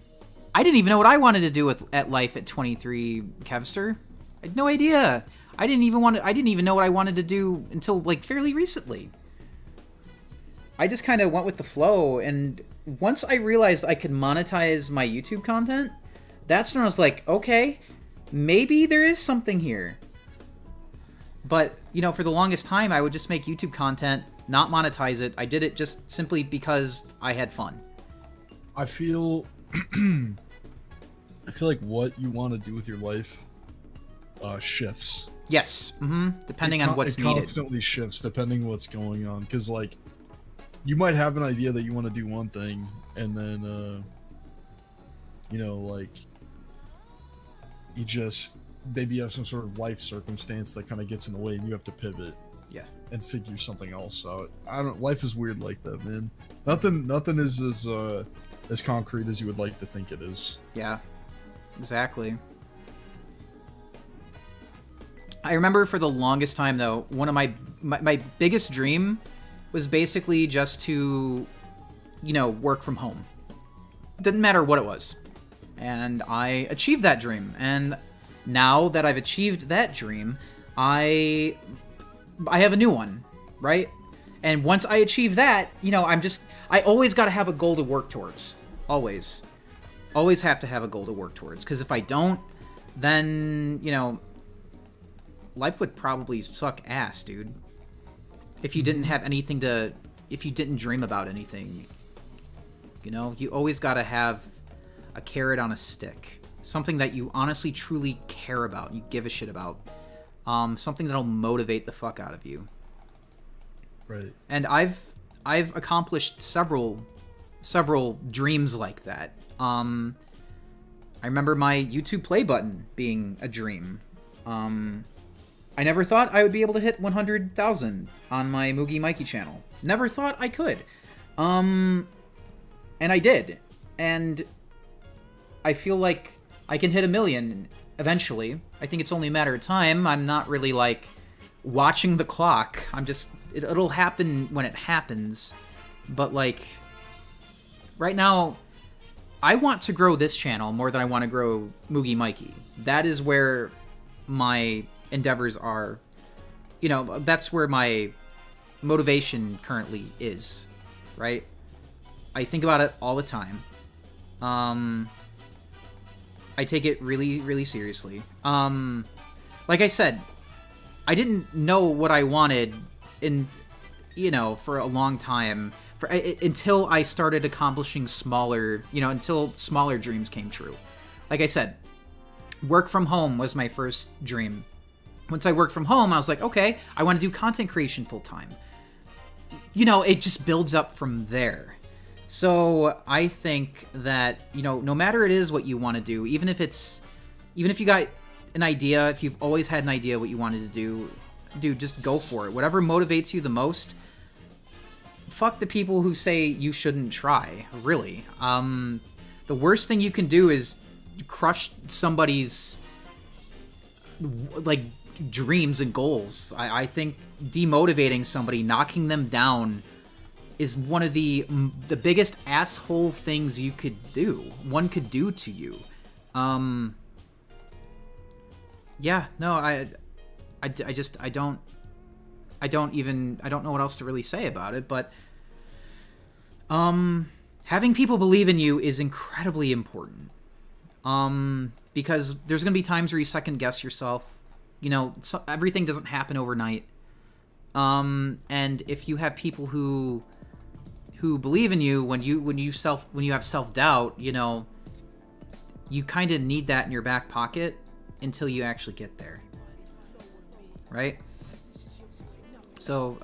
I didn't even know what I wanted to do at life at 23, Kevster. I had no idea. I didn't even know what I wanted to do until, like, fairly recently. I just kind of went with the flow, and once I realized I could monetize my YouTube content, that's when I was like, okay, maybe there is something here. But, you know, for the longest time, I would just make YouTube content, not monetize it. I did it just simply because I had fun. I feel I feel like what you want to do with your life shifts. Yes. Depending on what's needed. It constantly shifts depending on what's going on. Because, like, you might have an idea that you want to do one thing, and then, you know, like, you just maybe have some sort of life circumstance that kind of gets in the way, and you have to pivot. Yeah. And figure something else out. Life is weird like that, man. Nothing is as concrete as you would like to think it is. Yeah. Exactly. I remember for the longest time, though, one of my biggest dream was basically just to, you know, work from home. Didn't matter what it was. And I achieved that dream. And now that I've achieved that dream, I have a new one, right? And once I achieve that, you know, I always got to have a goal to work towards. Always have to have a goal to work towards. Because if I don't, then, you know, life would probably suck ass, dude. If you didn't have anything if you didn't dream about anything, you know, you always got to have a carrot on a stick. Something that you honestly, truly care about, you give a shit about. Something that'll motivate the fuck out of you. Right. And I've accomplished several dreams like that. I remember my YouTube play button being a dream. I never thought I would be able to hit 100,000 on my Moogie Mikey channel. Never thought I could. And I did. And I feel like I can hit 1 million eventually. I think it's only a matter of time. I'm not really, like, watching the clock. I'm just... It'll happen when it happens. But, like, right now, I want to grow this channel more than I want to grow Moogie Mikey. That is where my endeavors are. You know, that's where my motivation currently is, right? I think about it all the time. I take it really, really seriously. Like I said, I didn't know what I wanted for a long time, until I started accomplishing until smaller dreams came true. Like I said, work from home was my first dream. Once I worked from home, I was like, okay, I want to do content creation full time. You know, it just builds up from there. So I think that, you know, no matter it is what you want to do, even if you got an idea, if you've always had an idea what you wanted to do, dude, just go for it. Whatever motivates you the most, fuck the people who say you shouldn't try, really. The worst thing you can do is crush somebody's, like, dreams and goals. I think demotivating somebody, knocking them down, is one of the biggest asshole things one could do to you. Yeah, no, I don't know what else to really say about it, but having people believe in you is incredibly important. Because there's going to be times where you second guess yourself. You know, everything doesn't happen overnight. And if you have people who believe in you, when you have self-doubt, you know, you kind of need that in your back pocket until you actually get there. Right? So,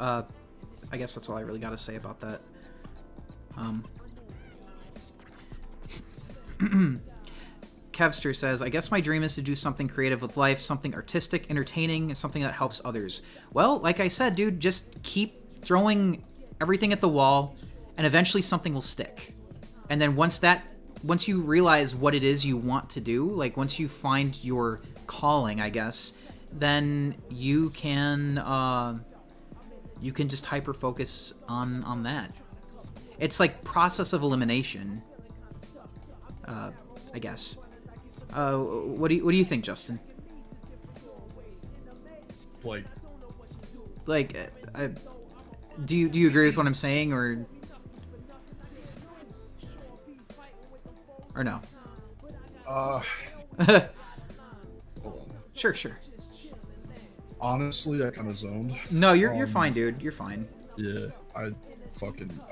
I guess that's all I really got to say about that. Kevster says, I guess my dream is to do something creative with life, something artistic, entertaining, and something that helps others. Well, like I said, dude, just keep throwing everything at the wall, and eventually something will stick. And then once you realize what it is you want to do, like once you find your calling, I guess, then you can just hyper focus on that. It's like process of elimination, I guess. What do you think, Justin? Do you agree with what I'm saying, or no? Hold on. Sure. Honestly, I kind of zoned. No, you're fine, dude. You're fine. Yeah, I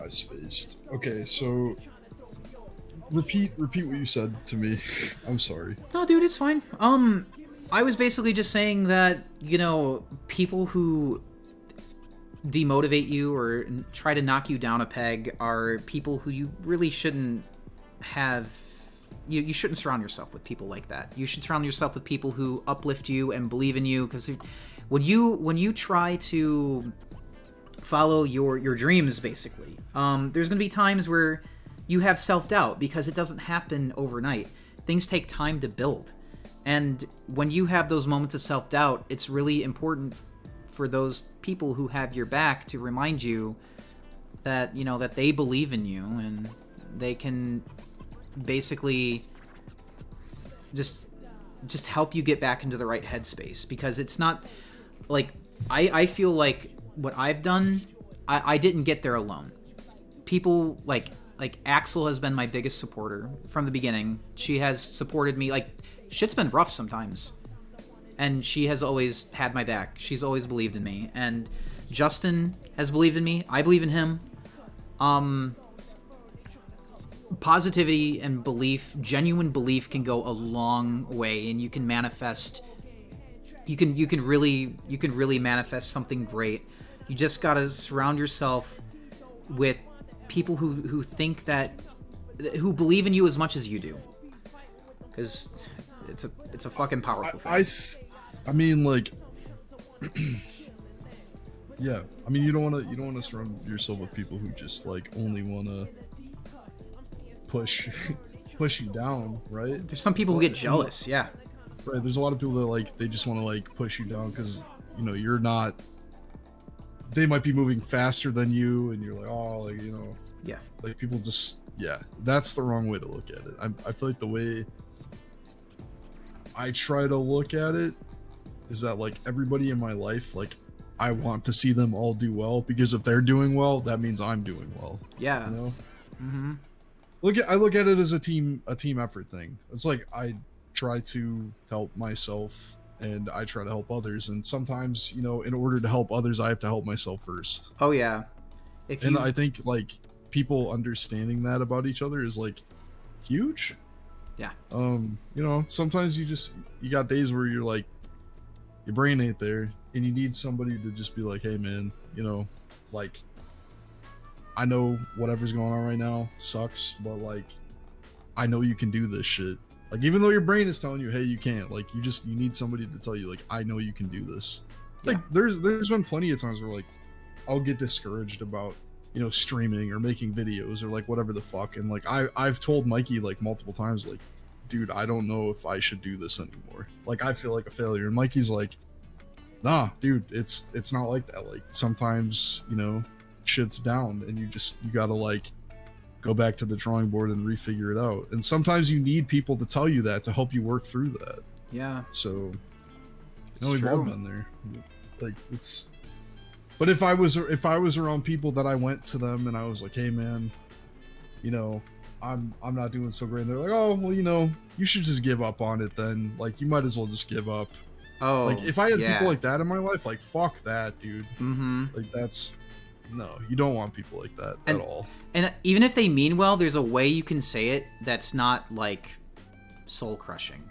spaced. Okay, so repeat what you said to me. I'm sorry. No, dude, it's fine. I was basically just saying that, people who demotivate you or try to knock you down a peg are people who you really shouldn't have. You shouldn't surround yourself with people like that. You should surround yourself with people who uplift you and believe in you, because when you try to follow your dreams, basically, there's going to be times where you have self-doubt because it doesn't happen overnight. Things take time to build. And when you have those moments of self-doubt, it's really important for those people who have your back to remind you that, that they believe in you and they can basically just help you get back into the right headspace. Because it's not like, I feel like what I've done, I didn't get there alone. People like Axel has been my biggest supporter from the beginning. She has supported me. Like, shit's been rough sometimes, and she has always had my back. She's always believed in me. And Justin has believed in me. I believe in him. Positivity and belief, genuine belief, can go a long way, and you can manifest. You can really manifest something great. You just gotta surround yourself with people who think who believe in you as much as you do, because it's a fucking powerful thing. I mean, like, yeah. I mean, you don't want to surround yourself with people who just like only want to push you down, right? There's some people who get jealous, yeah. Right. There's a lot of people that like they just want to like push you down because you're not. They might be moving faster than you, and you're like, oh, like yeah. Like people just that's the wrong way to look at it. I feel like the way I try to look at it is that like everybody in my life, like I want to see them all do well, because if they're doing well, that means I'm doing well. Yeah. Mm-hmm. I look at it as a team effort thing. It's like I try to help myself and I try to help others, and sometimes in order to help others, I have to help myself first. Oh yeah. And I think like people understanding that about each other is like huge. Yeah. Sometimes you got days where you're like, your brain ain't there, and you need somebody to just be like, hey man, like, I know whatever's going on right now sucks, but like, I know you can do this shit. Like, even though your brain is telling you, hey, you can't, like, you need somebody to tell you, like, I know you can do this. Yeah. Like, there's been plenty of times where like I'll get discouraged about streaming or making videos or like whatever the fuck, and like I've told Mikey like multiple times, like, dude, I don't know if I should do this anymore. Like, I feel like a failure. And Mikey's like, nah, dude, it's not like that. Like, sometimes shit's down, and you gotta like go back to the drawing board and refigure it out. And sometimes you need people to tell you that, to help you work through that. Yeah. So we've all been there. Like, it's. But if I was around people that I went to them and I was like, hey man, I'm not doing so great, and they're like, oh well, you should just give up on it then. Like, you might as well just give up. Oh, like, if I had people like that in my life, like, fuck that, dude. Mm-hmm. Like, no, you don't want people like that at all. And even if they mean well, there's a way you can say it that's not like soul crushing.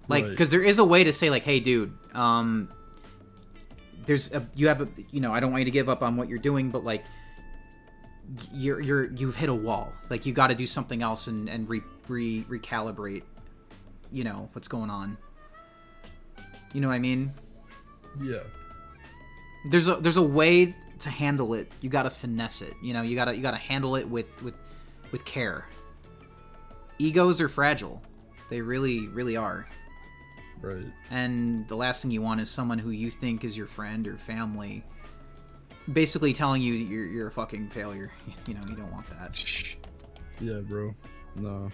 Like, because there is a way to say like, hey dude, I don't want you to give up on what you're doing, but like you've hit a wall. Like, you got to do something else and recalibrate, what's going on. You know what I mean? Yeah. There's a way to handle it. You got to finesse it. You got to handle it with care. Egos are fragile. They really, really are. Right. And the last thing you want is someone who you think is your friend or family basically telling you you're a fucking failure. You don't want that. Yeah, bro. No.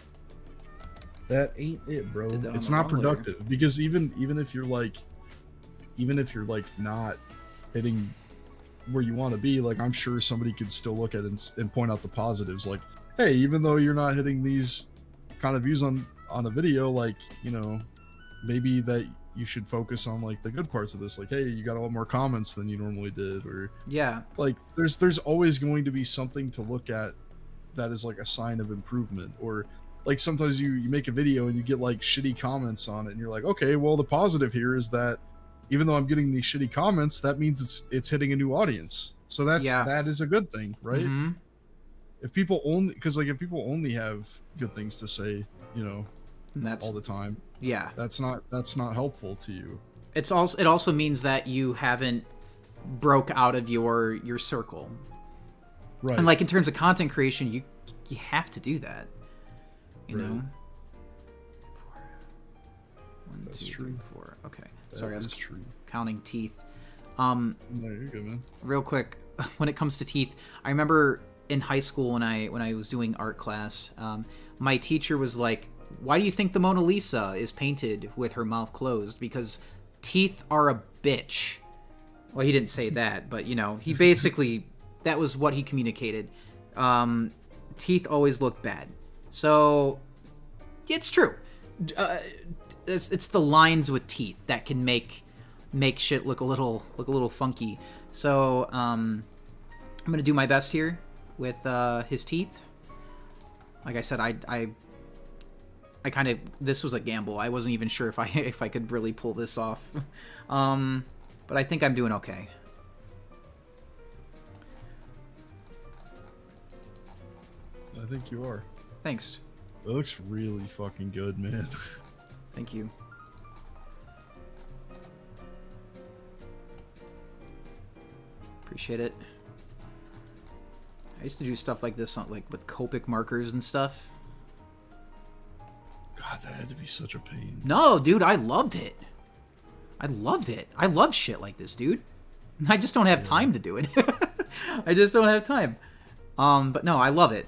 That ain't it, bro. It's not productive, because even if you're like not hitting where you want to be, like, I'm sure somebody could still look at it and point out the positives. Like, hey, even though you're not hitting these kind of views on a video, like, maybe that you should focus on like the good parts of this. Like, hey, you got a lot more comments than you normally did, or yeah, like there's always going to be something to look at that is like a sign of improvement. Or like sometimes you make a video and you get like shitty comments on it, and you're like, okay, well the positive here is that even though I'm getting these shitty comments, that means it's hitting a new audience. So that is a good thing, right? Mm-hmm. If people only have good things to say, you know, all the time, that's not helpful to you. It also means that you haven't broke out of your circle, right? And like in terms of content creation, you have to do that, you know. 1, That's 2, true. 3, 4. Okay, sorry, I was true. Counting teeth. No, you're good, man. Real quick, when it comes to teeth, I remember in high school when I was doing art class, my teacher was like, "Why do you think the Mona Lisa is painted with her mouth closed? Because teeth are a bitch." Well, he didn't say that, but you know, he basically that was what he communicated. Teeth always look bad, so it's true. It's the lines with teeth that can make shit look a little funky. So I'm gonna do my best here with his teeth. Like I said, I kind of, this was a gamble. I wasn't even sure if I could really pull this off. But I think I'm doing okay. I think you are. Thanks. It looks really fucking good, man. Thank you. Appreciate it. I used to do stuff like this on, like with Copic markers and stuff. God, that had to be such a pain. No, dude, I loved it. I loved it. I love shit like this, dude. I just don't have time to do it. I just don't have time. But no, I love it.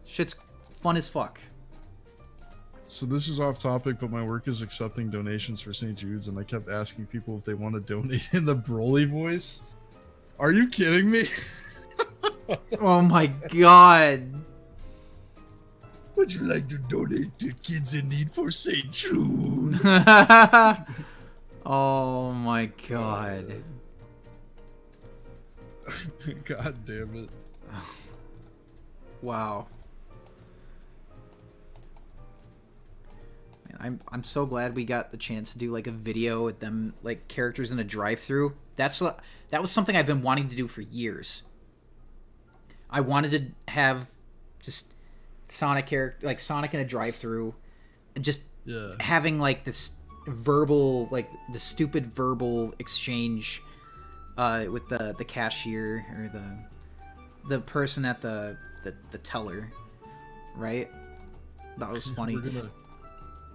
Shit's fun as fuck. So this is off topic, but my work is accepting donations for St. Jude's, and I kept asking people if they want to donate in the Broly voice. Are you kidding me? Oh my god. Would you like to donate to Kids in Need for St. Jude? Oh my god. God damn it. Wow. Man, I'm so glad we got the chance to do like a video with them, like characters in a drive-thru. That was something I've been wanting to do for years. I wanted to have just Sonic character, like Sonic in a drive-thru, and just having like this verbal, like the stupid verbal exchange with the cashier or the person at the teller, right? That was funny.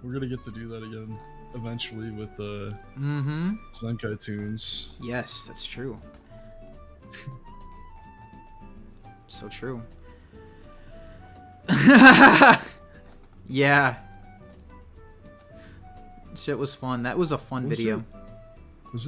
We're gonna get to do that again eventually with the Zenkai tunes. Yes, that's true. So true. Yeah. Shit was fun. That was a fun video. Was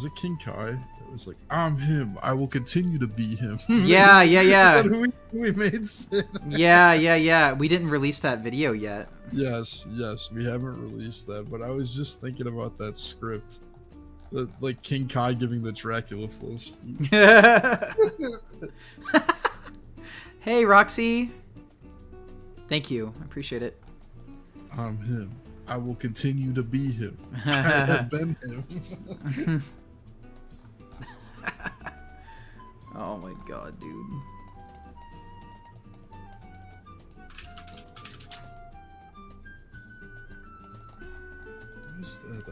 it King Kai? It was like, I'm him. I will continue to be him. Yeah. Is that who we made Sid? Yeah. We didn't release that video yet. Yes, we haven't released that, but I was just thinking about that script. Like King Kai giving the Dracula flow speech. Hey, Roxy. Thank you. I appreciate it. I'm him. I will continue to be him. I have been him. Oh my god, dude. What's that?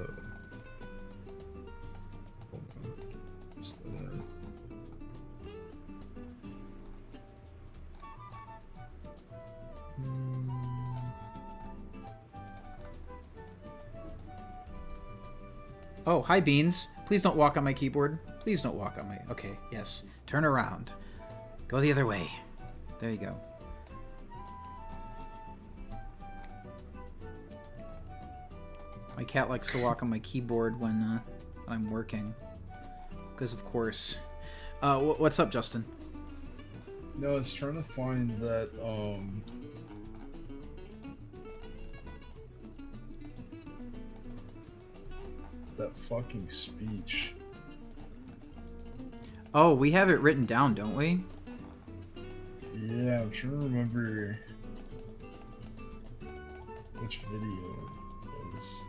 Hold on. What's that? Oh, hi, Beans. Please don't walk on my keyboard. Please don't walk on my... Okay, yes. Turn around. Go the other way. There you go. My cat likes to walk on my keyboard when I'm working. Because, of course. What's up, Justin? No, I was trying to find that, that fucking speech. Oh, we have it written down, don't we? Yeah, I'm trying to remember which video it was.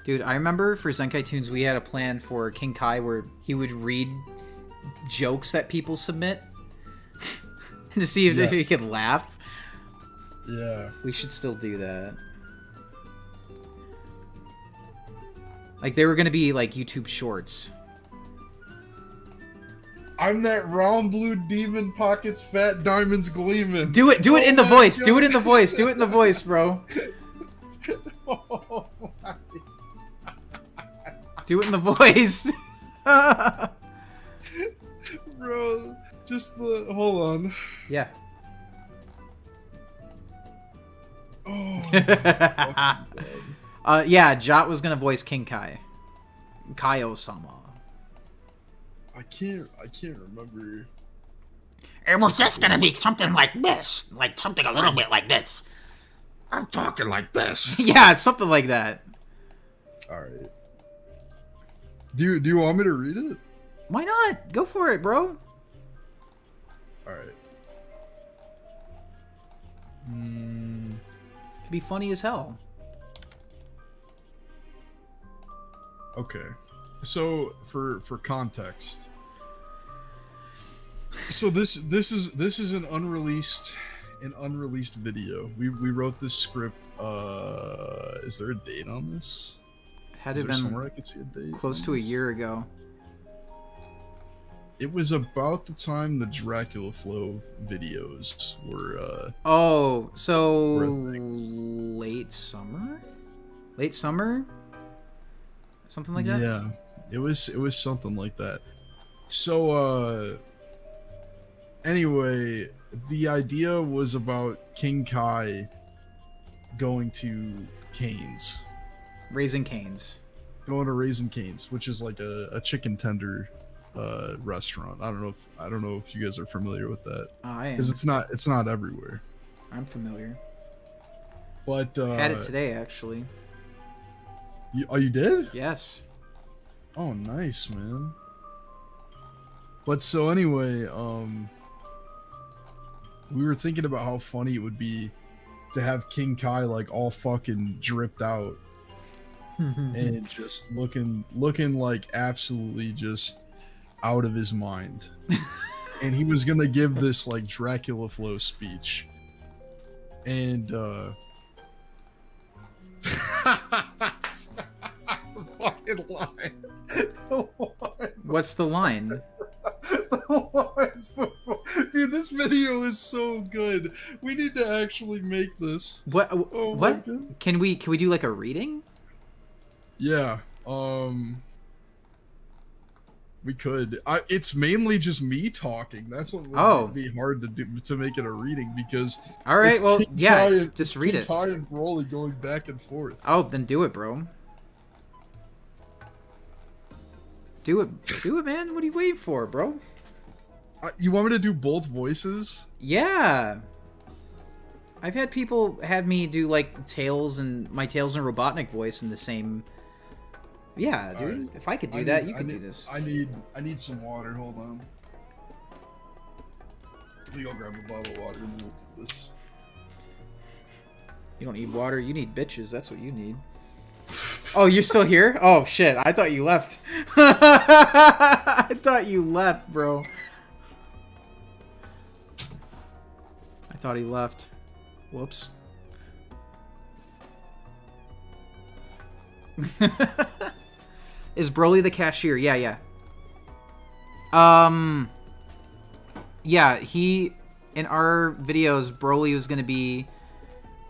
Dude, I remember for Zenkai Tunes we had a plan for King Kai where he would read jokes that people submit to see if he could laugh. Yeah. We should still do that. Like, they were gonna be, like, YouTube shorts. I'm that round blue demon, pockets fat, diamonds gleaming. Do it in the voice. God. Do it in the voice. Do it in the voice, bro. Oh my. Do it in the voice. Bro, just the... Hold on. Yeah. Oh. Yeah, Jot was gonna voice King Kai. Kaio-sama. I can't remember. It was just gonna be something like this. Like something a little bit like this. I'm talking like this. Yeah, it's something like that. Alright. Do you want me to read it? Why not? Go for it, bro. Alright. Could be funny as hell. Okay. So for context. So this is an unreleased video. We wrote this script. Is there a date on this? Had Is it there been somewhere I could see a date? close to a year ago. It was about the time the Dracula Flow videos were. Oh, so were a late summer? Late summer? Something like that? Yeah, it was something like that. So anyway, the idea was about King Kai going to Cane's. Raising Cane's. Going to Raising Cane's, which is like a chicken tender restaurant. I don't know if you guys are familiar with that. I am. Because it's not everywhere. I'm familiar. But had it today, actually. You did? Yes. Oh, nice, man. But so anyway, we were thinking about how funny it would be to have King Kai like all fucking dripped out and just looking like absolutely just out of his mind. And he was gonna give this like Dracula Flow speech. And fucking line. What's the line? Dude, this video is so good. We need to actually make this. What? Oh What? Can we do like a reading? Yeah. We could. It's mainly just me talking. That's what would be hard to do to make it a reading because. All right. Well, King yeah. and, just read King it. Kai and Broly going back and forth. Oh, then do it, bro. Do it, man. What are you waiting for, bro? You want me to do both voices? Yeah. I've had people have me do like Tails and my Tails and Robotnik voice in the same. Yeah, dude. Right. If I could do that, you could do this. I need some water. Hold on. Let me go grab a bottle of water and we'll do this. You don't need water. You need bitches. That's what you need. Oh, you're still here? Oh, shit. I thought you left. I thought you left, bro. I thought he left. Whoops. Is Broly the cashier? Yeah. Yeah, he... In our videos, Broly was gonna be...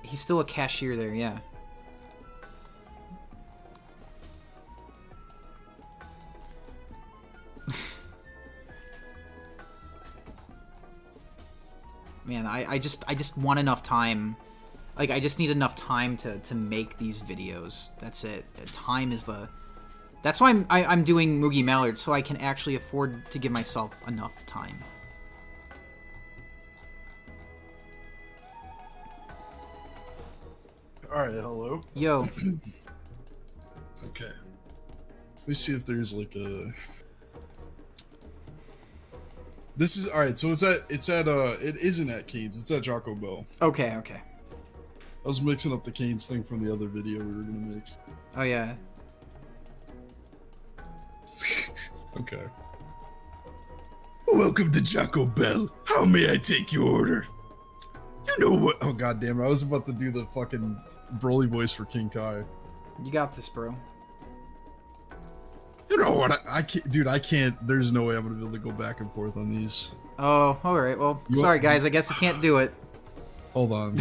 He's still a cashier there, yeah. Man, I just want enough time. Like, I just need enough time to make these videos. That's it. Time is the... That's why I'm doing MugiMallard, so I can actually afford to give myself enough time. Alright, hello. Yo. Okay. Let me see if there's like a This is all right. So it isn't at Cane's. It's at Jocko Bell. Okay. I was mixing up the Cane's thing from the other video we were gonna make. Oh yeah. Okay. Welcome to Jocko Bell. How may I take your order? You know what? Oh god damn it! I was about to do the fucking Broly voice for King Kai. You got this, bro. You know what? I can't, dude. I can't. There's no way I'm gonna be able to go back and forth on these. Oh, all right. Well, sorry guys. I guess you can't do it. Hold on.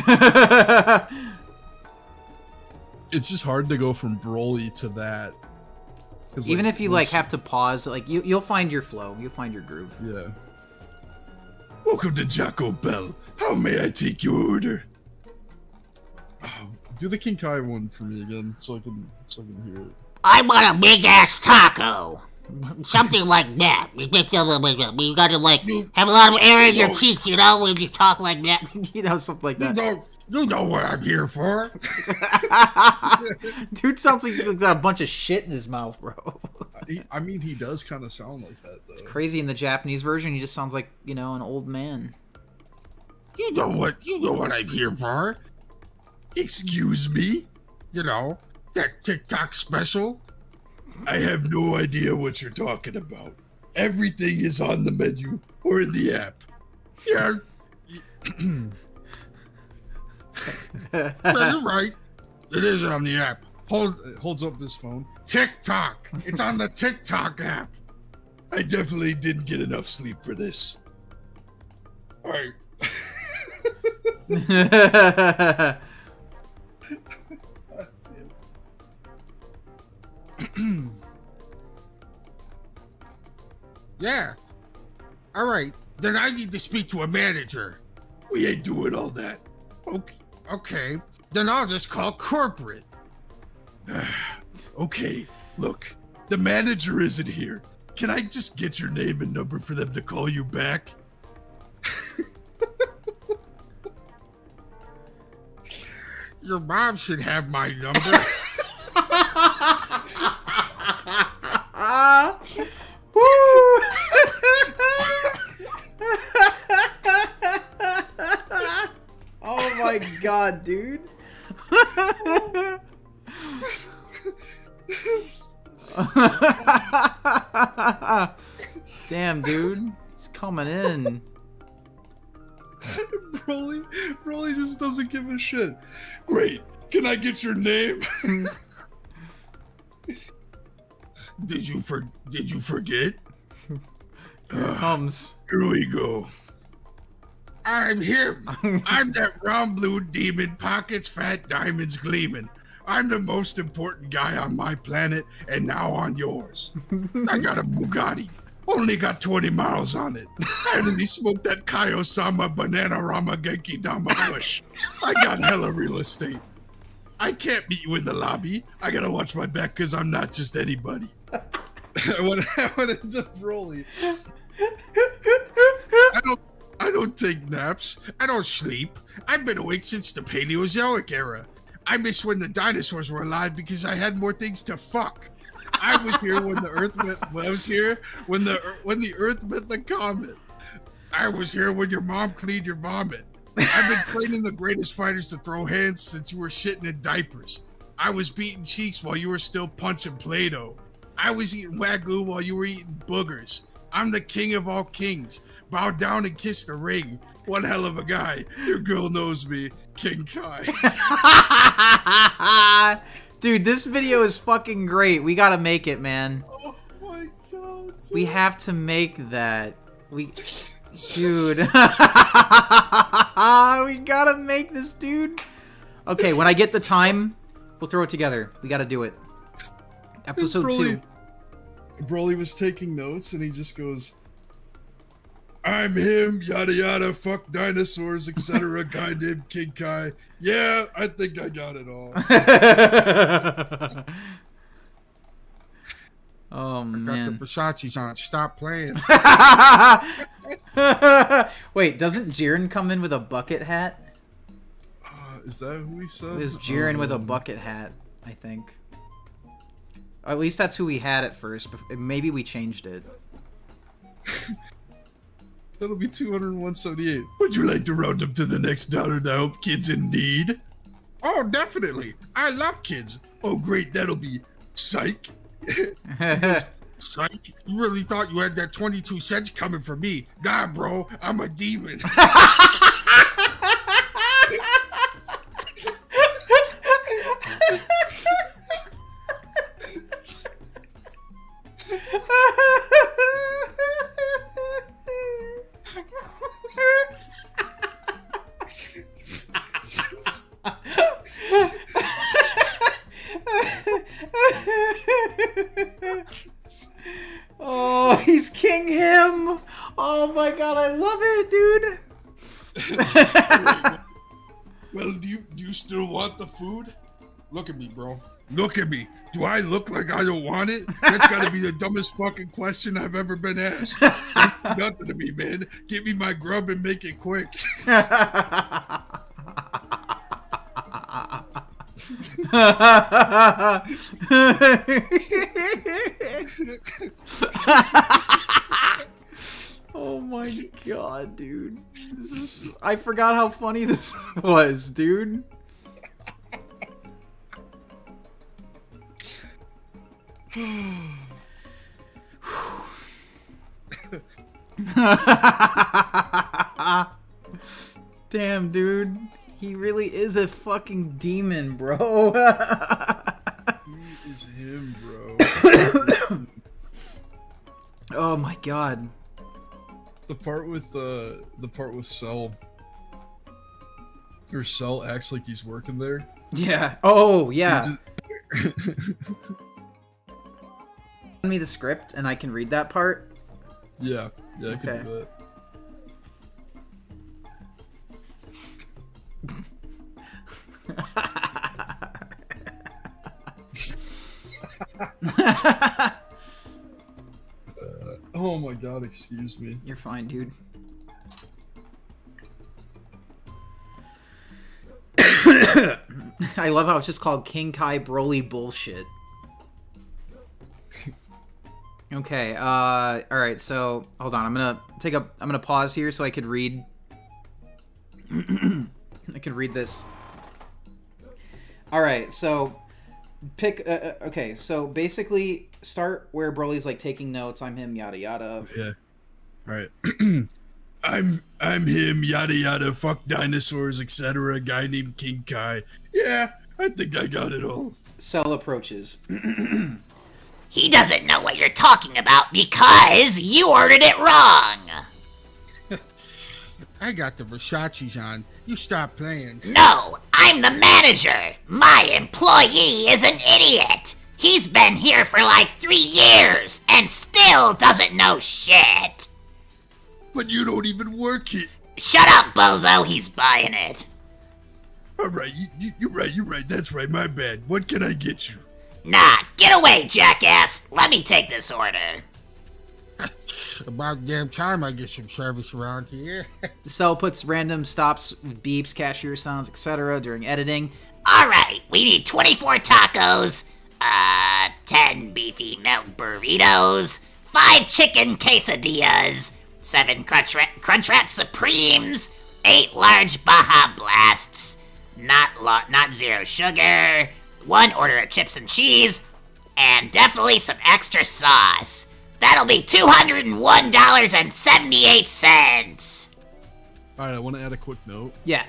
It's just hard to go from Broly to that. Even if you like have to pause, like you'll find your flow. You'll find your groove. Yeah. Welcome to Jocko Bell. How may I take your order? Oh, do the King Kai one for me again, so I can hear it. I want a big ass taco. Something like that. We got to like have a lot of air in your cheeks, you know, when you talk like that. You know, something like that. You know what I'm here for. Dude sounds like he's got a bunch of shit in his mouth, bro. I mean, he does kind of sound like that, though. It's crazy in the Japanese version. He just sounds like, you know, an old man. You know what I'm here for. Excuse me? You know, that TikTok special? I have no idea what you're talking about. Everything is on the menu or in the app. Yeah. That's right. It is on the app. Holds up his phone. TikTok. It's on the TikTok app. I definitely didn't get enough sleep for this. All right. Yeah. All right. Then I need to speak to a manager. We ain't doing all that. Okay. Then I'll just call corporate. Okay. Look, the manager isn't here. Can I just get your name and number for them to call you back? Your mom should have my number. Oh my god, dude. Damn, dude. He's coming in. Broly just doesn't give a shit. Great. Can I get your name? Did you forget? Here it comes. Here we go. I'm him. I'm that round blue demon, pockets fat, diamonds gleaming. I'm the most important guy on my planet and now on yours. I got a Bugatti. Only got 20 miles on it. I only smoked that Kaio-sama Banana Rama Genki Dama Bush. I got hella real estate. I can't meet you in the lobby. I gotta watch my back because I'm not just anybody. I went into Broly. I don't take naps. I don't sleep. I've been awake since the Paleozoic era. I miss when the dinosaurs were alive because I had more things to fuck. I was here when the Earth met. I was here when the Earth met the comet. I was here when your mom cleaned your vomit. I've been training the greatest fighters to throw hands since you were shitting in diapers. I was beating cheeks while you were still punching Play-Doh. I was eating Wagyu while you were eating boogers. I'm the king of all kings. Bow down and kiss the ring. One hell of a guy. Your girl knows me. King Kai. Dude, this video is fucking great. We gotta make it, man. Oh my god. Dude. We have to make that. Dude. We gotta make this, dude. Okay, when I get the time, we'll throw it together. We gotta do it. Episode 2. Broly was taking notes and he just goes, I'm him, yada yada, fuck dinosaurs, etc. Guy named King Kai. Yeah, I think I got it all. Oh, man. I got the Versace's on. Stop playing. Wait, doesn't Jiren come in with a bucket hat? Is that who he said? It was Jiren with a bucket hat, I think. Or at least that's who we had at first. But maybe we changed it. That'll be 201.78. Would you like to round up to the next dollar to help kids in need? Oh, definitely. I love kids. Oh, great. That'll be psych. Psych? You really thought you had that 22 cents coming for me? Nah, bro. I'm a demon. Oh, he's King Him! Oh my god, I love it, dude! Well, do you still want the food? Look at me, bro. Look at me. Do I look like I don't want it? That's gotta be the dumbest fucking question I've ever been asked. Nothing to me, man. Give me my grub and make it quick. Oh my god, dude. I forgot how funny this was, dude. Damn, dude. He really is a fucking demon, bro. He is him, bro. Oh my god. The part with Cell. Or Cell acts like he's working there. Yeah. Oh, yeah. Send me the script and I can read that part. Yeah, I can do that. Oh my god, excuse me. You're fine, dude. I love how it's just called King Kai Broly bullshit. Okay, alright, so hold on, I'm gonna pause here so I could read I could read this. Alright, so pick okay, so basically start where Broly's like taking notes, I'm him, yada yada. Yeah. Alright. I'm him, yada yada, fuck dinosaurs, etc. Guy named King Kai. Yeah, I think I got it all. Cell approaches. He doesn't know what you're talking about because you ordered it wrong. I got the Versace's on. You stop playing. No, I'm the manager. My employee is an idiot. He's been here for like 3 years and still doesn't know shit. But you don't even work it. Shut up, bozo. He's buying it. Alright, you're right. That's right, my bad. What can I get you? Nah, get away, jackass. Let me take this order. About damn time I get some service around here. The Cell puts random stops, beeps, cashier sounds, etc. during editing. Alright, we need 24 tacos, 10 beefy milk burritos, 5 chicken quesadillas, 7 Crunchwrap Supremes, 8 large Baja Blasts, not zero sugar, 1 order of chips and cheese, and definitely some extra sauce. That'll be $201.78. Alright, I want to add a quick note. Yeah.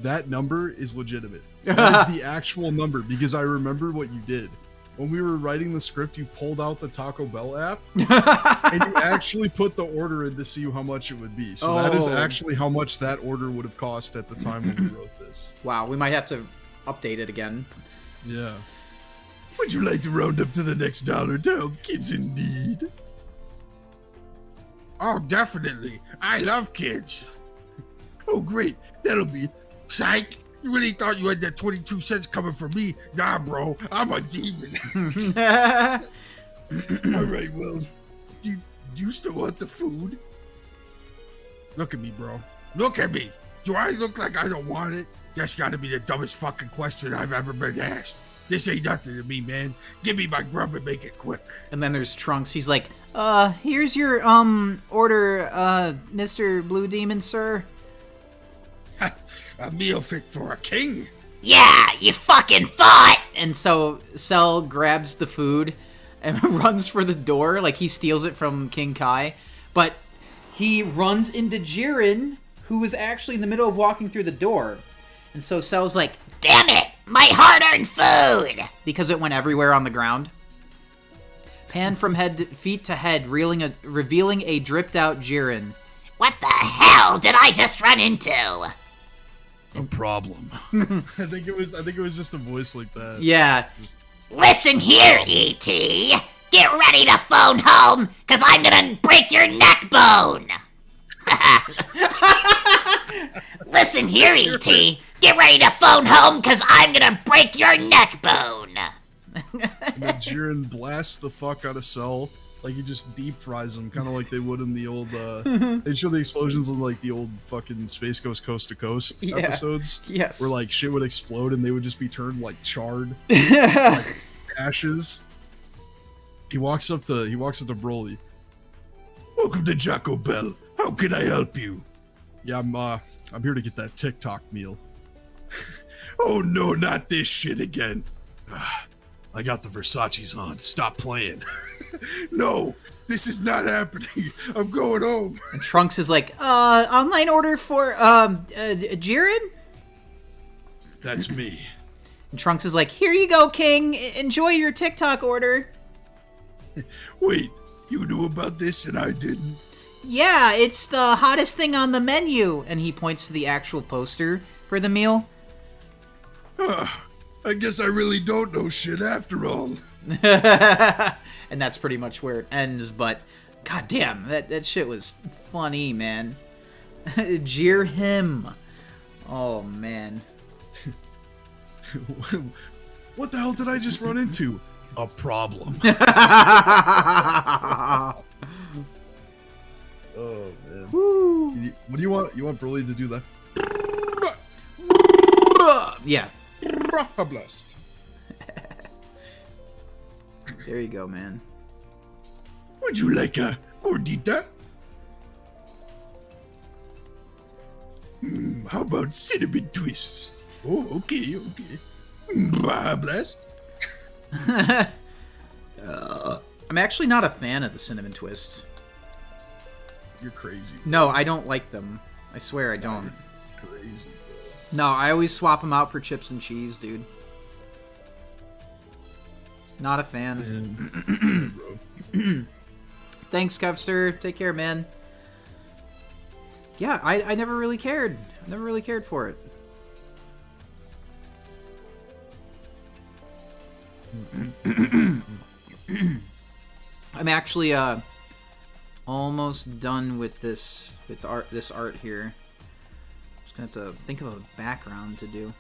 That number is legitimate. That is the actual number, because I remember what you did. When we were writing the script, you pulled out the Taco Bell app, and you actually put the order in to see how much it would be. So that is actually how much that order would have cost at the time when we wrote this. Wow, we might have to update it again. Yeah. Would you like to round up to the next dollar to help kids in need? Oh, definitely. I love kids. Oh, great. That'll be... Psych! You really thought you had that 22 cents coming for me? Nah, bro. I'm a demon. Alright, well, do you still want the food? Look at me, bro. Look at me. Do I look like I don't want it? That's gotta be the dumbest fucking question I've ever been asked. This ain't nothing to me, man. Give me my grub and make it quick. And then there's Trunks. He's like, here's your, order, Mr. Blue Demon, sir. A meal fit for a king? Yeah, you fucking thought! And so Cell grabs the food and runs for the door, like he steals it from King Kai. But he runs into Jiren, who was actually in the middle of walking through the door. And so Cell's like, damn it! My hard-earned food! Because it went everywhere on the ground. Pan from feet to head, revealing a dripped-out Jiren. What the hell did I just run into? A problem. I think it was just a voice like that. Yeah. Listen here, E.T. Get ready to phone home, cause I'm gonna break your neck bone! Listen here, E.T. Get ready to phone home, cause I'm gonna break your neck bone! And then Jiren blasts the fuck out of Cell. Like, he just deep fries him, kind of like they would in the old, they'd show the explosions in, like, the old fucking Space Ghost Coast to Coast episodes. Yes. Where, like, shit would explode and they would just be turned, like, charred. Like, ashes. He walks up to Broly. Welcome to Jacko Bell. How can I help you? Yeah, I'm here to get that TikTok meal. Oh no, not this shit again. I got the Versace's on. Stop playing. No, this is not happening. I'm going home. And Trunks is like, online order for, Jiren? That's me. And Trunks is like, here you go, King. Enjoy your TikTok order. Wait, you knew about this and I didn't? Yeah, it's the hottest thing on the menu. And he points to the actual poster for the meal. I guess I really don't know shit after all. And that's pretty much where it ends, but goddamn, that shit was funny, man. Jeer him. Oh, man. What the hell did I just run into? A problem. Oh, man. What do you want? You want Broly to do that? Yeah. Blessed. There you go, man. Would you like a gordita? How about cinnamon twists? Oh, okay. Blessed. I'm actually not a fan of the cinnamon twists. You're crazy. No, I don't like them. I swear I don't. Crazy. No, I always swap them out for chips and cheese, dude. Not a fan. Bro. Thanks, Kevster. Take care, man. Yeah, I never really cared. I never really cared for it. I'm actually almost done with this art here. Just gonna have to think of a background to do.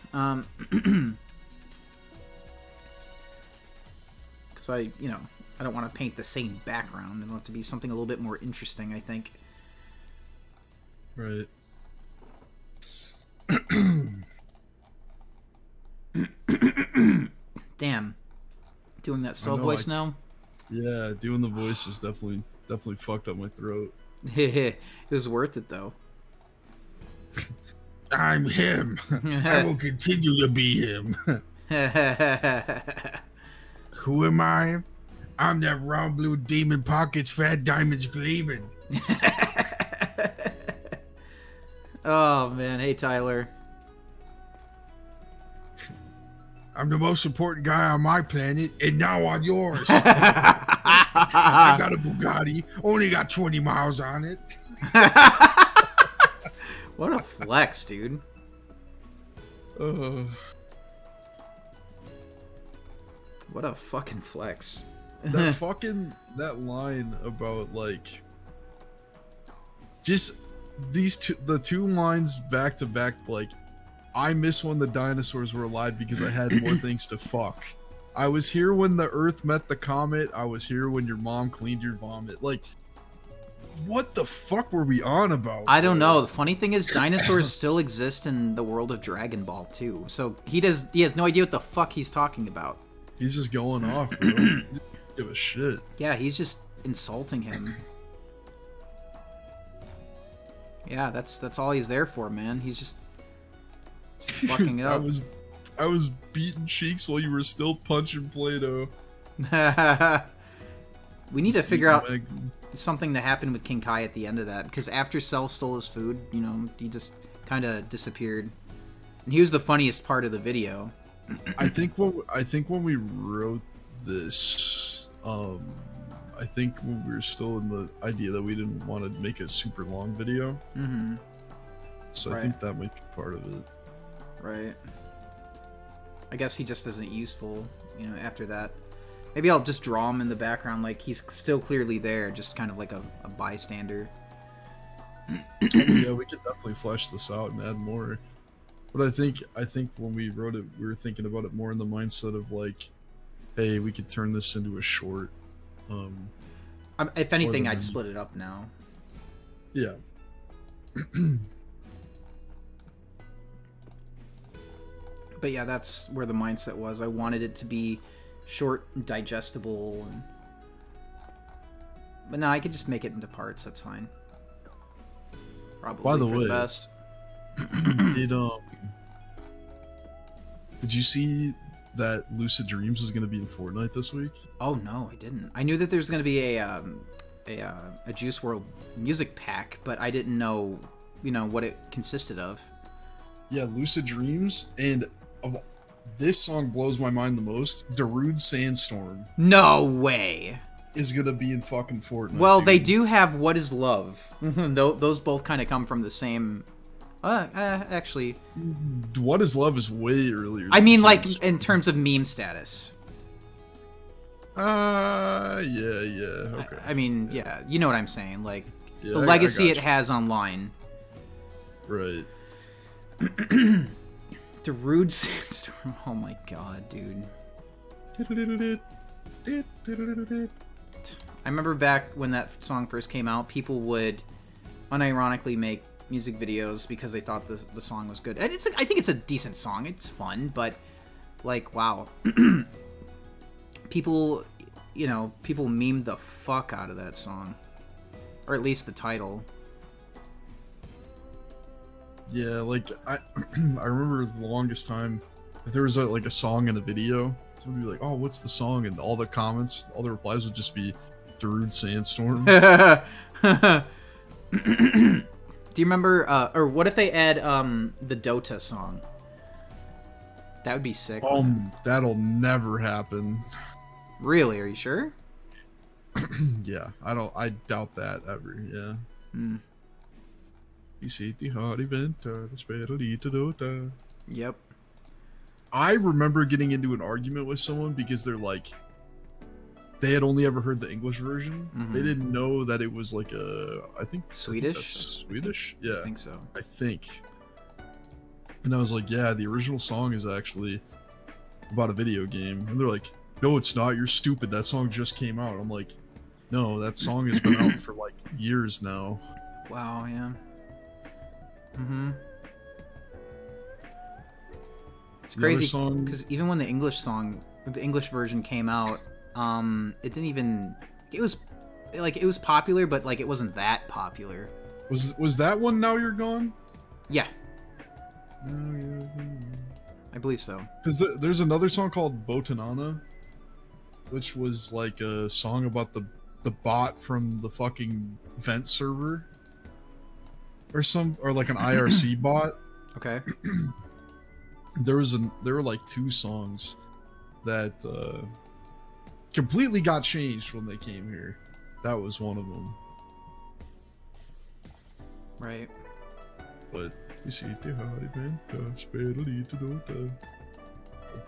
Because I don't want to paint the same background. I want it to be something a little bit more interesting, I think. Right. Damn. Doing that slow voice now? Yeah, doing the voice is definitely fucked up my throat. It was worth it, though. I'm him. I will continue to be him. Who am I? I'm that round blue demon, pockets fat, diamonds gleaming. Oh, man. Hey, Tyler. I'm the most important guy on my planet, and now on yours. I got a Bugatti, only got 20 miles on it. What a flex, dude. What a fucking flex. that line about, like, just the two lines back to back, like, I miss when the dinosaurs were alive because I had more things to fuck. I was here when the Earth met the comet. I was here when your mom cleaned your vomit. Like, What the fuck were we on about? I don't know. The funny thing is, dinosaurs still exist in the world of Dragon Ball too. So he has no idea what the fuck he's talking about. He's just going off, bro. He doesn't give a shit. Yeah, he's just insulting him. Yeah, that's all he's there for, man. He's just fucking it up. I was beating cheeks while you were still punching Play-Doh. We need to figure out something that happened with King Kai at the end of that, because after Cell stole his food, you know, he just kind of disappeared, and he was the funniest part of the video. I think when we wrote this, I think when we were still in the idea that we didn't want to make a super long video. Mm-hmm. So I think that might be part of it. Right. I guess he just isn't useful, you know, after that. Maybe I'll just draw him in the background like he's still clearly there, just kind of like a bystander. Yeah, we could definitely flesh this out and add more. But I think when we wrote it, we were thinking about it more in the mindset of like, hey, we could turn this into a short. If anything, I'd split it up now. Yeah. But yeah, that's where the mindset was. I wanted it to be short and digestible. But no, I could just make it into parts. That's fine. Probably By the for way, the best. Did you see that Lucid Dreams is going to be in Fortnite this week? Oh no, I didn't. I knew that there was going to be a Juice WRLD music pack, but I didn't know, you know, what it consisted of. Yeah, Lucid Dreams, and this song blows my mind the most. Darude Sandstorm. No way. Is gonna be in fucking Fortnite. Well, dude. they do have What Is Love. Those both kind of come from the same. Actually, What Is Love is way earlier. I mean, like in terms of meme status. Yeah, okay. I mean, yeah, you know what I'm saying. Like Yeah, the legacy it has online. Right. Darude Sandstorm. Oh my god, dude. I remember back when that song first came out, people would unironically make music videos because they thought the song was good. I think it's a decent song. It's fun, but like, wow. People memed the fuck out of that song. Or at least the title. Yeah, like I remember the longest time if there was a song in a video, someone would be like, "Oh, what's the song?" and all the comments, all the replies would just be Darude Sandstorm. Do you remember or what if they add the Dota song? That would be sick. That'll never happen. Really? Are you sure? Yeah, I doubt that ever. Yeah. Yep. I remember getting into an argument with someone because they had only ever heard the English version. Mm-hmm. They didn't know that it was I think Swedish. Swedish? Yeah. I think so. I think. And I was like, yeah, the original song is actually about a video game. And they're like, no, it's not. You're stupid. That song just came out. I'm like, no, that song has been out for years now. Wow, yeah. Mm-hmm. It's crazy because even when the English version came out, it didn't even. It was popular, but it wasn't that popular. Was that one Now You're Gone? Yeah. I believe so. Because there's another song called Botanana, which was a song about the bot from the fucking vent server, or an IRC bot. Okay. There were two songs that completely got changed when they came here. That was one of them. Right. But you see,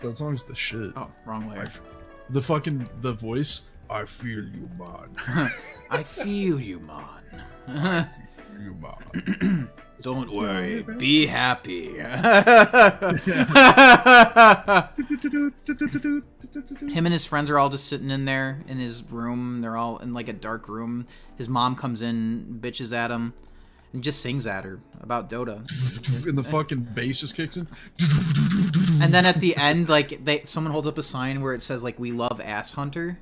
that song's the shit. Oh, wrong way. The voice. I feel you, man. I feel you, man. you, Mom. Don't worry, be happy. Him and his friends are all just sitting in there in his room. They're all in like a dark room. His mom comes in, bitches at him, and just sings at her about Dota. And the fucking bass just kicks in. And then at the end, like someone holds up a sign where it says like "We love Ass Hunter."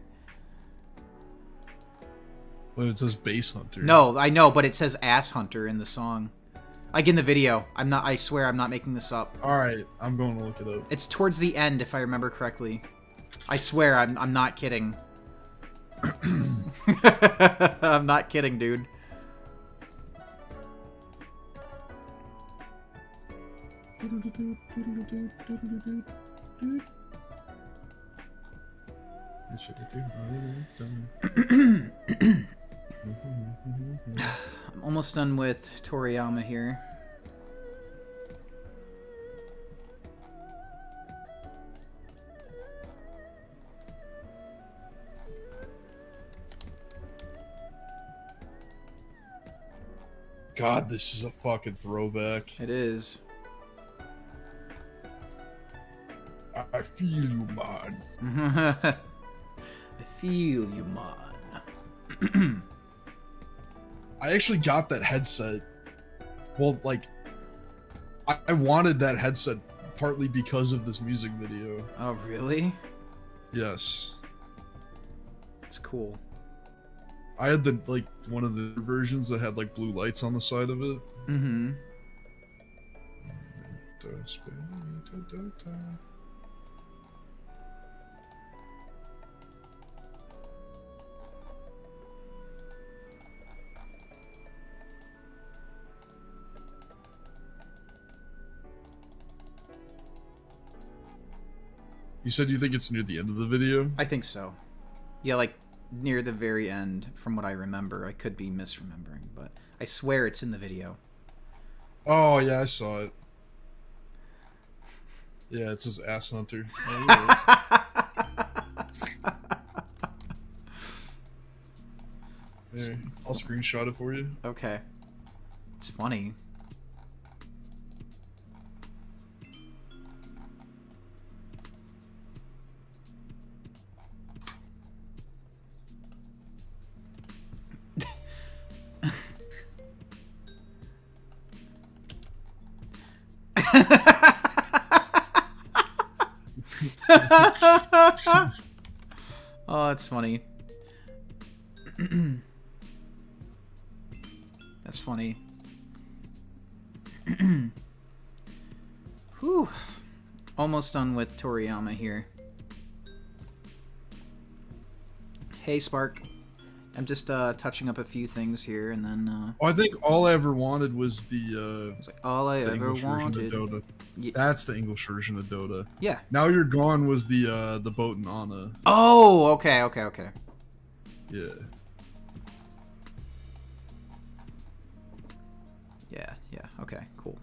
Well, it says Bass Hunter. No, I know, but it says Ass Hunter in the song. Like in the video. I swear I'm not making this up. Alright, I'm going to look it up. It's towards the end, if I remember correctly. I swear, I'm not kidding. I'm not kidding, dude. I'm almost done with Toriyama here. God, this is a fucking throwback. It is. I feel you, man. I feel you, man. I actually got that headset. Well, like, I wanted that headset partly because of this music video. Oh, really? Yes. It's cool. I had the, like, one of the versions that had, like, blue lights on the side of it. Mm-hmm. You said you think it's near the end of the video? I think so. Yeah, like, near the very end, from what I remember. I could be misremembering, but I swear it's in the video. Oh, yeah, I saw it. Yeah, it says Ass Hunter. Oh, yeah. There, I'll screenshot it for you. Okay. It's funny. Oh, that's funny. That's funny. Whew. Almost done with Toriyama here. Hey, Spark. I'm just touching up a few things here, and then. I think all I ever wanted was the. It's like all I ever English wanted. version of Dota. Yeah. That's the English version of Dota. Yeah. Now You're Gone was the boat and Anna. Oh, okay. Yeah. Yeah. Okay, cool.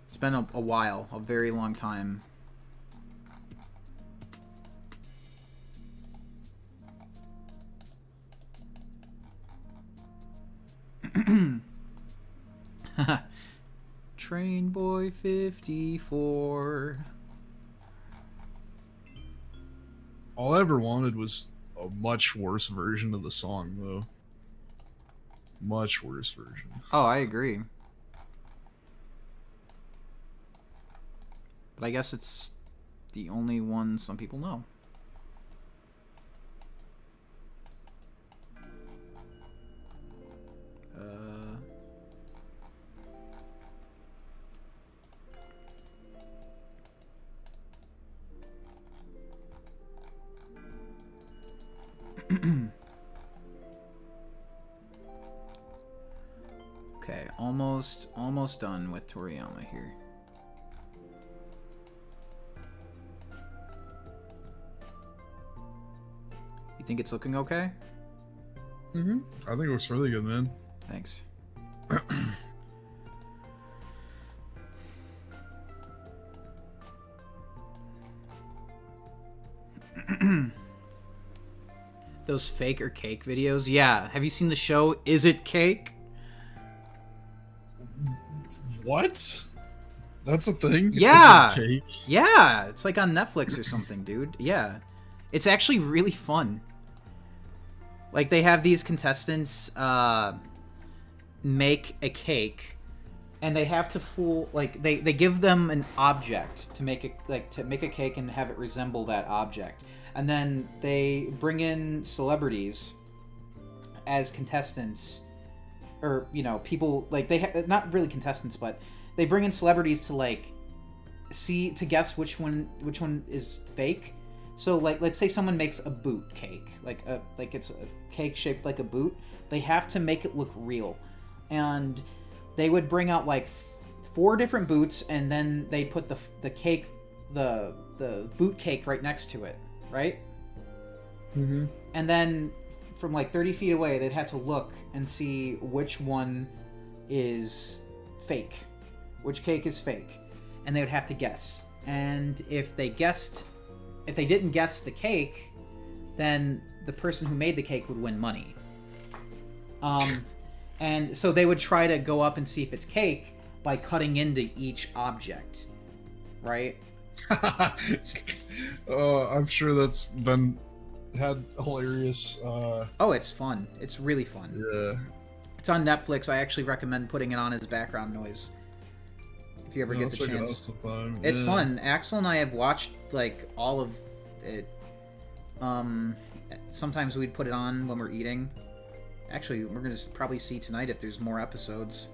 It's been a while, a very long time. Train Boy 54. All I ever wanted was a much worse version of the song, though. Much worse version. Oh, I agree. But I guess it's the only one some people know. Okay, almost done with Toriyama here. You think it's looking okay? Mm-hmm. I think it looks really good, man. Thanks. Those fake or cake videos? Yeah. Have you seen the show Is It Cake? What? That's a thing? Yeah. Is it cake? Yeah. It's like on Netflix or something, dude. Yeah. It's actually really fun. Like, they have these contestants make a cake, and they have to fool, like, they give them an object to make a cake and have it resemble that object. And then they bring in celebrities as contestants, or, you know, people, like, not really contestants, but they bring in celebrities to, like, guess which one is fake. So, like, let's say someone makes a boot cake, like it's a cake shaped like a boot. They have to make it look real, and they would bring out like 4 different boots, and then they put the cake, the boot cake right next to it, right? Mm-hmm. And then from like 30 feet away, they'd have to look and see which one is fake, which cake is fake, and they would have to guess. And if they didn't guess the cake, then the person who made the cake would win money. And so they would try to go up and see if it's cake by cutting into each object, right? I'm sure that's had hilarious. Oh, it's fun. It's really fun. Yeah. It's on Netflix. I actually recommend putting it on as background noise if you ever get the chance. It's fun. Axel and I have watched like all of it. Sometimes we'd put it on when we're eating. Actually, we're gonna probably see tonight if there's more episodes.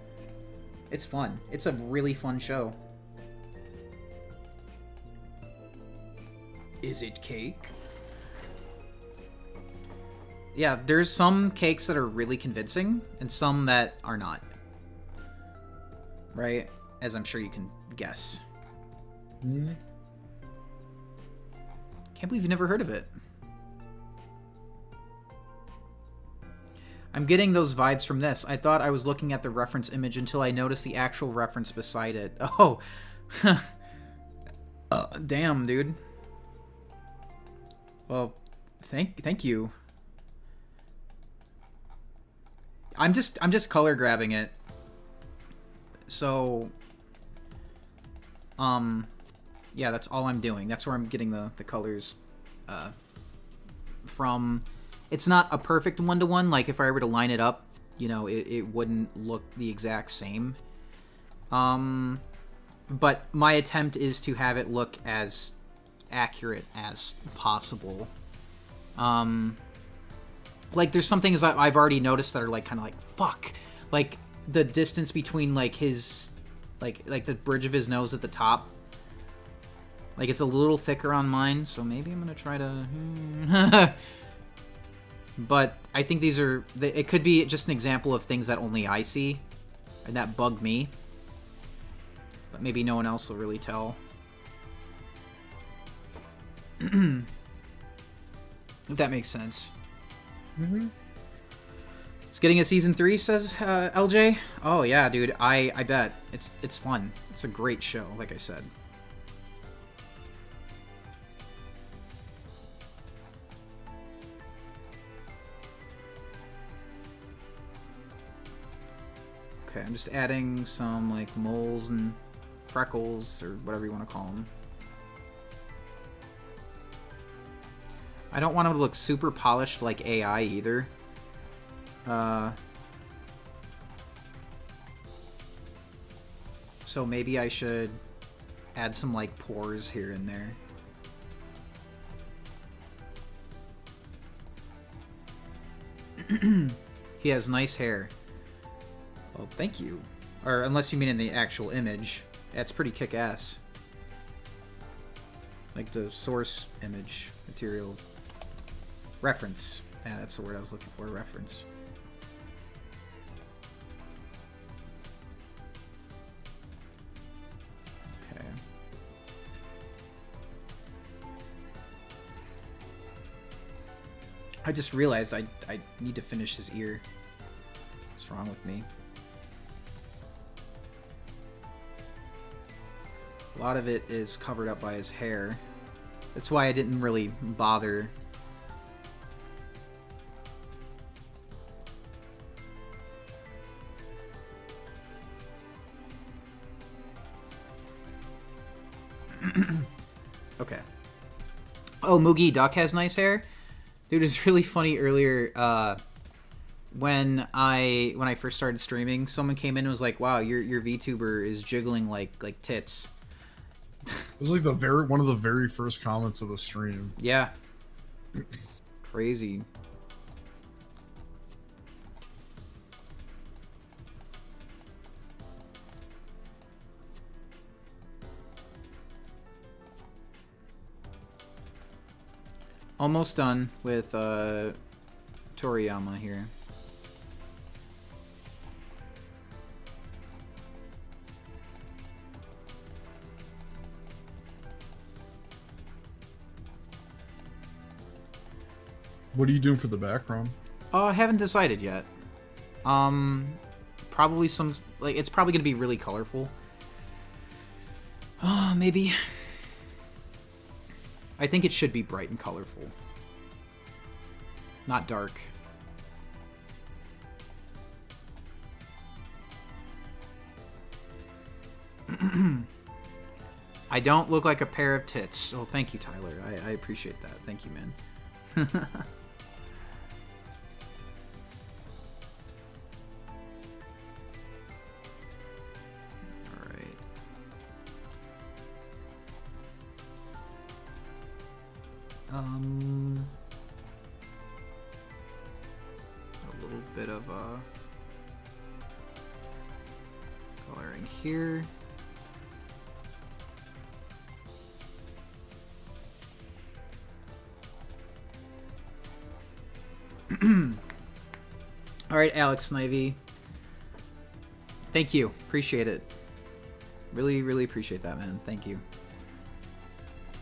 It's fun. It's a really fun show. Is it cake? Yeah, there's some cakes that are really convincing, and some that are not. Right? As I'm sure you can guess. Mm-hmm. Can't believe you've never heard of it. I'm getting those vibes from this. I thought I was looking at the reference image until I noticed the actual reference beside it. Oh. Damn, dude. Well, thank you. I'm just color grabbing it. So yeah, that's all I'm doing. That's where I'm getting the colors from. It's not a perfect one-to-one. Like, if I were to line it up, you know, it wouldn't look the exact same. But my attempt is to have it look as accurate as possible. Like, there's some things I've already noticed that are, like, kind of like, fuck. Like, the distance between, like, his... Like the bridge of his nose at the top. Like, it's a little thicker on mine, so maybe I'm gonna try to... But I think these are... It could be just an example of things that only I see, and that bug me. But maybe no one else will really tell. If that makes sense. Mm-hmm. It's getting a season 3, says LJ. Oh yeah, dude. I bet it's fun. It's a great show, like I said. Okay, I'm just adding some like moles and freckles or whatever you want to call them. I don't want them to look super polished like AI either. So maybe I should add some like pores here and there. He has nice hair. Well, thank you. Or unless you mean in the actual image. That's pretty kick-ass. Like the source image material. Reference. Yeah, that's the word I was looking for, reference. Okay. I just realized I need to finish his ear. What's wrong with me? A lot of it is covered up by his hair. That's why I didn't really bother Okay. Oh, Moogie Duck has nice hair? Dude, it's really funny earlier, when I first started streaming, someone came in and was like, wow, your VTuber is jiggling like tits. It was like one of the very first comments of the stream. Yeah. Crazy. Almost done with Toriyama here. What are you doing for the background? I haven't decided yet. Probably some, like, it's probably gonna be really colorful. Maybe. I think it should be bright and colorful. Not dark. I don't look like a pair of tits. Oh, thank you, Tyler. I appreciate that. Thank you, man. Alright. A little bit of coloring here. Alright, Alex Snivy. Thank you. Appreciate it. Really, really appreciate that, man. Thank you.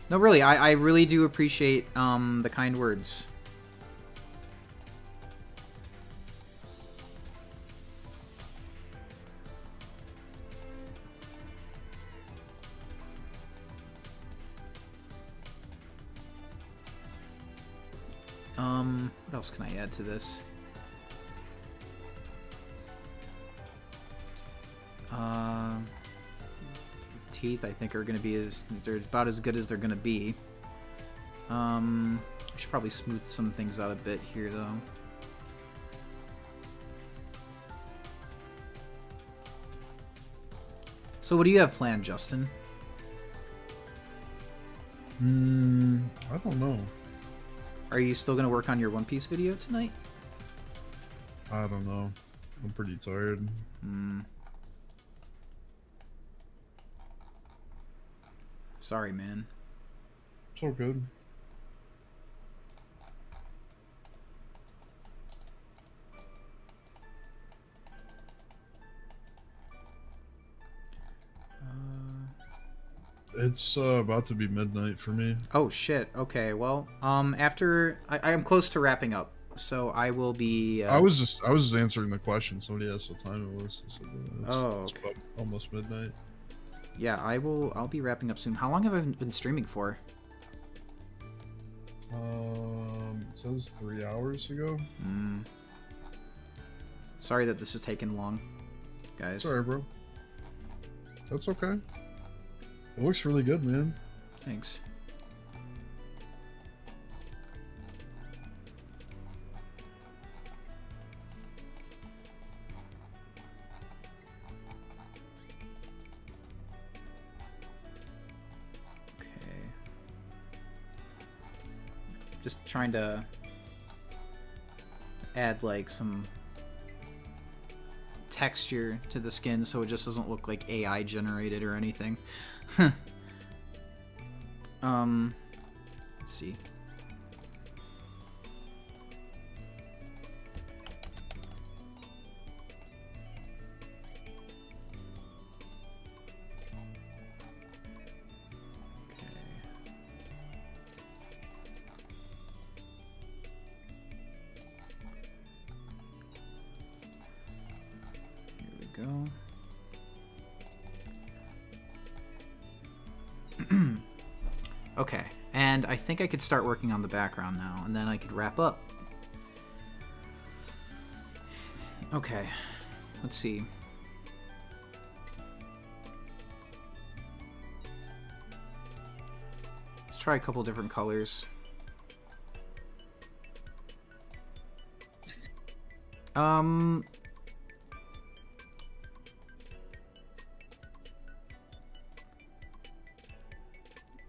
No, really, I really do appreciate the kind words. What else can I add to this? Teeth, I think, are going to be they're about as good as they're going to be. I should probably smooth some things out a bit here, though. So what do you have planned, Justin? I don't know. Are you still going to work on your One Piece video tonight? I don't know. I'm pretty tired. Sorry, man. It's all good. It's about to be midnight for me. Oh shit. Okay. Well, after I am close to wrapping up, so I will be. I was just answering the question. Somebody asked what time it was. I said, it's okay. about almost midnight. Yeah, I'll be wrapping up soon. How long have I been streaming for? It says 3 hours ago. Sorry that this is taking long, guys. Sorry, bro. That's okay. It looks really good, man. Thanks. Just trying to add like some texture to the skin so it just doesn't look like AI generated or anything. Let's see. Go. Okay, and I think I could start working on the background now, and then I could wrap up. Okay, let's see. try a couple different colors.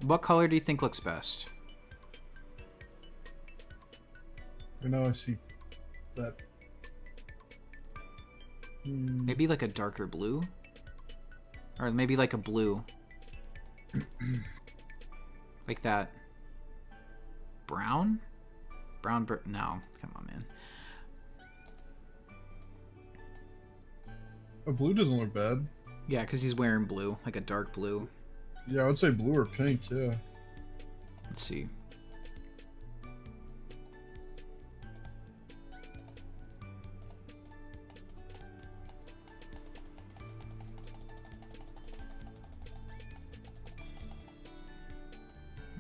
What color do you think looks best? I know I see that. Maybe like a darker blue? Or maybe like a blue. Like that. Brown? No, come on, man. Oh, blue doesn't look bad. Yeah, because he's wearing blue, like a dark blue. Yeah, I would say blue or pink, yeah. Let's see.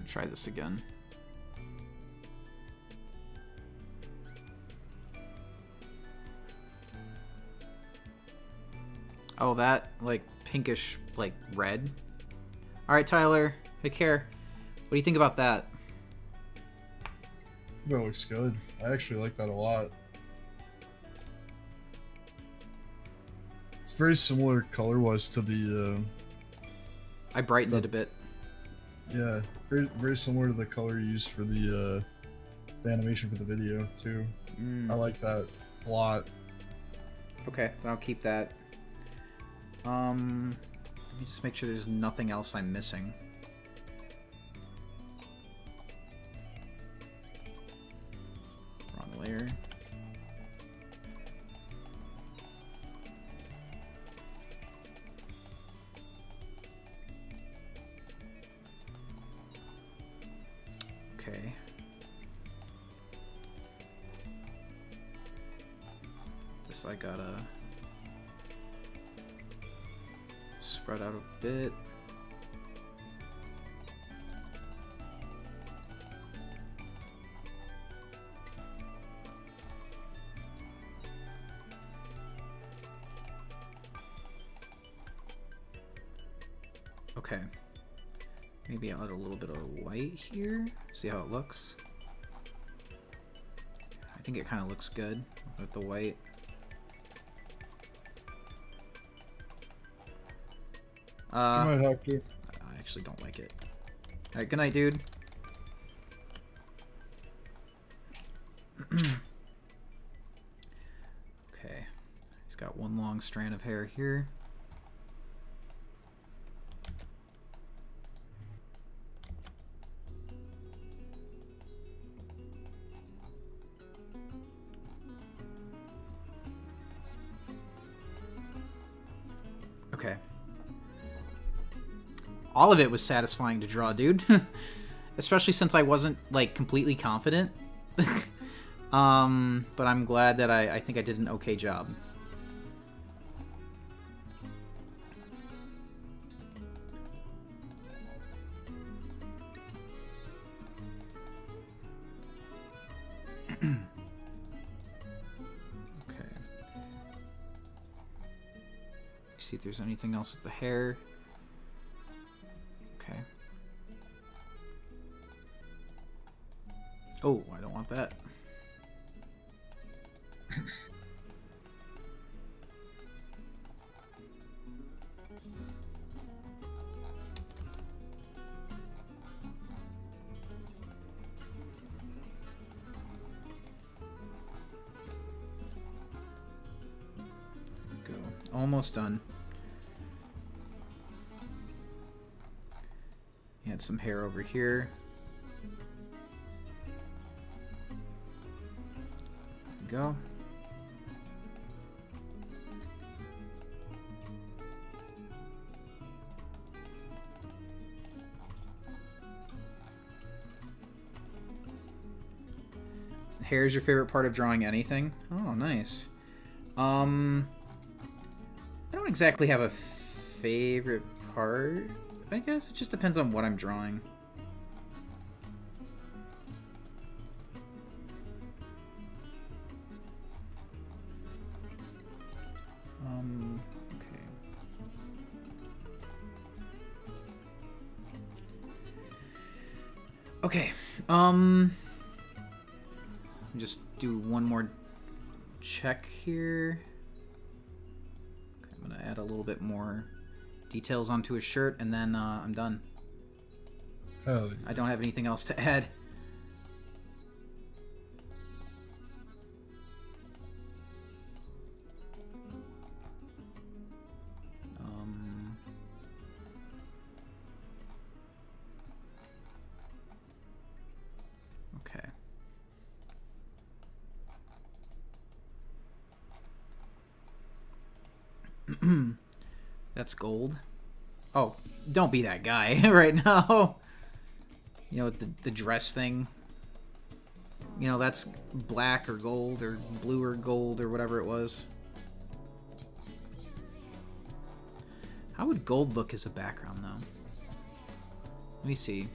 Try this again. Oh, that, like, pinkish, like, red. Alright, Tyler, take care. What do you think about that? That looks good. I actually like that a lot. It's very similar color-wise to the, I brightened it a bit. Yeah, very, very similar to the color used for the animation for the video, too. I like that a lot. Okay, then I'll keep that. Let me just make sure there's nothing else I'm missing. Wrong layer. Okay. This I gotta spread out a bit. Okay. Maybe I'll add a little bit of white here. See how it looks. I think it kind of looks good with the white. You might have to. I actually don't like it. Alright, good night, dude. Okay. He's got one long strand of hair here. Okay. All of it was satisfying to draw, dude. Especially since I wasn't, like, completely confident. But I'm glad that I think I did an okay job. Okay. See if there's anything else with the hair. Okay. Oh, I don't want that. Go. Almost done. Add some hair over here. Go. Hair is your favorite part of drawing anything? Oh, nice. I don't exactly have a favorite part, I guess. It just depends on what I'm drawing. Okay. Okay. Just do one more check here. Okay, I'm gonna add a little bit more details onto his shirt, and then I'm done. Hell yeah. I don't have anything else to add. Okay. That's gold. Oh, don't be that guy right now. You know, the dress thing. You know, that's black or gold or blue or gold or whatever it was. How would gold look as a background, though? Let me see.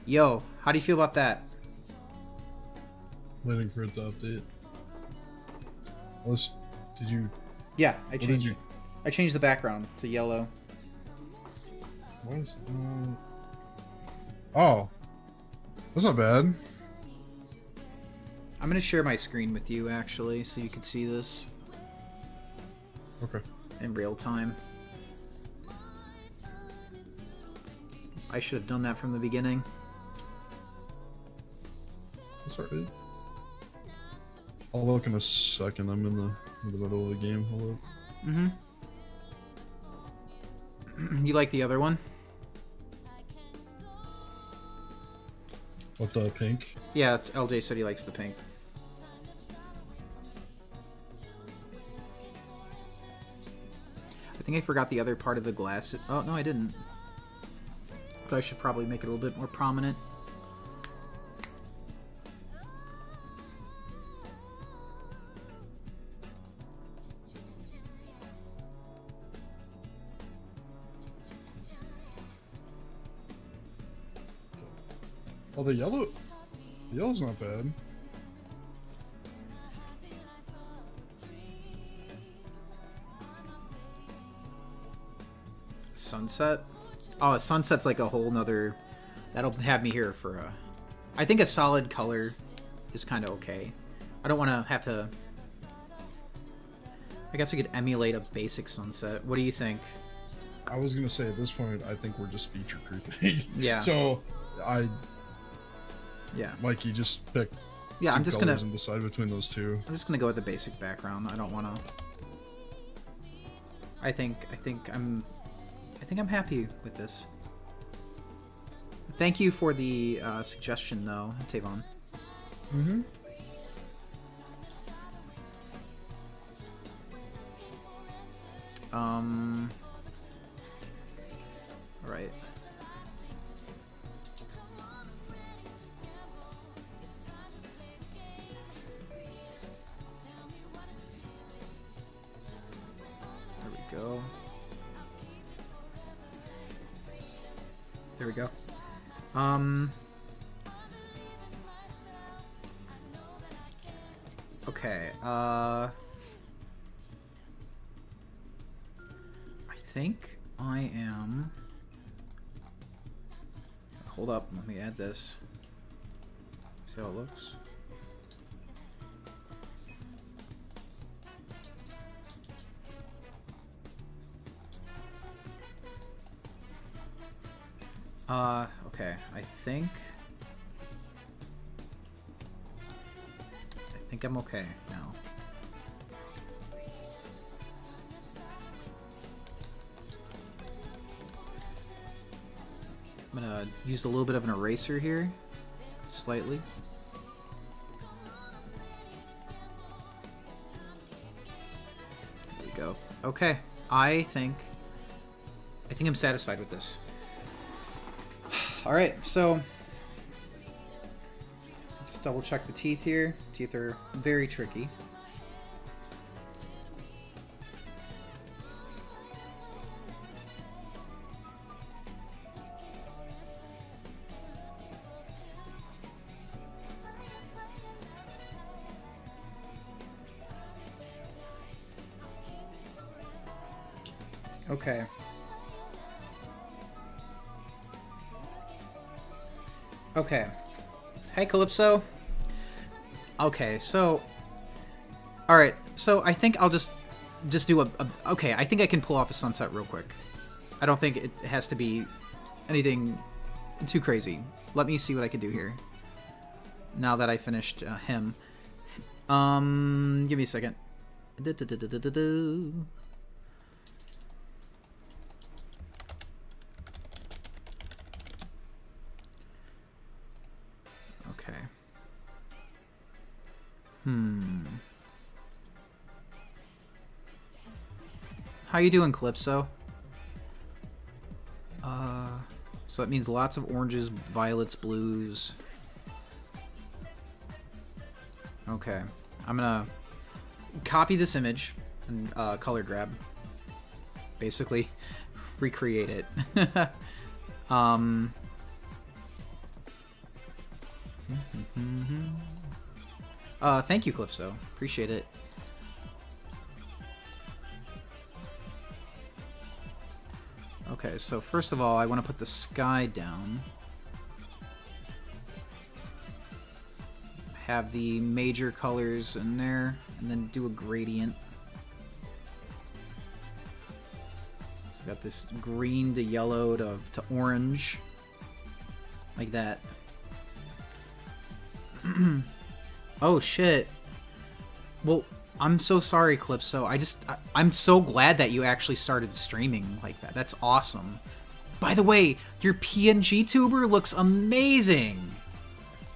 Yo, how do you feel about that? Waiting for it to update. Did you? Yeah, I What did changed. you? I changed the background to yellow. What is? Oh, that's not bad. I'm gonna share my screen with you actually, so you can see this Okay. in real time. I should have done that from the beginning. That's alright. I'll look in a second. I'm in the middle of the game. I'll look. You like the other one? What, the pink? Yeah, it's LJ said he likes the pink. I think I forgot the other part of the glass. Oh, no, I didn't. But I should probably make it a little bit more prominent. Oh, the yellow. The yellow's not bad. Sunset? Oh, a sunset's like a whole nother... That'll have me here for a... I think a solid color is kind of okay. I don't want to have to... I guess I could emulate a basic sunset. What do you think? I was gonna say at this point, I think we're just feature creeping. Yeah. So, Yeah. Mikey, just pick. Yeah, two I'm just gonna... colors and decide between those two. I'm just gonna go with the basic background. I don't want to... I think I'm happy with this. Thank you for the suggestion, though, Tavon. Mm-hmm. All right. There we go. There we go. Okay, I think I am... Hold up, let me add this. See how it looks? Okay, I think I'm okay now. I'm gonna use a little bit of an eraser here, slightly. There we go. Okay, I think I'm satisfied with this. Alright, so let's double check the teeth here. Teeth are very tricky. Okay. Okay. Hey, Calypso. Okay, so... Alright, so I think I'll just do a... Okay, I think I can pull off a sunset real quick. I don't think it has to be anything too crazy. Let me see what I can do here. Now that I finished him. Give me a second. Okay. How you doing, Calypso? So it means lots of oranges, violets, blues. Okay. I'm gonna copy this image and color grab. Basically, recreate it. Thank you, Calypso. Appreciate it. Okay, so first of all, I want to put the sky down. Have the major colors in there, and then do a gradient. So got this green to yellow to orange. Like that. Oh, shit. Well, I'm so sorry, Calypso. I'm so glad that you actually started streaming like that. That's awesome. By the way, your PNG tuber looks amazing.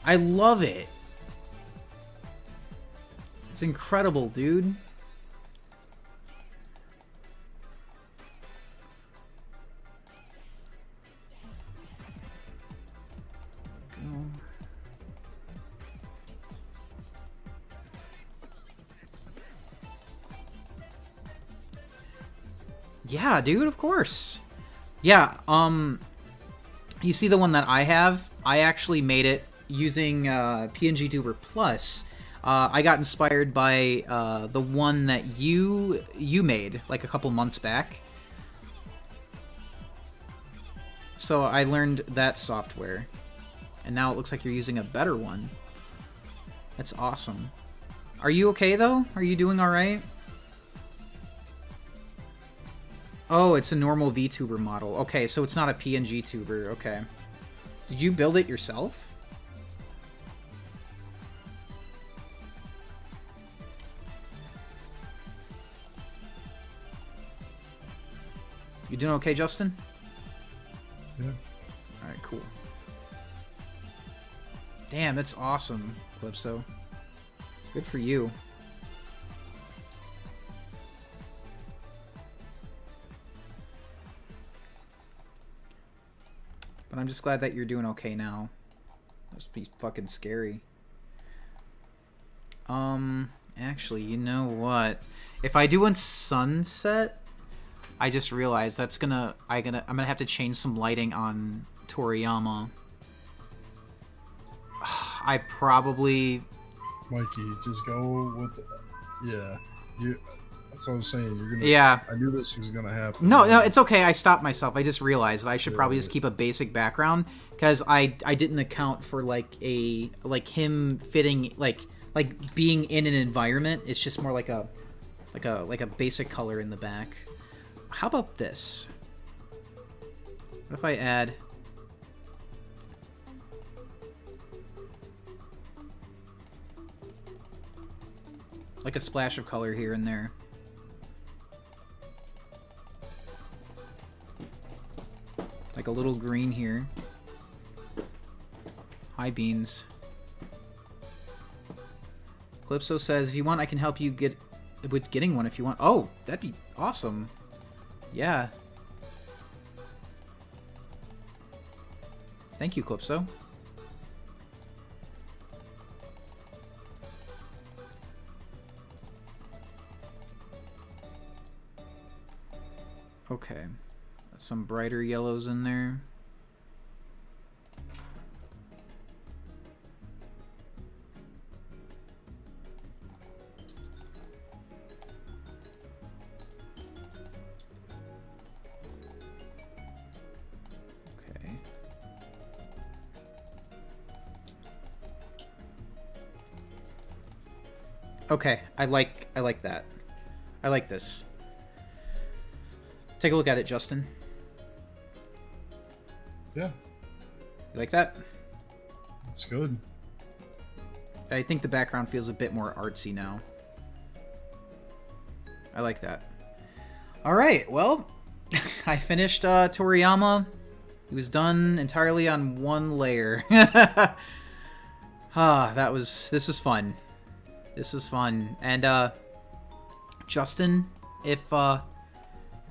I love it. It's incredible, dude. Go. Yeah, dude, of course. Yeah, you see the one that I have? I actually made it using PNG Tuber Plus. I got inspired by the one that you made like a couple months back. So I learned that software. And now it looks like you're using a better one. That's awesome. Are you okay, though? Are you doing alright? Oh, it's a normal VTuber model. Okay, so it's not a PNG tuber. Okay. Did you build it yourself? You doing okay, Justin? Yeah. Alright, cool. Damn, that's awesome, Calypso. Good for you. But I'm just glad that you're doing okay now. Must be fucking scary. Actually, you know what? If I do a sunset, I just realized that's I'm gonna have to change some lighting on Toriyama. I probably... Mikey, just go with... Yeah. That's what I was saying. You're gonna... Yeah. I knew this was gonna happen. No, it's okay. I stopped myself. I just realized I should probably just keep a basic background because I didn't account for like him fitting like being in an environment. It's just more like a basic color in the back. How about this? What if I add... like a splash of color here and there. Like a little green here. Hi, Beans. Calypso says, if you want, I can help you with getting one if you want. Oh, that'd be awesome. Yeah. Thank you, Calypso. Okay. Some brighter yellows in there. Okay, I like that. I like this. Take a look at it, Justin. Yeah. You like that? It's good. I think the background feels a bit more artsy now. I like that. Alright, well, I finished Toriyama. He was done entirely on one layer. This is fun. This is fun. And, Justin, if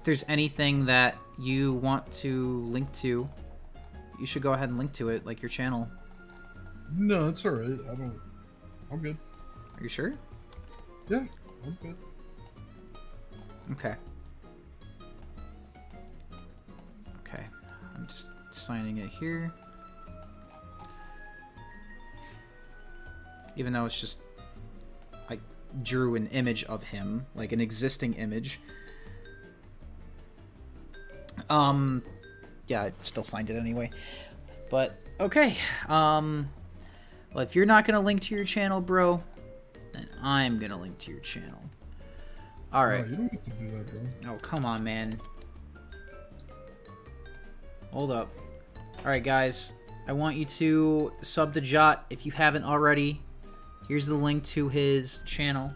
there's anything that you want to link to, you should go ahead and link to it, like your channel. No, it's alright. I'm good. Are you sure? Yeah, I'm good. Okay. Okay. I'm just signing it here. Even though it's just... I drew an image of him, like an existing image. Yeah, I still signed it anyway. But, okay. Well, if you're not gonna link to your channel, bro, then I'm gonna link to your channel. Alright. No, you don't have to do that, bro. Oh, come on, man. Hold up. Alright, guys. I want you to sub to Jot if you haven't already. Here's the link to his channel.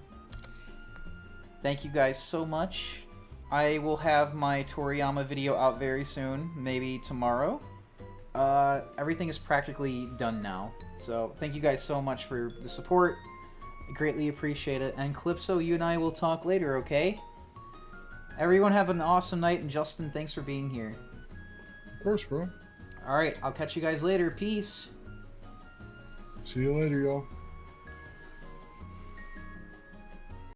Thank you guys so much. I will have my Toriyama video out very soon, maybe tomorrow. Everything is practically done now. So thank you guys so much for the support. I greatly appreciate it. And Calypso, you and I will talk later, okay? Everyone have an awesome night, and Justin, thanks for being here. Of course, bro. Alright, I'll catch you guys later. Peace. See you later, y'all.